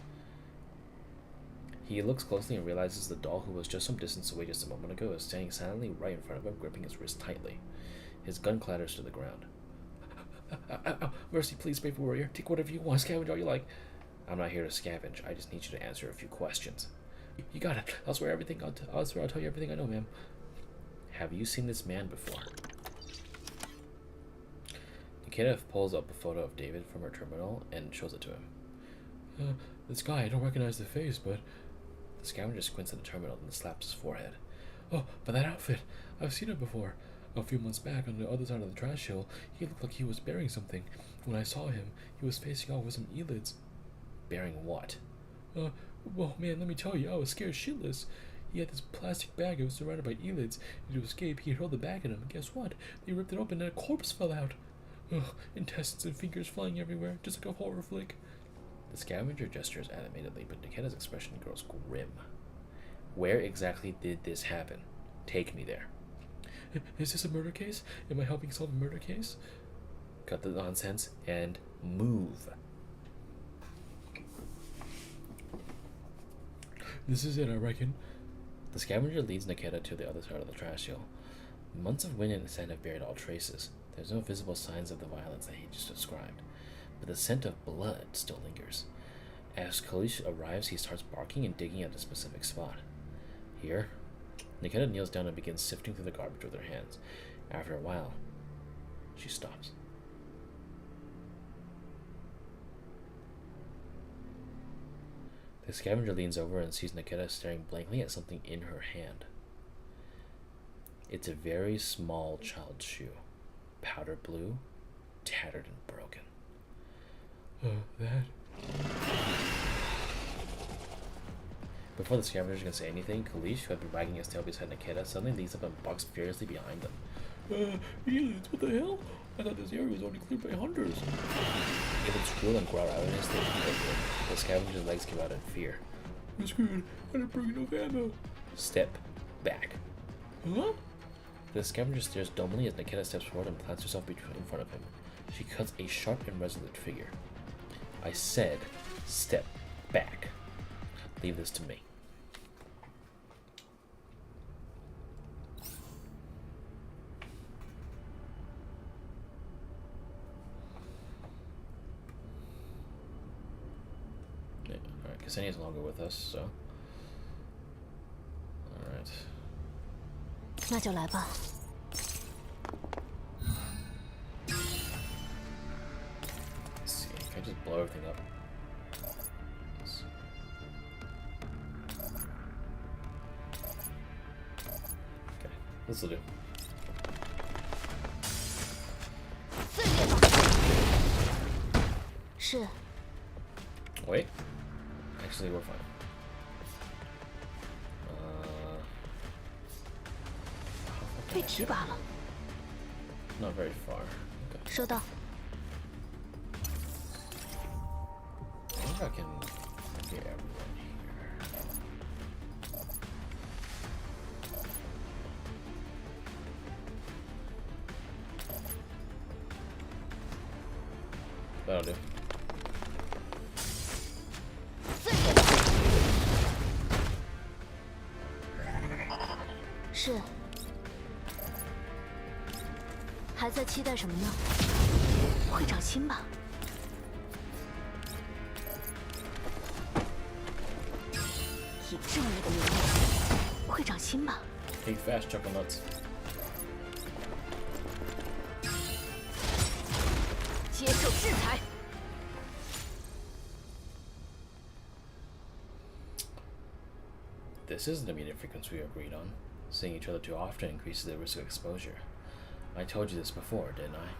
He looks closely and realizes the doll who was just some distance away just a moment ago is standing silently right in front of him, gripping his wrist tightly. His gun clatters to the ground. Mercy, please, brave warrior. Take whatever you want. Scavenge all you like. I'm not here to scavenge. I just need you to answer a few questions. You got it. I'll swear I'll tell you everything I know, ma'am. Have you seen this man before? Nikketa pulls up a photo of David from her terminal and shows it to him. This guy, I don't recognize the face, but... The scavenger squints at the terminal and slaps his forehead. Oh, but that outfit! I've seen it before. A few months back, on the other side of the trash hill, he looked like he was bearing something. When I saw him, he was facing off with some elids. Bearing what? Well, man, let me tell you, I was scared shitless. He had this plastic bag that was surrounded by elids, and to escape, he hurled the bag at him, and guess what? They ripped it open and a corpse fell out. Intestines and fingers flying everywhere, just like a horror flick. The scavenger gestures animatedly, but Nikketa's expression grows grim. Where exactly did this happen? Take me there. Is this a murder case? Am I helping solve a murder case? Cut the nonsense and move. This is it, I reckon. The scavenger leads Nikketa to the other side of the trash hill. Months of wind and sand have buried all traces. There's no visible signs of the violence that he just described, but the scent of blood still lingers. As Kalish arrives, he starts barking and digging at a specific spot. Here, Nikketa kneels down and begins sifting through the garbage with her hands. After a while, she stops. The scavenger leans over and sees Nikketa staring blankly at something in her hand. It's a very small child's shoe, powder blue, tattered and broken. That? Before the scavengers can say anything, Kalish, who had been wagging his tail beside Nikketa, suddenly leaps up and bucks furiously behind them. Aliens, what the hell? I thought this area was only cleared by hunters. Aliens squeal and growl ravenously. The scavenger's legs give out in fear. We're screwed. I didn't bring enough ammo. Step back. Huh? The scavenger stares dumbly as Nikketa steps forward and plants herself in front of him. She cuts a sharp and resolute figure. I said, step back. Leave this to me. Yeah, alright, Ksenia's no longer with us, so. Alright. 那就来吧。 Let's see, can I just blow everything up? Okay, this'll do. 是。 Wait. Actually, we're fine. How far can I 被提拔了。 Not very far. Okay. 收到。 I think I can get everyone here. That'll do. 是。还在期待什么呢？会长亲吧。 以正义的名义，会长亲吧。 Take fast, chuckle nuts. 接受制裁。 This isn't the immediate frequency we agreed on. Seeing each other too often increases the risk of exposure. I told you this before, didn't I?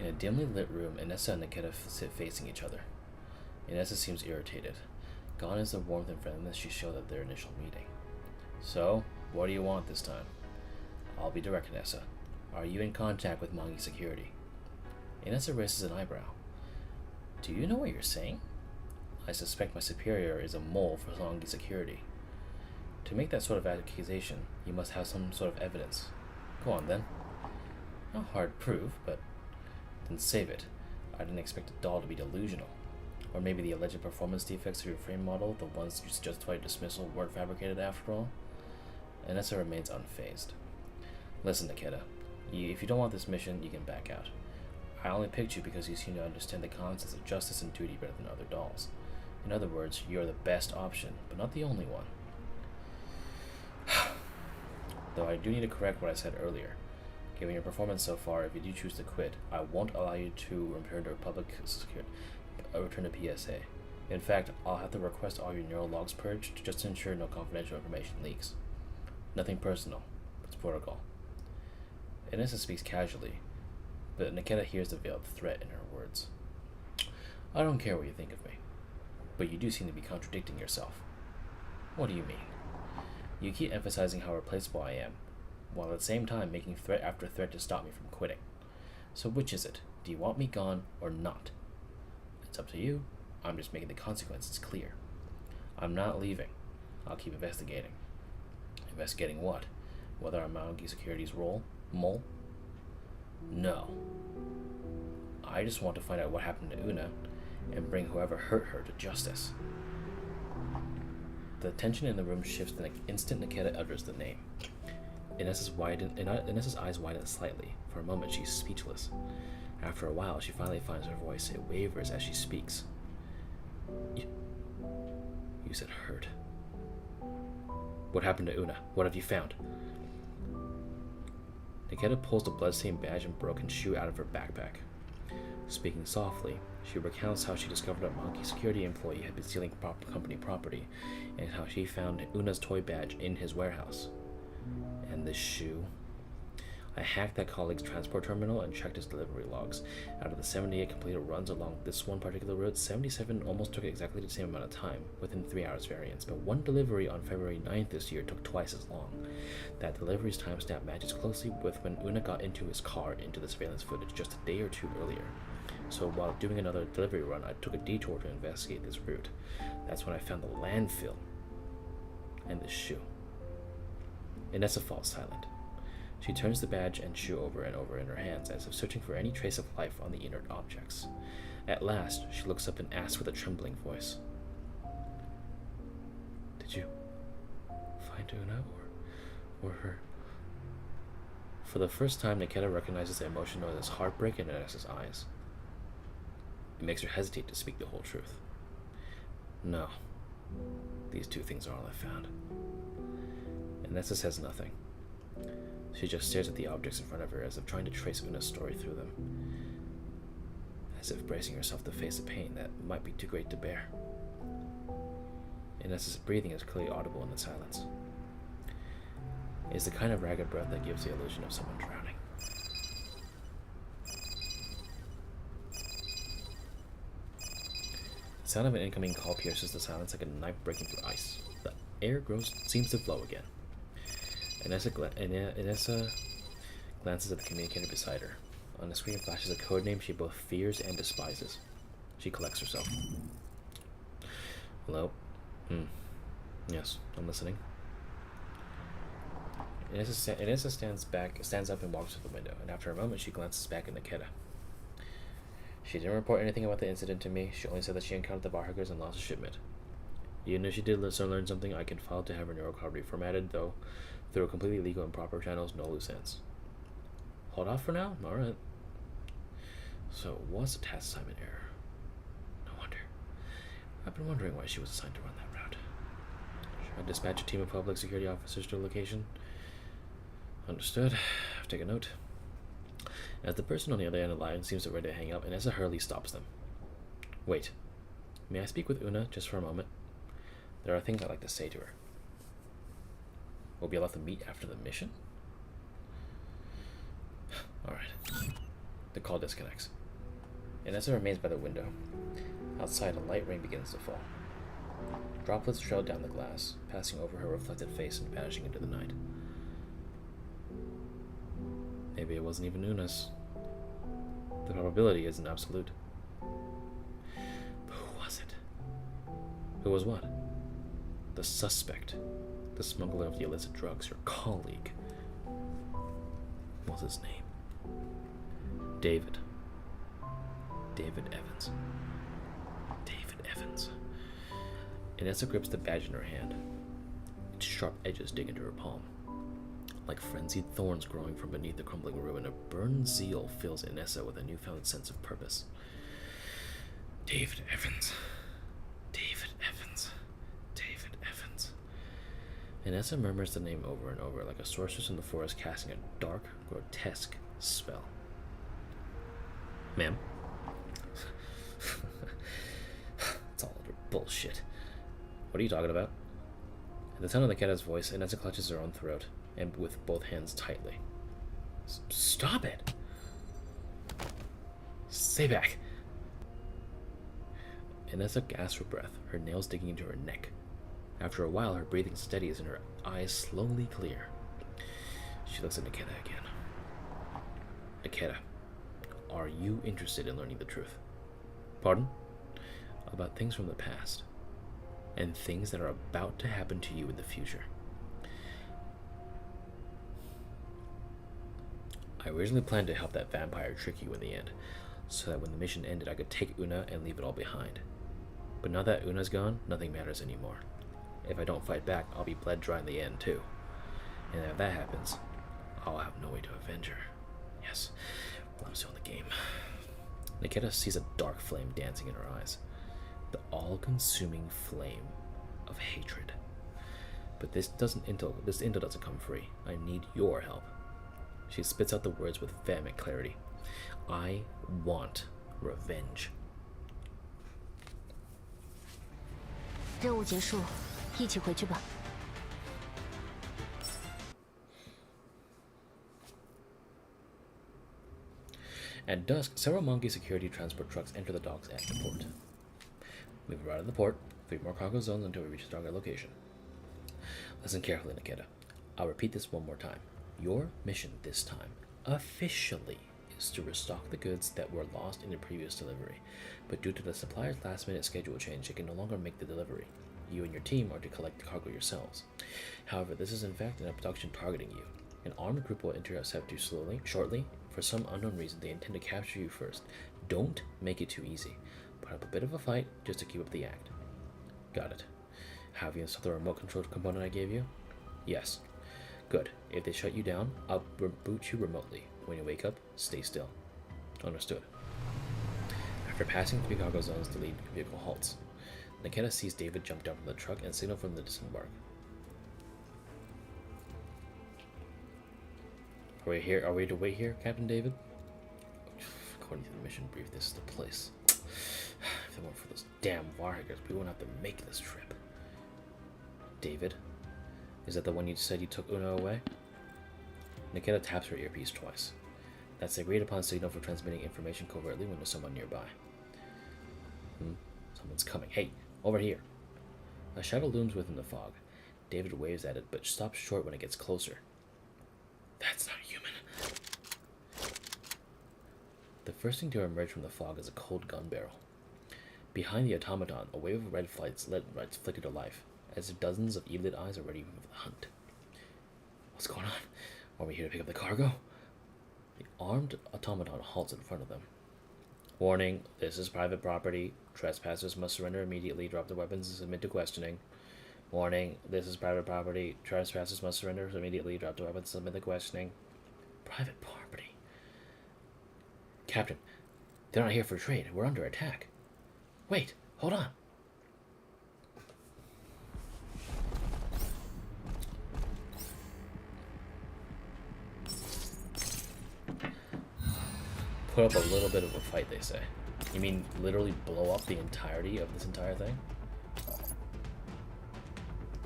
In a dimly lit room, Inessa and Nikketa sit facing each other. Inessa seems irritated. Gone is the warmth and friendliness she showed at their initial meeting. So, what do you want this time? I'll be direct, Inessa. Are you in contact with Mangi security? Inessa raises an eyebrow. Do you know what you're saying? I suspect my superior is a mole for Mangi security. To make that sort of accusation, you must have some sort of evidence. Go on then. Not hard proof, but then save it. I didn't expect a doll to be delusional. Or maybe the alleged performance defects of your frame model, the ones you justify dismissal, weren't fabricated after all? Inessa remains unfazed. Listen, Nikketa, if you don't want this mission, you can back out. I only picked you because you seem to understand the concepts of justice and duty better than other dolls. In other words, you're the best option, but not the only one. Though I do need to correct what I said earlier. Given your performance so far, if you do choose to quit, I won't allow you to return to PSA. In fact, I'll have to request all your neural logs purged just to ensure no confidential information leaks. Nothing personal. It's protocol. Inessa speaks casually, but Nikketa hears the veiled threat in her words. I don't care what you think of me, but you do seem to be contradicting yourself. What do you mean? You keep emphasizing how replaceable I am, while at the same time making threat after threat to stop me from quitting. So which is it? Do you want me gone or not? It's up to you. I'm just making the consequences clear. I'm not leaving. I'll keep investigating. Investigating what? Whether I'm Monkey Security's mole? No. I just want to find out what happened to Una and bring whoever hurt her to justice. The tension in the room shifts the instant Nikketa utters the name. Inessa's eyes widen slightly. For a moment, she's speechless. After a while, she finally finds her voice. It wavers as she speaks. You said hurt. What happened to Una? What have you found? Nikketa pulls the bloodstained badge and broken shoe out of her backpack. Speaking softly, she recounts how she discovered a Monkey Security employee had been stealing company property, and how she found Una's toy badge in his warehouse. And this shoe? I hacked that colleague's transport terminal and checked his delivery logs. Out of the 78 completed runs along this one particular route, 77 almost took exactly the same amount of time, within 3 hours variance, but one delivery on February 9th this year took twice as long. That delivery's timestamp matches closely with when Una got into his car into the surveillance footage just a day or two earlier. So while doing another delivery run, I took a detour to investigate this route. That's when I found the landfill and this shoe. Inessa falls silent. She turns the badge and shoe over and over in her hands, as if searching for any trace of life on the inert objects. At last, she looks up and asks with a trembling voice, Did you find Una or her? For the first time, Nikketa recognizes the emotion known as heartbreak in Inessa's eyes. It makes her hesitate to speak the whole truth. No. These two things are all I found. Inessa says nothing. She just stares at the objects in front of her as if trying to trace Una's story through them. As if bracing herself to face a pain that might be too great to bear. Inessa's breathing is clearly audible in the silence. It is the kind of ragged breath that gives the illusion of someone drowning. The sound of an incoming call pierces the silence like a knife breaking through ice. The air seems to flow again. Inessa glances at the communicator beside her. On the screen flashes a codename she both fears and despises. She collects herself. Hello? Yes, I'm listening. Inessa stands up and walks to the window, and after a moment she glances back at Nikketa. She didn't report anything about the incident to me. She only said that she encountered the barhuggers and lost a shipment. Even if she did learn something, I can file to have her neural card reformatted, though through completely legal and proper channels, no loose ends. Hold off for now? Alright. So it was a task assignment error. No wonder. I've been wondering why she was assigned to run that route. Should I dispatch a team of public security officers to the location? Understood. I've taken note. As the person on the other end of the line seems ready to hang up, Inessa hurriedly stops them. Wait. May I speak with Una just for a moment? There are things I'd like to say to her. We'll be allowed to meet after the mission? Alright. The call disconnects. Inessa remains by the window. Outside, a light rain begins to fall. Droplets trail down the glass, passing over her reflected face and vanishing into the night. Maybe it wasn't even Una's. The probability isn't absolute. But who was it? Who was what? The suspect. The smuggler of the illicit drugs, your colleague. What's his name? David. David Evans. David Inessa grips the badge in her hand. Its sharp edges dig into her palm. Like frenzied thorns growing from beneath the crumbling ruin, a burned zeal fills Inessa with a newfound sense of purpose. David Evans. David Evans. David Evans. Inessa murmurs the name over and over, like a sorceress in the forest casting a dark, grotesque spell. Ma'am? It's all utter bullshit. What are you talking about? At the sound of Nikketa's voice, Inessa clutches her own throat, and with both hands tightly. Stop it! Stay back! Inessa gasps for breath, her nails digging into her neck. After a while, her breathing steadies and her eyes slowly clear. She looks at Nikketa again. Nikketa, are you interested in learning the truth? Pardon? About things from the past, and things that are about to happen to you in the future. I originally planned to help that vampire trick you in the end, so that when the mission ended I could take Una and leave it all behind. But now that Una's gone, nothing matters anymore. If I don't fight back, I'll be bled dry in the end too. And if that happens, I'll have no way to avenge her. Yes, well, I'm still in the game. Nikketa sees a dark flame dancing in her eyes. The all-consuming flame of hatred. But this intel doesn't come free. I need your help. She spits out the words with vehement clarity. I want revenge. 任务结束，一起回去吧。 At dusk, several monkey security transport trucks enter the docks at the port. We've arrived at the port. 3 more cargo zones until we reach the target location. Listen carefully, Nikketa. I'll repeat this one more time. Your mission this time, officially, is to restock the goods that were lost in the previous delivery. But due to the supplier's last-minute schedule change, it can no longer make the delivery. You and your team are to collect the cargo yourselves. However, this is in fact an abduction targeting you. An armed group will intercept you shortly. For some unknown reason, they intend to capture you first. Don't make it too easy. Put up a bit of a fight just to keep up the act. Got it. Have you installed the remote control component I gave you? Yes. Good. If they shut you down, I'll reboot you remotely. When you wake up, stay still. Understood. After passing 3 cargo zones, the lead vehicle halts. Nikketa sees David jump down from the truck and signal from the disembark. Are we to wait here, Captain David? According to the mission brief, this is the place. If it weren't for those damn warriors, we wouldn't have to make this trip. David? Is that the one you said you took Una away? Nikketa taps her earpiece twice. That's the agreed upon signal for transmitting information covertly when there's someone nearby. Someone's coming. Hey, over here. A shadow looms within the fog. David waves at it, but stops short when it gets closer. That's not human. The first thing to emerge from the fog is a cold gun barrel. Behind the automaton, a wave of red lights flicker to life, as if dozens of evil eyes are ready for the hunt. What's going on? Are we here to pick up the cargo? The armed automaton halts in front of them. Warning, this is private property. Trespassers must surrender immediately, drop their weapons, and submit to questioning. Warning, this is private property. Trespassers must surrender immediately, drop their weapons, and submit to questioning. Private property? Captain, they're not here for trade. We're under attack. Wait, hold on. Put up a little bit of a fight, they say. You mean literally blow up the entirety of this entire thing?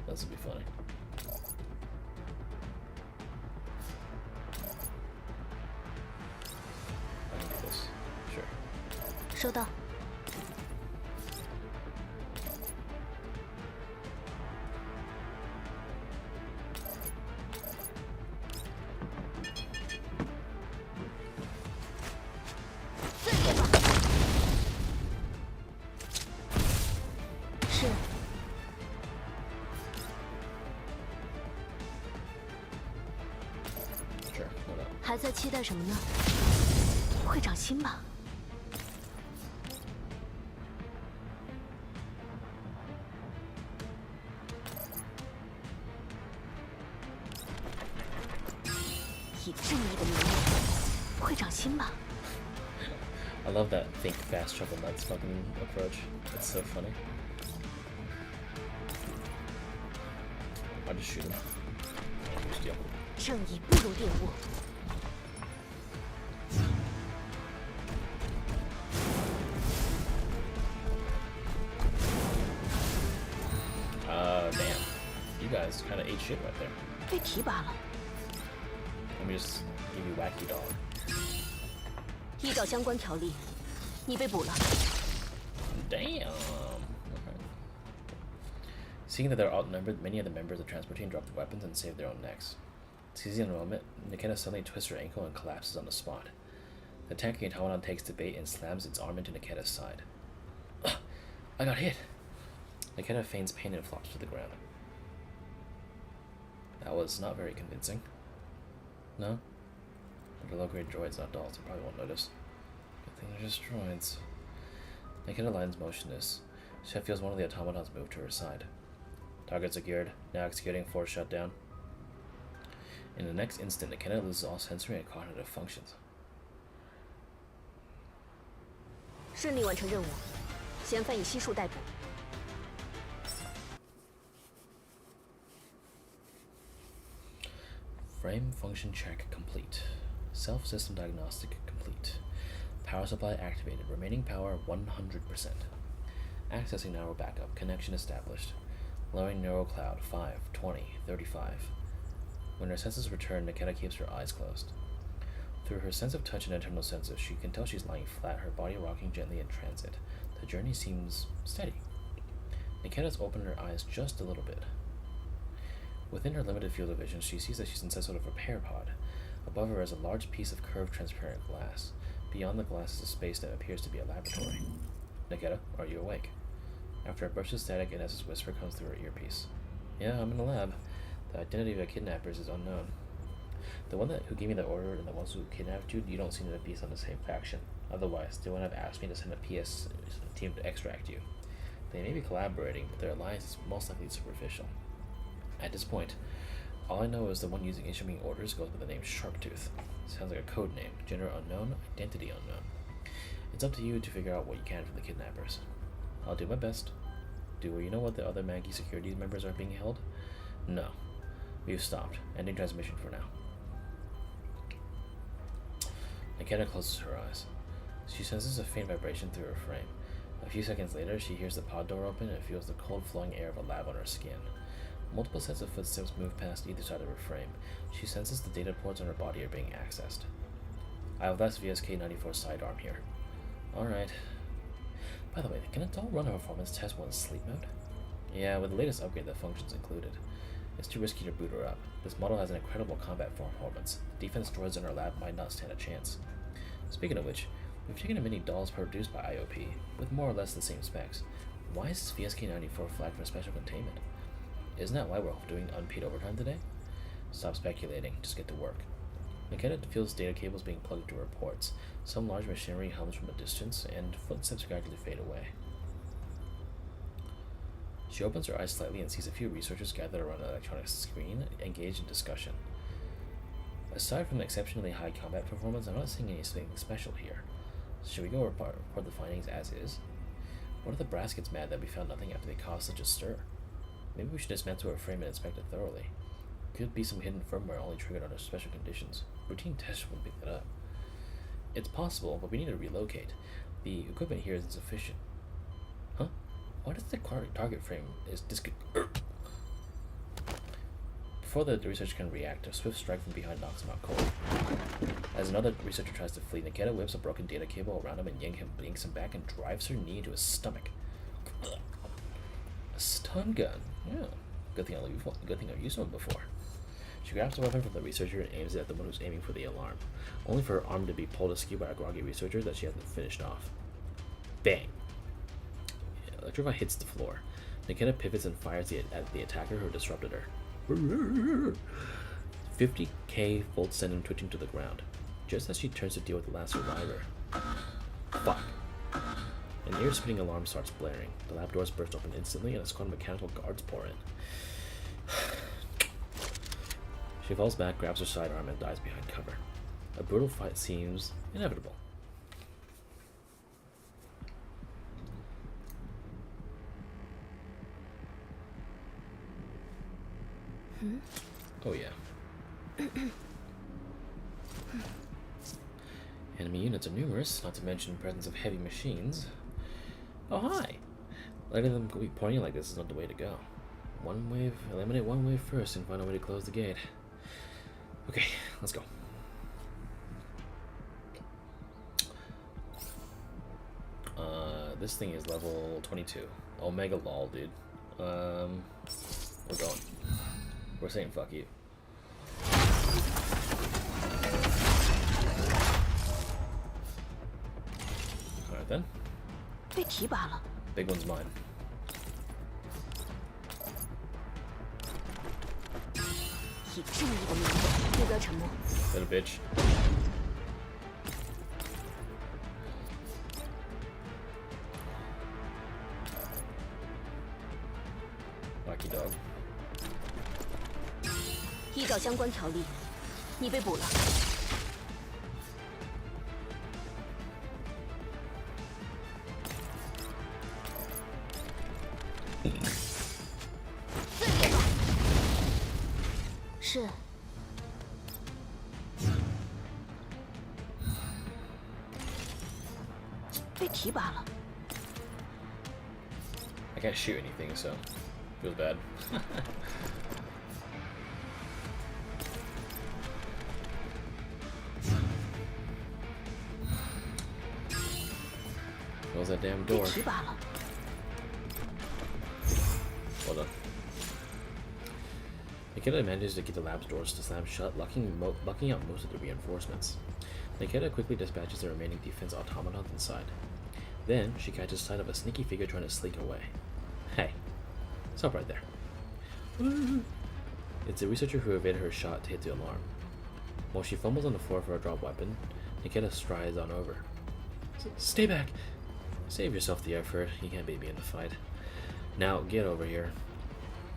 This would be funny. I can do this. Sure. 收到。是。Sure, hold up. 还在期待什么呢？会长心吧？ I 以正义的名义，会长心吧？ I love that think fast, travel nuts fucking approach. It's so funny. I'll just shoot him. Steal. 正义不容玷污。 Damn. You guys kind of ate shit right there. 被提拔了。 Let me just give you wacky dog. 依照相关条例，你被捕了。 Damn. Okay. Seeing that they're outnumbered, many of the members of the transport team drop their weapons and save their own necks. Seizing the moment, Nikketa suddenly twists her ankle and collapses on the spot. The tanking automaton takes the bait and slams its arm into Nikketa's side. Ugh, I got hit. Nikketa feigns pain and flops to the ground. That was not very convincing. No? They're low-grade droids, not dolls. They probably won't notice. Good thing they're just droids. Nikketa lies motionless. She feels one of the automatons move to her side. Target secured. Now executing force shutdown. In the next instant, Nikketa loses all sensory and cognitive functions. 顺利完成任务，嫌犯已悉数逮捕。 Frame function check complete. Self-system diagnostic complete. Power supply activated. Remaining power 100%. Accessing neural backup. Connection established. Lowering neural cloud 5, 20, 35. When her senses return, Nikketa keeps her eyes closed. Through her sense of touch and internal senses, she can tell she's lying flat, her body rocking gently in transit. The journey seems steady. Nikketa's opened her eyes just a little bit. Within her limited field of vision, she sees that she's in some sort of repair pod. Above her is a large piece of curved, transparent glass. Beyond the glass is a space that appears to be a laboratory. Nikketa, are you awake? After a burst of static, Inez's whisper comes through her earpiece. Yeah, I'm in the lab. The identity of the kidnappers is unknown. The one who gave me the order and the ones who kidnapped you don't seem to be on the same faction. Otherwise, they wouldn't have asked me to send a PS team to extract you. They may be collaborating, but their alliance is most likely superficial. At this point, all I know is the one using issuing orders goes by the name Sharktooth. Sounds like a code name. Gender unknown, identity unknown. It's up to you to figure out what you can from the kidnappers. I'll do my best. Do you know what the other Maggie security members are being held? No. We've stopped. Ending transmission for now. Nikketa closes her eyes. She senses a faint vibration through her frame. A few seconds later, she hears the pod door open and feels the cold flowing air of a lab on her skin. Multiple sets of footsteps move past either side of her frame. She senses the data ports on her body are being accessed. I have last VSK-94 sidearm here. Alright. By the way, can a doll run a performance test while in sleep mode? Yeah, with the latest upgrade, the function's included. It's too risky to boot her up. This model has an incredible combat performance. Defense droids in our lab might not stand a chance. Speaking of which, we've taken a mini dolls produced by IOP, with more or less the same specs. Why is this VSK-94 flagged for special containment? Isn't that why we're doing unpaid overtime today? Stop speculating, just get to work. Nikketa feels data cables being plugged into her ports. Some large machinery hums from a distance, and footsteps gradually fade away. She opens her eyes slightly and sees a few researchers gathered around an electronic screen, engaged in discussion. Aside from the exceptionally high combat performance, I'm not seeing anything special here. Should we go report the findings as is? What if the brass gets mad that we found nothing after they caused such a stir? Maybe we should dismantle her frame and inspect it thoroughly. Could be some hidden firmware only triggered under special conditions. Routine tests wouldn't pick that up. It's possible, but we need to relocate. The equipment here is insufficient. Huh? Why does the target frame is Before the researcher can react, a swift strike from behind knocks him out cold. As another researcher tries to flee, Nikketa whips a broken data cable around him and yanks him back and drives her knee into his stomach. A stun gun. Yeah. Good thing I've used one before. She grabs the weapon from the researcher and aims it at the one who's aiming for the alarm, only for her arm to be pulled askew by a groggy researcher that she hasn't finished off. Bang! Electrify hits the floor. Nikketa pivots and fires at the attacker who disrupted her. 50k volts send him twitching to the ground, just as she turns to deal with the last survivor. Fuck. An ear-splitting alarm starts blaring. The lab doors burst open instantly and a squad of mechanical guards pour in. She falls back, grabs her sidearm, and dies behind cover. A brutal fight seems inevitable. Oh yeah. Enemy units are numerous, not to mention the presence of heavy machines. Oh hi! Letting them be pointing like this is not the way to go. Eliminate one wave first and find a way to close the gate. Okay, let's go. This thing is level 22. Omega lol, dude. We're going. We're saying fuck you. Alright then. 被提拔了。 Big one's mine. 以正义的名义对标沉默。 Little bitch. Wacky dog. 依照相关条例，你被捕了。是。被提拔了。 I can't shoot anything, so feels bad. Close that damn 被 door. 提拔了。 Well done. Nikketa manages to get the lab's doors to slam shut, locking out most of the reinforcements. Nikketa quickly dispatches the remaining defense automatons inside. Then, she catches sight of a sneaky figure trying to slink away. Hey, stop right there. It's a researcher who evaded her shot to hit the alarm. While she fumbles on the floor for a drop weapon, Nikketa strides on over. Stay back! Save yourself the effort, you can't beat me in the fight. Now, get over here.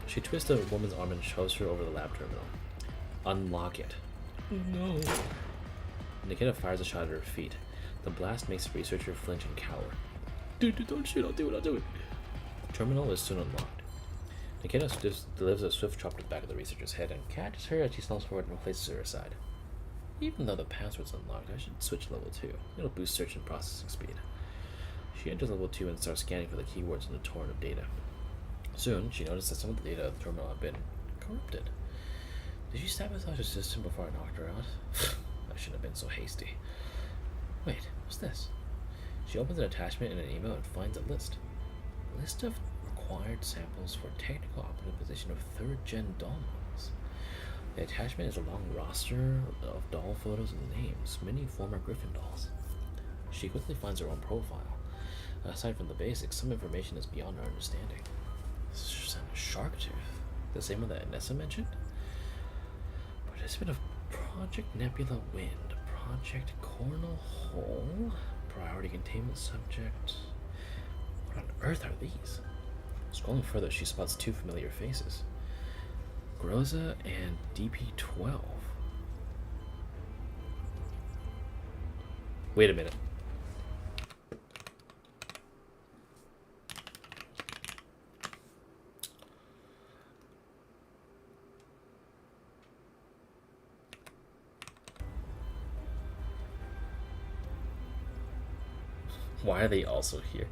She twists a woman's arm and shoves her over the lab terminal. Unlock it. No. Nikketa fires a shot at her feet. The blast makes the researcher flinch and cower. Dude, don't shoot, I'll do it. The terminal is soon unlocked. Nikketa delivers a swift chop to the back of the researcher's head and catches her as she stumbles forward and places her aside. Even though the password's unlocked, I should switch to level 2. It'll boost search and processing speed. She enters level 2 and starts scanning for the keywords in the torrent of data. Soon, she noticed that some of the data of the terminal had been corrupted. Did she sabotage the system before I knocked her out? I shouldn't have been so hasty. Wait, what's this? She opens an attachment in an email and finds a list. A list of required samples for technical operative position of 3rd gen doll models. The attachment is a long roster of doll photos and names, many former Griffin dolls. She quickly finds her own profile. Aside from the basics, some information is beyond our understanding. Shark tooth, the same one that Nessa mentioned? Participant of Project Nebula Wind, Project Cornel Hole, Priority Containment Subject. What on earth are these? Scrolling further, she spots 2 familiar faces. Groza and DP12. Wait a minute. Why are they also here?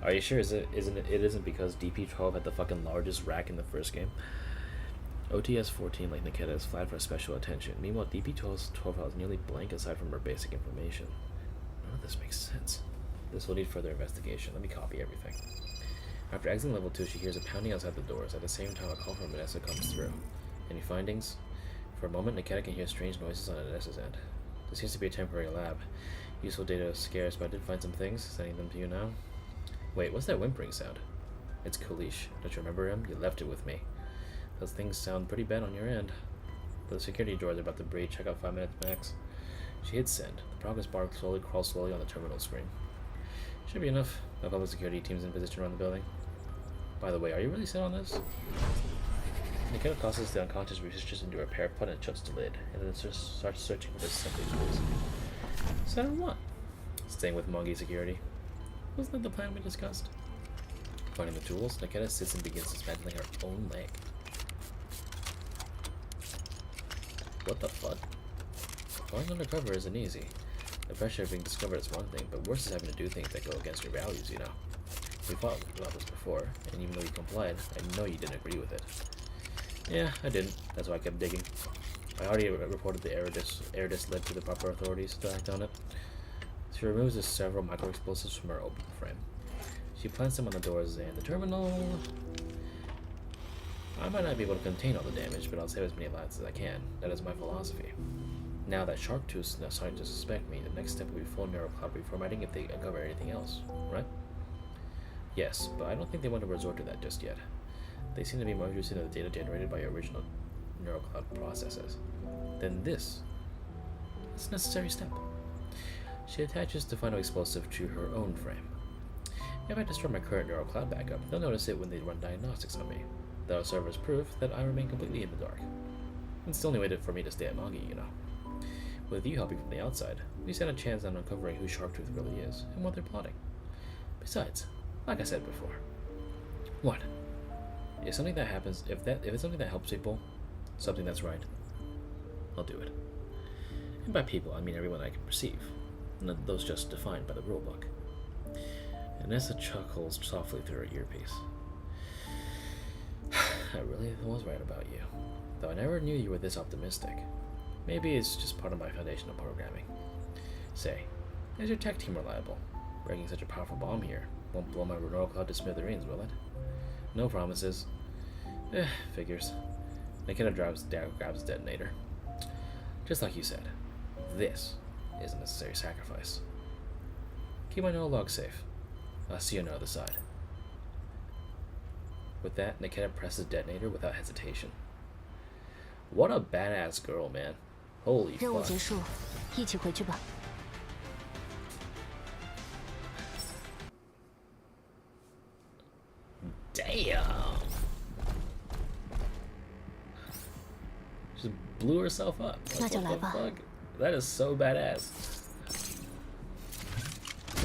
Are you sure? It isn't because DP12 had the fucking largest rack in the first game? OTS-14, like Nikketa, is flagged for special attention. Meanwhile, DP12's profile is nearly blank aside from her basic information. None of this makes sense. This will need further investigation. Let me copy everything. After exiting level 2, she hears a pounding outside the doors. At the same time, a call from Vanessa comes through. Any findings? For a moment, Nikketa can hear strange noises on Vanessa's end. This seems to be a temporary lab. Useful data is scarce, but I did find some things. Sending them to you now. Wait, what's that whimpering sound? It's Kulish. Don't you remember him? You left it with me. Those things sound pretty bad on your end. The security doors are about to breach. Check out 5 minutes max. She hits send. The progress bar crawls slowly on the terminal screen. Should be enough. No public security teams in position around the building. By the way, are you really set on this? Nikketa tosses the unconscious researchers into a repair pod and shuts the lid, and then starts searching for the assembly tools. So what? Staying with Mongi security. Wasn't that the plan we discussed? Finding the tools, Nikketa sits and begins dismantling her own leg. What the fuck? Going undercover isn't easy. The pressure of being discovered is one thing, but worse is having to do things that go against your values, you know. We fought about this before, and even though you complied, I know you didn't agree with it. Yeah, I didn't. That's why I kept digging. I already reported the air disc led to the proper authorities to act on it. She removes the several micro-explosives from her open frame. She plants them on the doors and the terminal. I might not be able to contain all the damage, but I'll save as many lives as I can. That is my philosophy. Now that Shark Tooth is now starting to suspect me, the next step will be full neurocloud reformatting if they uncover anything else, right? Yes, but I don't think they want to resort to that just yet. They seem to be more interested in the data generated by your original neurocloud processes. Then this is a necessary step. She attaches the final explosive to her own frame. If I destroy my current neurocloud backup, they'll notice it when they run diagnostics on me. That'll serve as proof that I remain completely in the dark. It's the only way for me to stay at Mongi, you know. With you helping from the outside, we stand a chance on uncovering who Sharktooth really is and what they're plotting. Besides, like I said before, what? If something that happens, if it's something that helps people, something that's right, I'll do it. And by people, I mean everyone I can perceive, not those just defined by the rulebook. Nessa chuckles softly through her earpiece. I really was right about you, though I never knew you were this optimistic. Maybe it's just part of my foundational programming. Say, is your tech team reliable? Bringing such a powerful bomb here won't blow my neurocloud to smithereens, will it? No promises. Figures. Nikketa grabs the detonator. Just like you said, this is a necessary sacrifice. Keep my neurolog safe. I'll see you on the other side. With that, Nikketa presses detonator without hesitation. What a badass girl, man. Holy 任务 fuck. 结束，一起回去吧。 Damn. Just blew herself up. Like, 那就 what 来 the 吧。 fuck? That is so badass.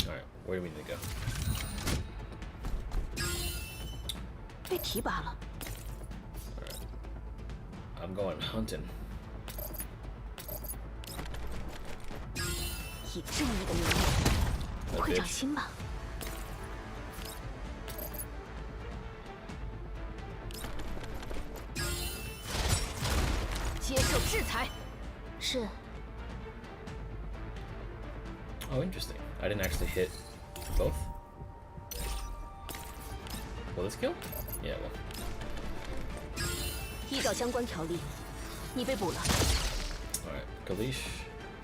Alright, where do we need to go? 被提拔了， Alright. I'm going hunting. 以正义的名义，会长心吧？ 接受制裁。是。 Oh, interesting. I didn't actually hit both. Will this kill? Yeah, well. 依照相关条例，你被捕了。 Alright, Kalish,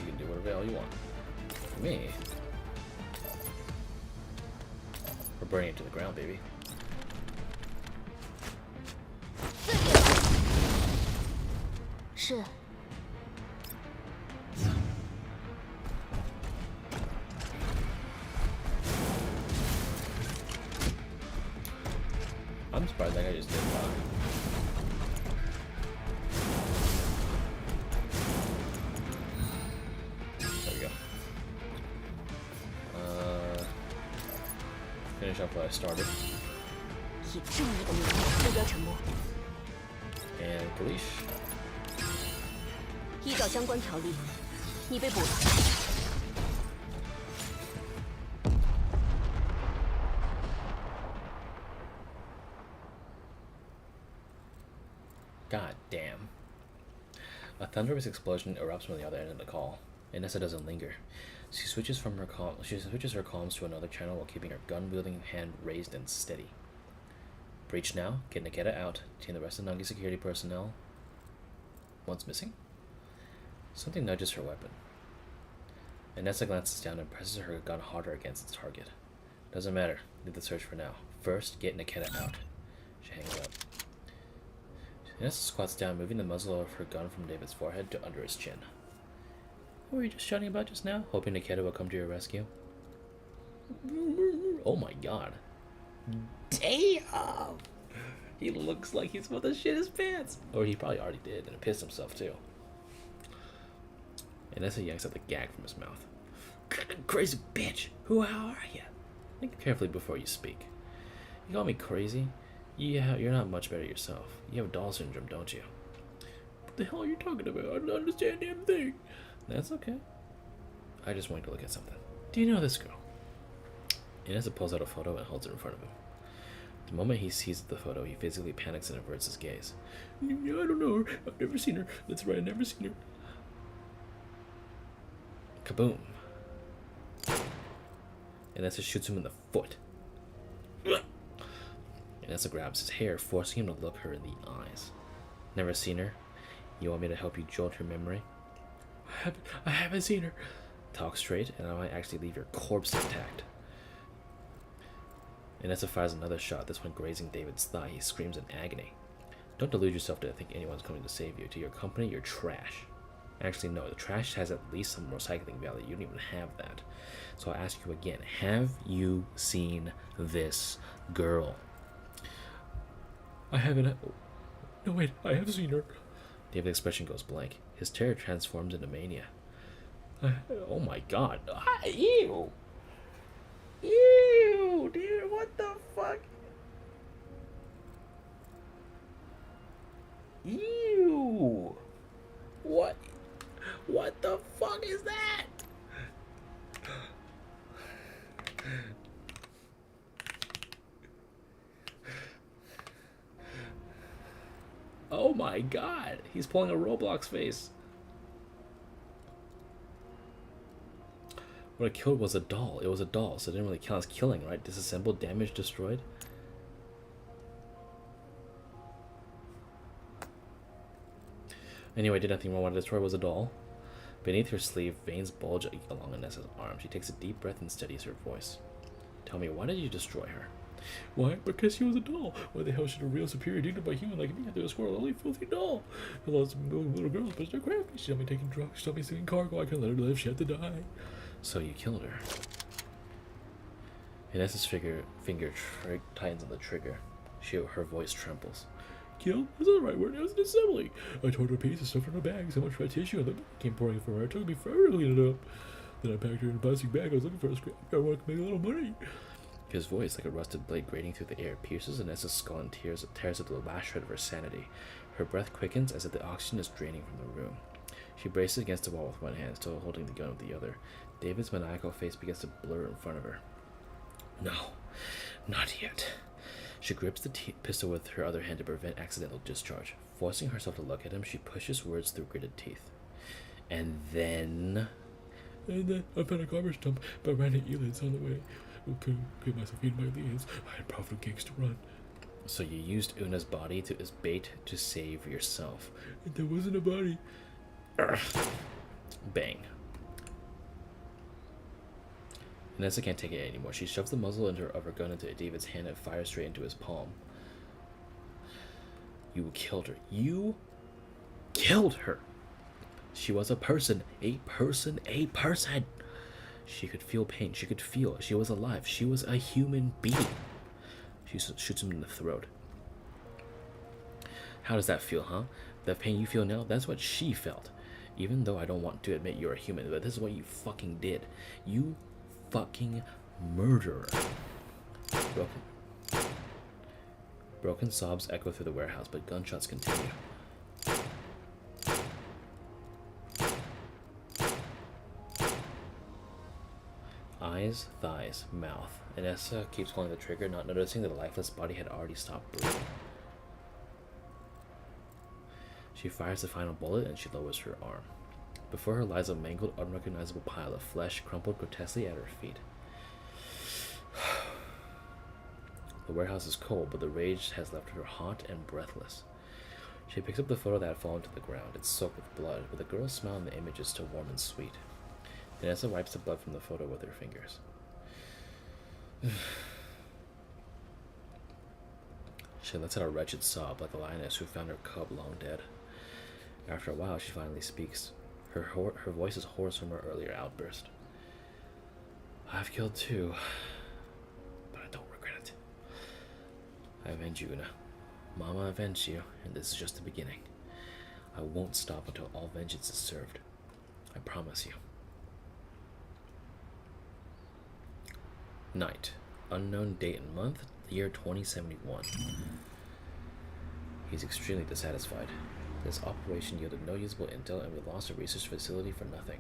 you can do whatever the hell you want. For me, we're burning it to the ground, baby. 是。 I'm surprised that guy just didn't die. There we go. Finish up what I started. 以正义的名义，目标沉没。 And Kalish. 依照相关条例，你被捕了。 God damn. A thunderous explosion erupts from the other end of the call. Inessa doesn't linger. She switches her comms to another channel while keeping her gun-wielding hand raised and steady. Breach now. Get Nikketa out. Detain the rest of Nangi security personnel. One's missing? Something nudges her weapon. Inessa glances down and presses her gun harder against its target. Doesn't matter. Leave the search for now. First, get Nikketa out. She hangs up. Inessa squats down, moving the muzzle of her gun from David's forehead to under his chin. What were you just shouting about just now? Hoping Nikketa will come to your rescue? Oh my god. Damn! He looks like he's about to shit his pants. Or he probably already did and pissed himself too. And Nessa yanks out the gag from his mouth. Crazy bitch! How are you? Think carefully before you speak. You call me crazy? Yeah, you're not much better yourself. You have doll syndrome, don't you? What the hell are you talking about? I don't understand a damn thing. That's okay. I just wanted to look at something. Do you know this girl? Inessa pulls out a photo and holds it in front of him. The moment he sees the photo, he physically panics and averts his gaze. I don't know her. I've never seen her. That's right, I've never seen her. Kaboom. Inessa shoots him in the foot. Inessa grabs his hair, forcing him to look her in the eyes. Never seen her? You want me to help you jolt her memory? I haven't seen her. Talk straight, and I might actually leave your corpse intact. Inessa fires another shot, this one grazing David's thigh. He screams in agony. Don't delude yourself to think anyone's coming to save you. To your company, you're trash. Actually, no, the trash has at least some recycling value. You don't even have that. So I'll ask you again, have you seen this girl? I haven't. No, wait, I have seen her. David's expression goes blank. His terror transforms into mania. Oh my god. Ew! Ew, dude, what the fuck? Ew! What? What the fuck is that? Oh my god, he's pulling a Roblox face. What it killed was a doll. It was a doll, so it didn't really count as killing, right? Disassembled, damaged, destroyed. Anyway, did nothing wrong. What I destroyed was a doll. Beneath her sleeve, veins bulge along Inessa's arm. She takes a deep breath and steadies her voice. Tell me, why did you destroy her? Why? Because she was a doll. Why the hell should a real superior dignified human like me have to escort a lowly, filthy doll? I lost little girls, but they're crafty. She saw me taking drugs. She saw me singing cargo. I couldn't let her live. She had to die. So you killed her. Inessa's finger tightens on the trigger. Her voice trembles. Kill? That's not the right word. It was an assembly. I tore her a piece of stuff from her bag. So much red tissue, and the blood came pouring from her. It took me forever to clean it up. Then I packed her in a plastic bag. I was looking for a scrap. I wanted to make a little money. His voice, like a rusted blade grating through the air, pierces Inessa's skull and tears at the last shred of her sanity. Her breath quickens as if the oxygen is draining from the room. She braces against the wall with one hand, still holding the gun with the other. David's maniacal face begins to blur in front of her. No, not yet. She grips the pistol with her other hand to prevent accidental discharge. Forcing herself to look at him, she pushes words through gritted teeth. And then I found a garbage dump, but ran into aliens on the way. I couldn't get myself eaten by aliens. I had profitable gigs to run. So you used Una's body as bait to save yourself. And there wasn't a body. Bang. Inessa can't take it anymore. She shoves the muzzle of her gun into David's hand and fires straight into his palm. You killed her. You killed her. She was a person. A person. A person. She could feel pain. She could feel it. She was alive. She was a human being. She shoots him in the throat. How does that feel, huh? That pain you feel now, that's what she felt. Even though I don't want to admit you're a human, but this is what you fucking did. You fucking murderer. Broken sobs echo through the warehouse, but gunshots continue. Eyes, thighs, mouth. Inessa keeps pulling the trigger, not noticing that the lifeless body had already stopped breathing. She fires the final bullet and she lowers her arm. Before her lies a mangled, unrecognizable pile of flesh crumpled grotesquely at her feet. The warehouse is cold, but the rage has left her hot and breathless. She picks up the photo that had fallen to the ground. It's soaked with blood, but the girl's smile in the image is still warm and sweet. Inessa wipes the blood from the photo with her fingers. She lets out a wretched sob like a lioness who found her cub long dead. After a while, she finally speaks. Her voice is hoarse from her earlier outburst. I've killed two, but I don't regret it. I avenge you, Una. Mama avenged you, and this is just the beginning. I won't stop until all vengeance is served. I promise you. Night. Unknown date and month, year 2071. He's extremely dissatisfied. This operation yielded no usable intel, and we lost a research facility for nothing.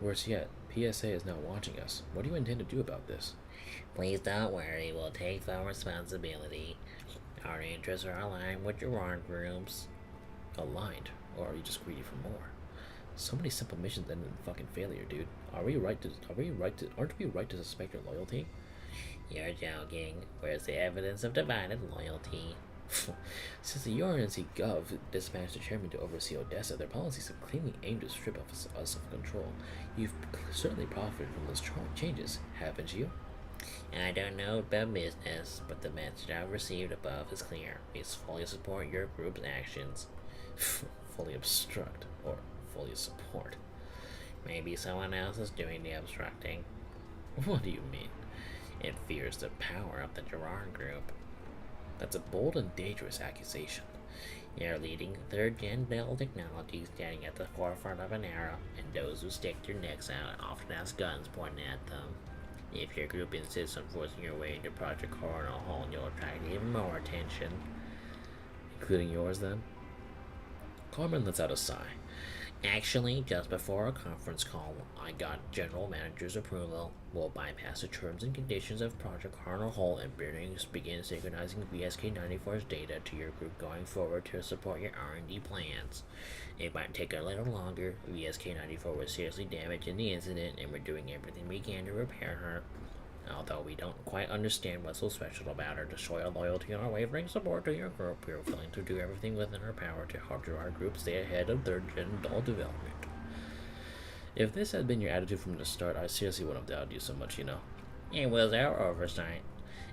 Worse yet, PSA is now watching us. What do you intend to do about this? Please don't worry, we'll take full responsibility. Our interests are aligned with Gerard groups. Aligned? Or are you just greedy for more? So many simple missions end in fucking failure, dude. Aren't we right to suspect your loyalty? You're joking. Where's the evidence of divided loyalty? Since the UNC Gov dispatched the chairman to oversee Odessa, their policies have cleanly aimed to strip us of control. You've certainly profited from those changes, haven't you? I don't know about business, but the message I've received above is clear. We fully support your group's actions. Fully obstruct, or fully support. Maybe someone else is doing the obstructing. What do you mean? It fears the power of the Gerard group. That's a bold and dangerous accusation. You're leading third-gen Dell technology, standing at the forefront of an era, and those who stick their necks out often has guns pointed at them. If your group insists on forcing your way into Project Coronal Hall, you'll attract even more attention. Including yours, then? Carmen lets out a sigh. Actually, just before our conference call, I got General Manager's approval. We'll bypass the terms and conditions of Project Coronal Hall and begin synchronizing VSK-94's data to your group going forward to support your R&D plans. It might take a little longer. VSK-94 was seriously damaged in the incident, and we're doing everything we can to repair her. Although we don't quite understand what's so special about her, to show our loyalty and unwavering support to your group, we are willing to do everything within our power to help our group stay ahead of third-gen doll development. If this had been your attitude from the start, I seriously wouldn't have doubted you so much, you know. It was our oversight.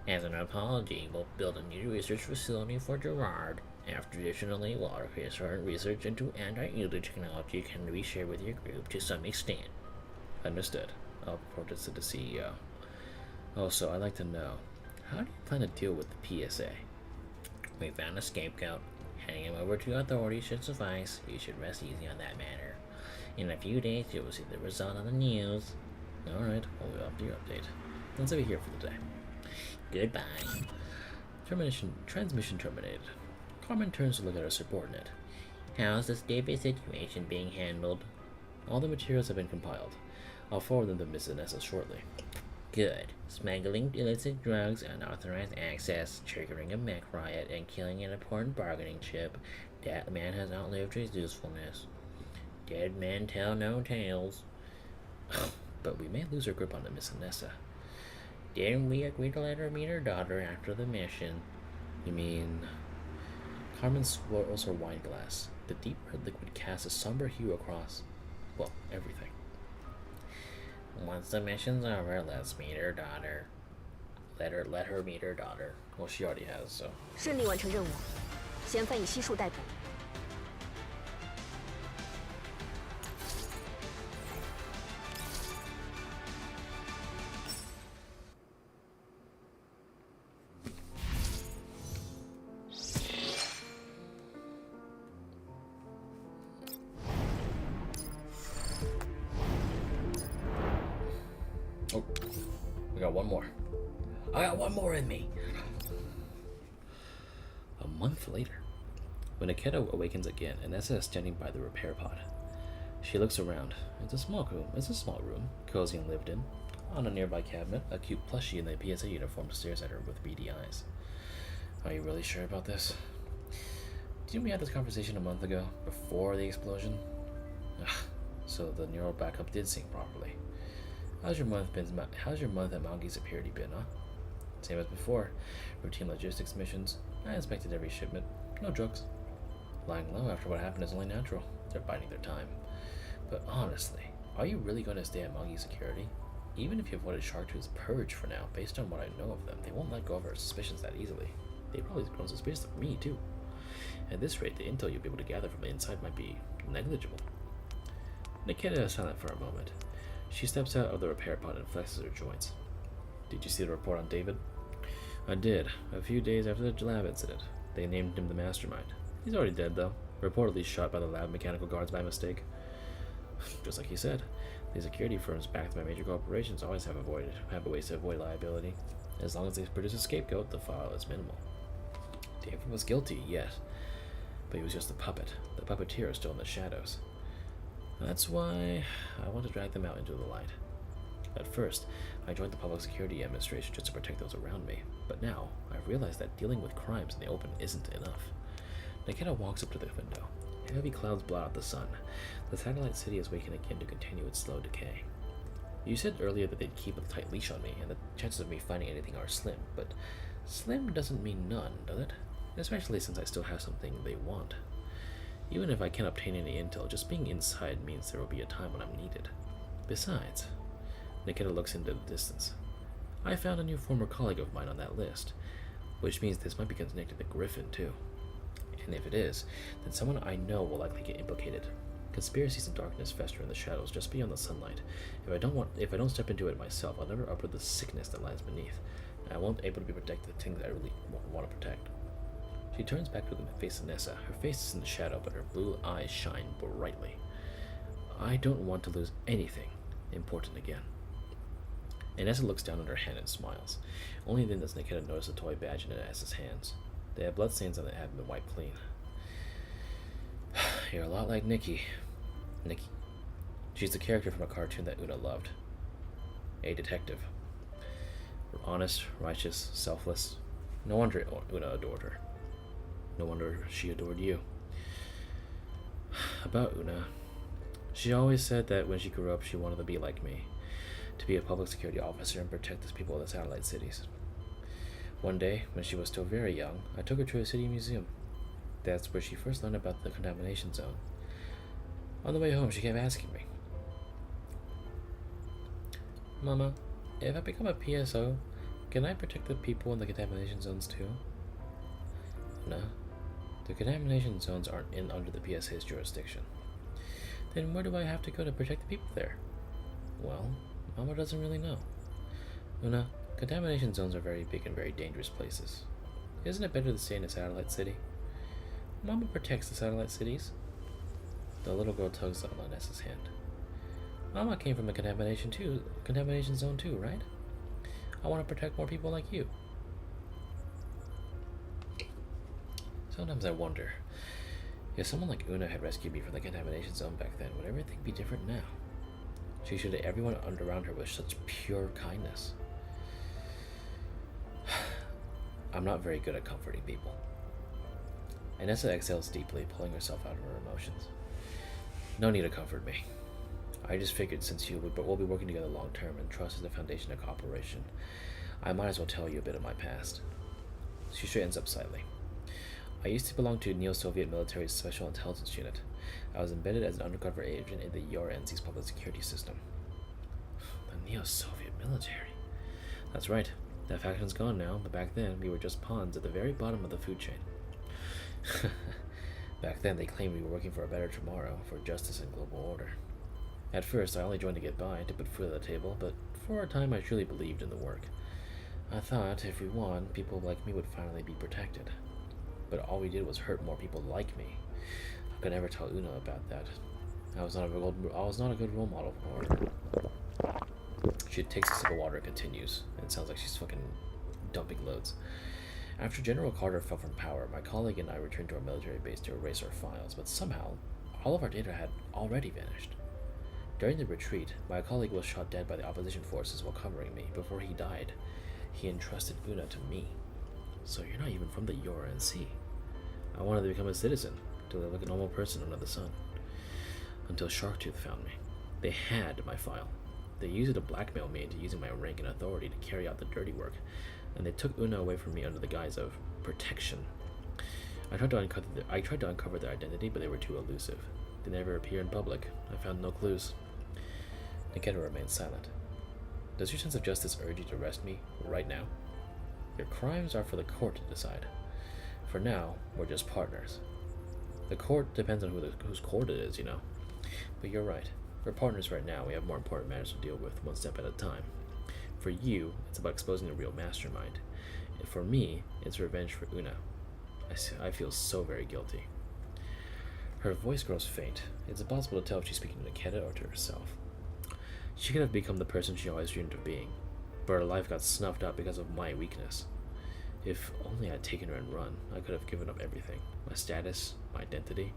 As an apology, we'll build a new research facility for Gerard. After traditionally, while our current research into anti-elder technology can be shared with your group to some extent. Understood. I'll report this to the CEO. Also, I'd like to know, how do you plan to deal with the PSA? We found a scapegoat. Handing him over to authorities should suffice. You should rest easy on that matter. In a few days, you will see the result on the news. Alright, well, we'll have your update. That's it here for the day. Goodbye. Transmission terminated. Carmen turns to look at her subordinate. How's the Stewie situation being handled? All the materials have been compiled. I'll forward them to Miss Vanessa shortly. Good. Smuggling illicit drugs, unauthorized access, triggering a mech riot, and killing an important bargaining chip. That man has outlived his usefulness. Dead men tell no tales. But we may lose our grip on Miss Vanessa. Didn't we agree to let her meet her daughter after the mission? You mean... Carmen swirls her wine glass. The deep red liquid casts a somber hue across, well, everything. Once the mission's over, let's meet her daughter. Let her meet her daughter. Well, she already has, so. 顺利完成任务，嫌犯已悉数逮捕。Oh, we got one more. I got one more in me. A month later, when Nikketa awakens again, Anessa is standing by the repair pod. She looks around. It's a small room, cozy and lived in. On a nearby cabinet, a cute plushie in the PSA uniform stares at her with beady eyes. Are you really sure about this? Didn't we have this conversation a month ago, before the explosion? Ugh, so the neural backup did sync properly. How's your month at Mount Security been, huh? Same as before. Routine logistics missions. I inspected every shipment. No drugs. Lying low after what happened is only natural. They're biding their time. But honestly, are you really going to stay at Mount Security? Even if you avoided Shark 2's purge for now, based on what I know of them, they won't let go of our suspicions that easily. They've probably grown suspicious of me, too. At this rate, the intel you'll be able to gather from the inside might be negligible. Nikketa is silent for a moment. She steps out of the repair pod and flexes her joints. Did you see the report on David? I did, a few days after the lab incident. They named him the Mastermind. He's already dead, though. Reportedly shot by the lab mechanical guards by mistake. Just like he said, these security firms backed by major corporations always have ways to avoid liability. As long as they produce a scapegoat, the file is minimal. David was guilty, yes, but he was just a puppet. The puppeteer is still in the shadows. That's why I want to drag them out into the light. At first, I joined the Public Security Administration just to protect those around me, but now I've realized that dealing with crimes in the open isn't enough. Nikketa walks up to the window. Heavy clouds blot out the sun. The satellite city is waking again to continue its slow decay. You said earlier that they'd keep a tight leash on me, and the chances of me finding anything are slim, but slim doesn't mean none, does it? Especially since I still have something they want. Even if I can't obtain any intel, just being inside means there will be a time when I'm needed. Besides, Nikketa looks into the distance. I found a new former colleague of mine on that list, which means this might be connected to Griffin, too. And if it is, then someone I know will likely get implicated. Conspiracies and darkness fester in the shadows just beyond the sunlight. If I don't step into it myself, I'll never uproot the sickness that lies beneath. And I won't be able to protect the things I really want to protect. She turns back to the face of Nessa. Her face is in the shadow, but her blue eyes shine brightly. I don't want to lose anything important again. And Nessa looks down at her hand and smiles. Only then does Nikketa notice a toy badge in Nessa's hands. They have bloodstains on that haven't been wiped clean. You're a lot like Nikki. Nikki? She's the character from a cartoon that Una loved. A detective. Honest, righteous, selfless. No wonder Una adored her. No wonder she adored you. About Una. She always said that when she grew up she wanted to be like me. To be a public security officer and protect the people of the satellite cities. One day, when she was still very young, I took her to a city museum. That's where she first learned about the contamination zone. On the way home, she kept asking me, Mama, if I become a PSO, can I protect the people in the contamination zones too? No. The contamination zones aren't under the PSA's jurisdiction. Then where do I have to go to protect the people there? Well, Mama doesn't really know. Una, contamination zones are very big and very dangerous places. Isn't it better to stay in a satellite city? Mama protects the satellite cities. The little girl tugs on Nessa's hand. Mama came from a contamination zone too, right? I want to protect more people like you. Sometimes I wonder, if someone like Una had rescued me from the contamination zone back then, would everything be different now? She treated everyone around her with such pure kindness. I'm not very good at comforting people. Nessa exhales deeply, pulling herself out of her emotions. No need to comfort me. I just figured since we'll be working together long term and trust is the foundation of cooperation, I might as well tell you a bit of my past. She straightens up slightly. I used to belong to Neo-Soviet military's Special Intelligence Unit. I was embedded as an undercover agent in the URNC's public security system. The Neo-Soviet military? That's right. That faction's gone now, but back then we were just pawns at the very bottom of the food chain. Back then they claimed we were working for a better tomorrow, for justice and global order. At first I only joined to get by, to put food on the table, but for a time I truly believed in the work. I thought if we won, people like me would finally be protected. But all we did was hurt more people like me. I could never tell Una about that. I was not a good role model for her. She takes a sip of water and continues. It sounds like she's fucking dumping loads. After General Carter fell from power, my colleague and I returned to our military base to erase our files, but somehow, all of our data had already vanished. During the retreat, my colleague was shot dead by the opposition forces while covering me. Before he died, he entrusted Una to me. So you're not even from the URNC. I wanted to become a citizen, to live like a normal person under the sun. Until Sharktooth found me. They had my file. They used it to blackmail me into using my rank and authority to carry out the dirty work, and they took Una away from me under the guise of protection. I tried to uncover their identity, but they were too elusive. They never appear in public. I found no clues. Nikketa remained silent. Does your sense of justice urge you to arrest me right now? Your crimes are for the court to decide. For now, we're just partners. The court depends on whose court it is, you know. But you're right. We're partners right now. We have more important matters to deal with, one step at a time. For you, it's about exposing the real mastermind. And for me, it's revenge for Una. I feel so very guilty. Her voice grows faint. It's impossible to tell if she's speaking to Nikketa or to herself. She could have become the person she always dreamed of being, but her life got snuffed out because of my weakness. If only I'd taken her and run, I could have given up everything. My status, my identity.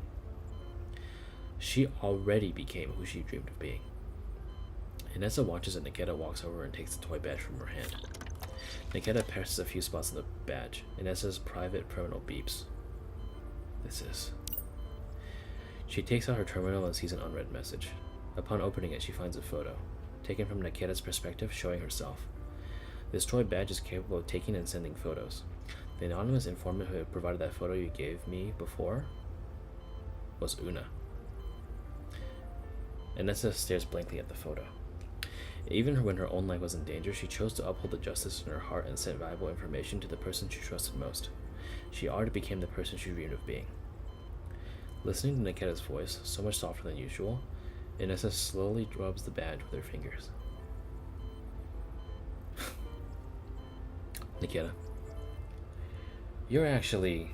She already became who she dreamed of being. Inessa watches as Nikketa walks over and takes the toy badge from her hand. Nikketa presses a few spots on the badge. Inessa's private terminal beeps. This is... She takes out her terminal and sees an unread message. Upon opening it, she finds a photo, taken from Nikketa's perspective, showing herself. This toy badge is capable of taking and sending photos. The anonymous informant who had provided that photo you gave me before was Una. Inessa stares blankly at the photo. Even when her own life was in danger, she chose to uphold the justice in her heart and sent valuable information to the person she trusted most. She already became the person she dreamed of being. Listening to Nikketa's voice, so much softer than usual, Inessa slowly rubs the badge with her fingers. Nikketa, you're actually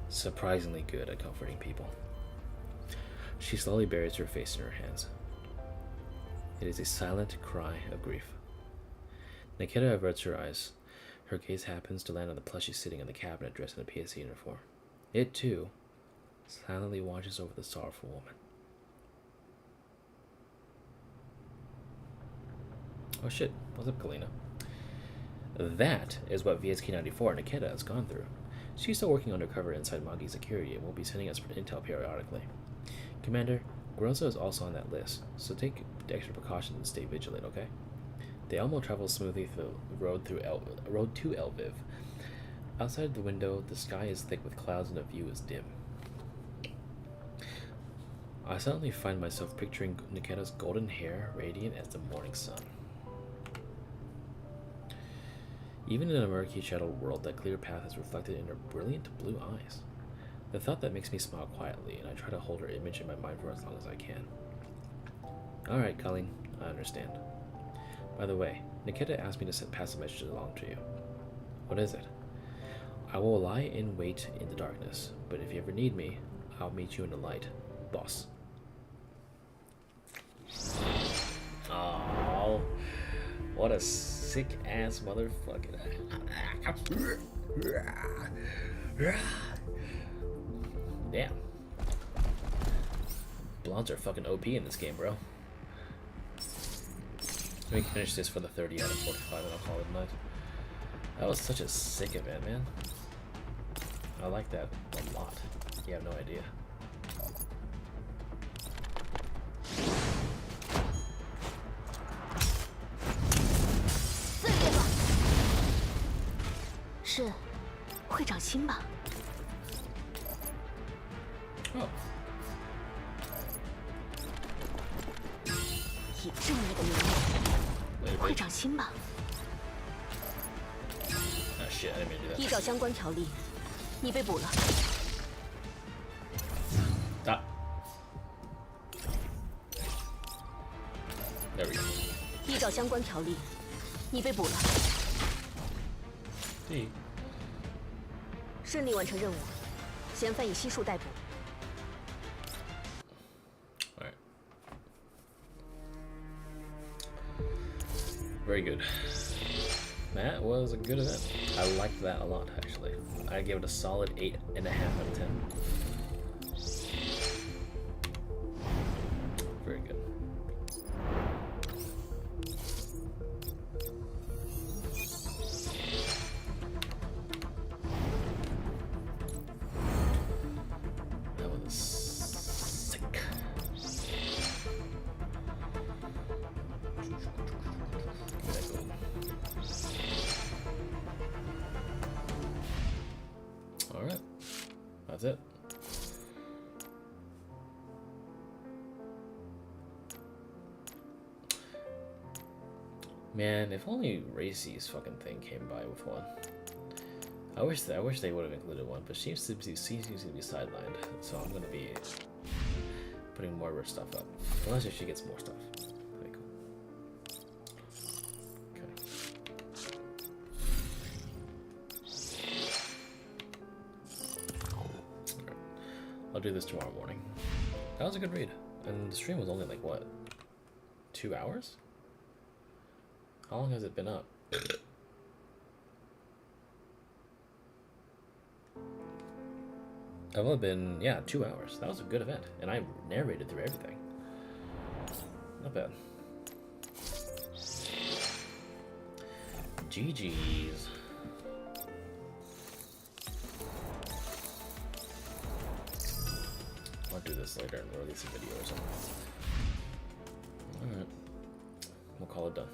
surprisingly good at comforting people. She slowly buries her face in her hands. It is a silent cry of grief. Nikketa averts her eyes. Her gaze happens to land on the plushie sitting in the cabinet dressed in a PSC uniform. It, too, silently watches over the sorrowful woman. Oh shit, what's up, Kalina? That is what VSK-94 Nikketa has gone through. She's still working undercover inside Magi's security and will be sending us intel periodically. Commander, Groza is also on that list, so take the extra precautions and stay vigilant, okay? The Elmo travels smoothly through the road to Elviv. Outside the window, the sky is thick with clouds and the view is dim. I suddenly find myself picturing Nikketa's golden hair radiant as the morning sun. Even in a murky, shadowed world, that clear path is reflected in her brilliant blue eyes. The thought that makes me smile quietly, and I try to hold her image in my mind for as long as I can. Alright, Colleen, I understand. By the way, Nikketa asked me to pass a message along to you. What is it? I will lie in wait in the darkness, but if you ever need me, I'll meet you in the light. Boss. Oh, what a sick-ass motherfucker. Damn. Blondes are fucking OP in this game, bro. Let me finish this for the 30 out of 45 and I'll call it a night. That was such a sick event, man. I like that a lot. You have no idea.是会长心吧？ Oh. 以正义的名义，会长心吧？ Ah, shit, I didn't mean to do that. 依照相关条例，你被捕了。 Ah. There we go. 依照相关条例，你被捕了。 See. 顺利完成任务，嫌犯已悉数逮捕。 Alright. Very good. That was a good event. I liked that a lot, actually. I gave it a solid 8.5 out of 10. Very good. That was sick. Alright. That's it. Man, if only Racy's fucking thing came by with one. I wish they would have included one, but she seems to be sidelined, so I'm gonna be putting more of her stuff up. Unless if she gets more stuff. That'd be cool. Okay. I'll do this tomorrow morning. That was a good read. And the stream was only like, what? 2 hours? How long has it been up? I've only been, yeah, 2 hours. That was a good event. And I narrated through everything. Not bad. GG's. I'll do this later and release a video or something. Alright. We'll call it done.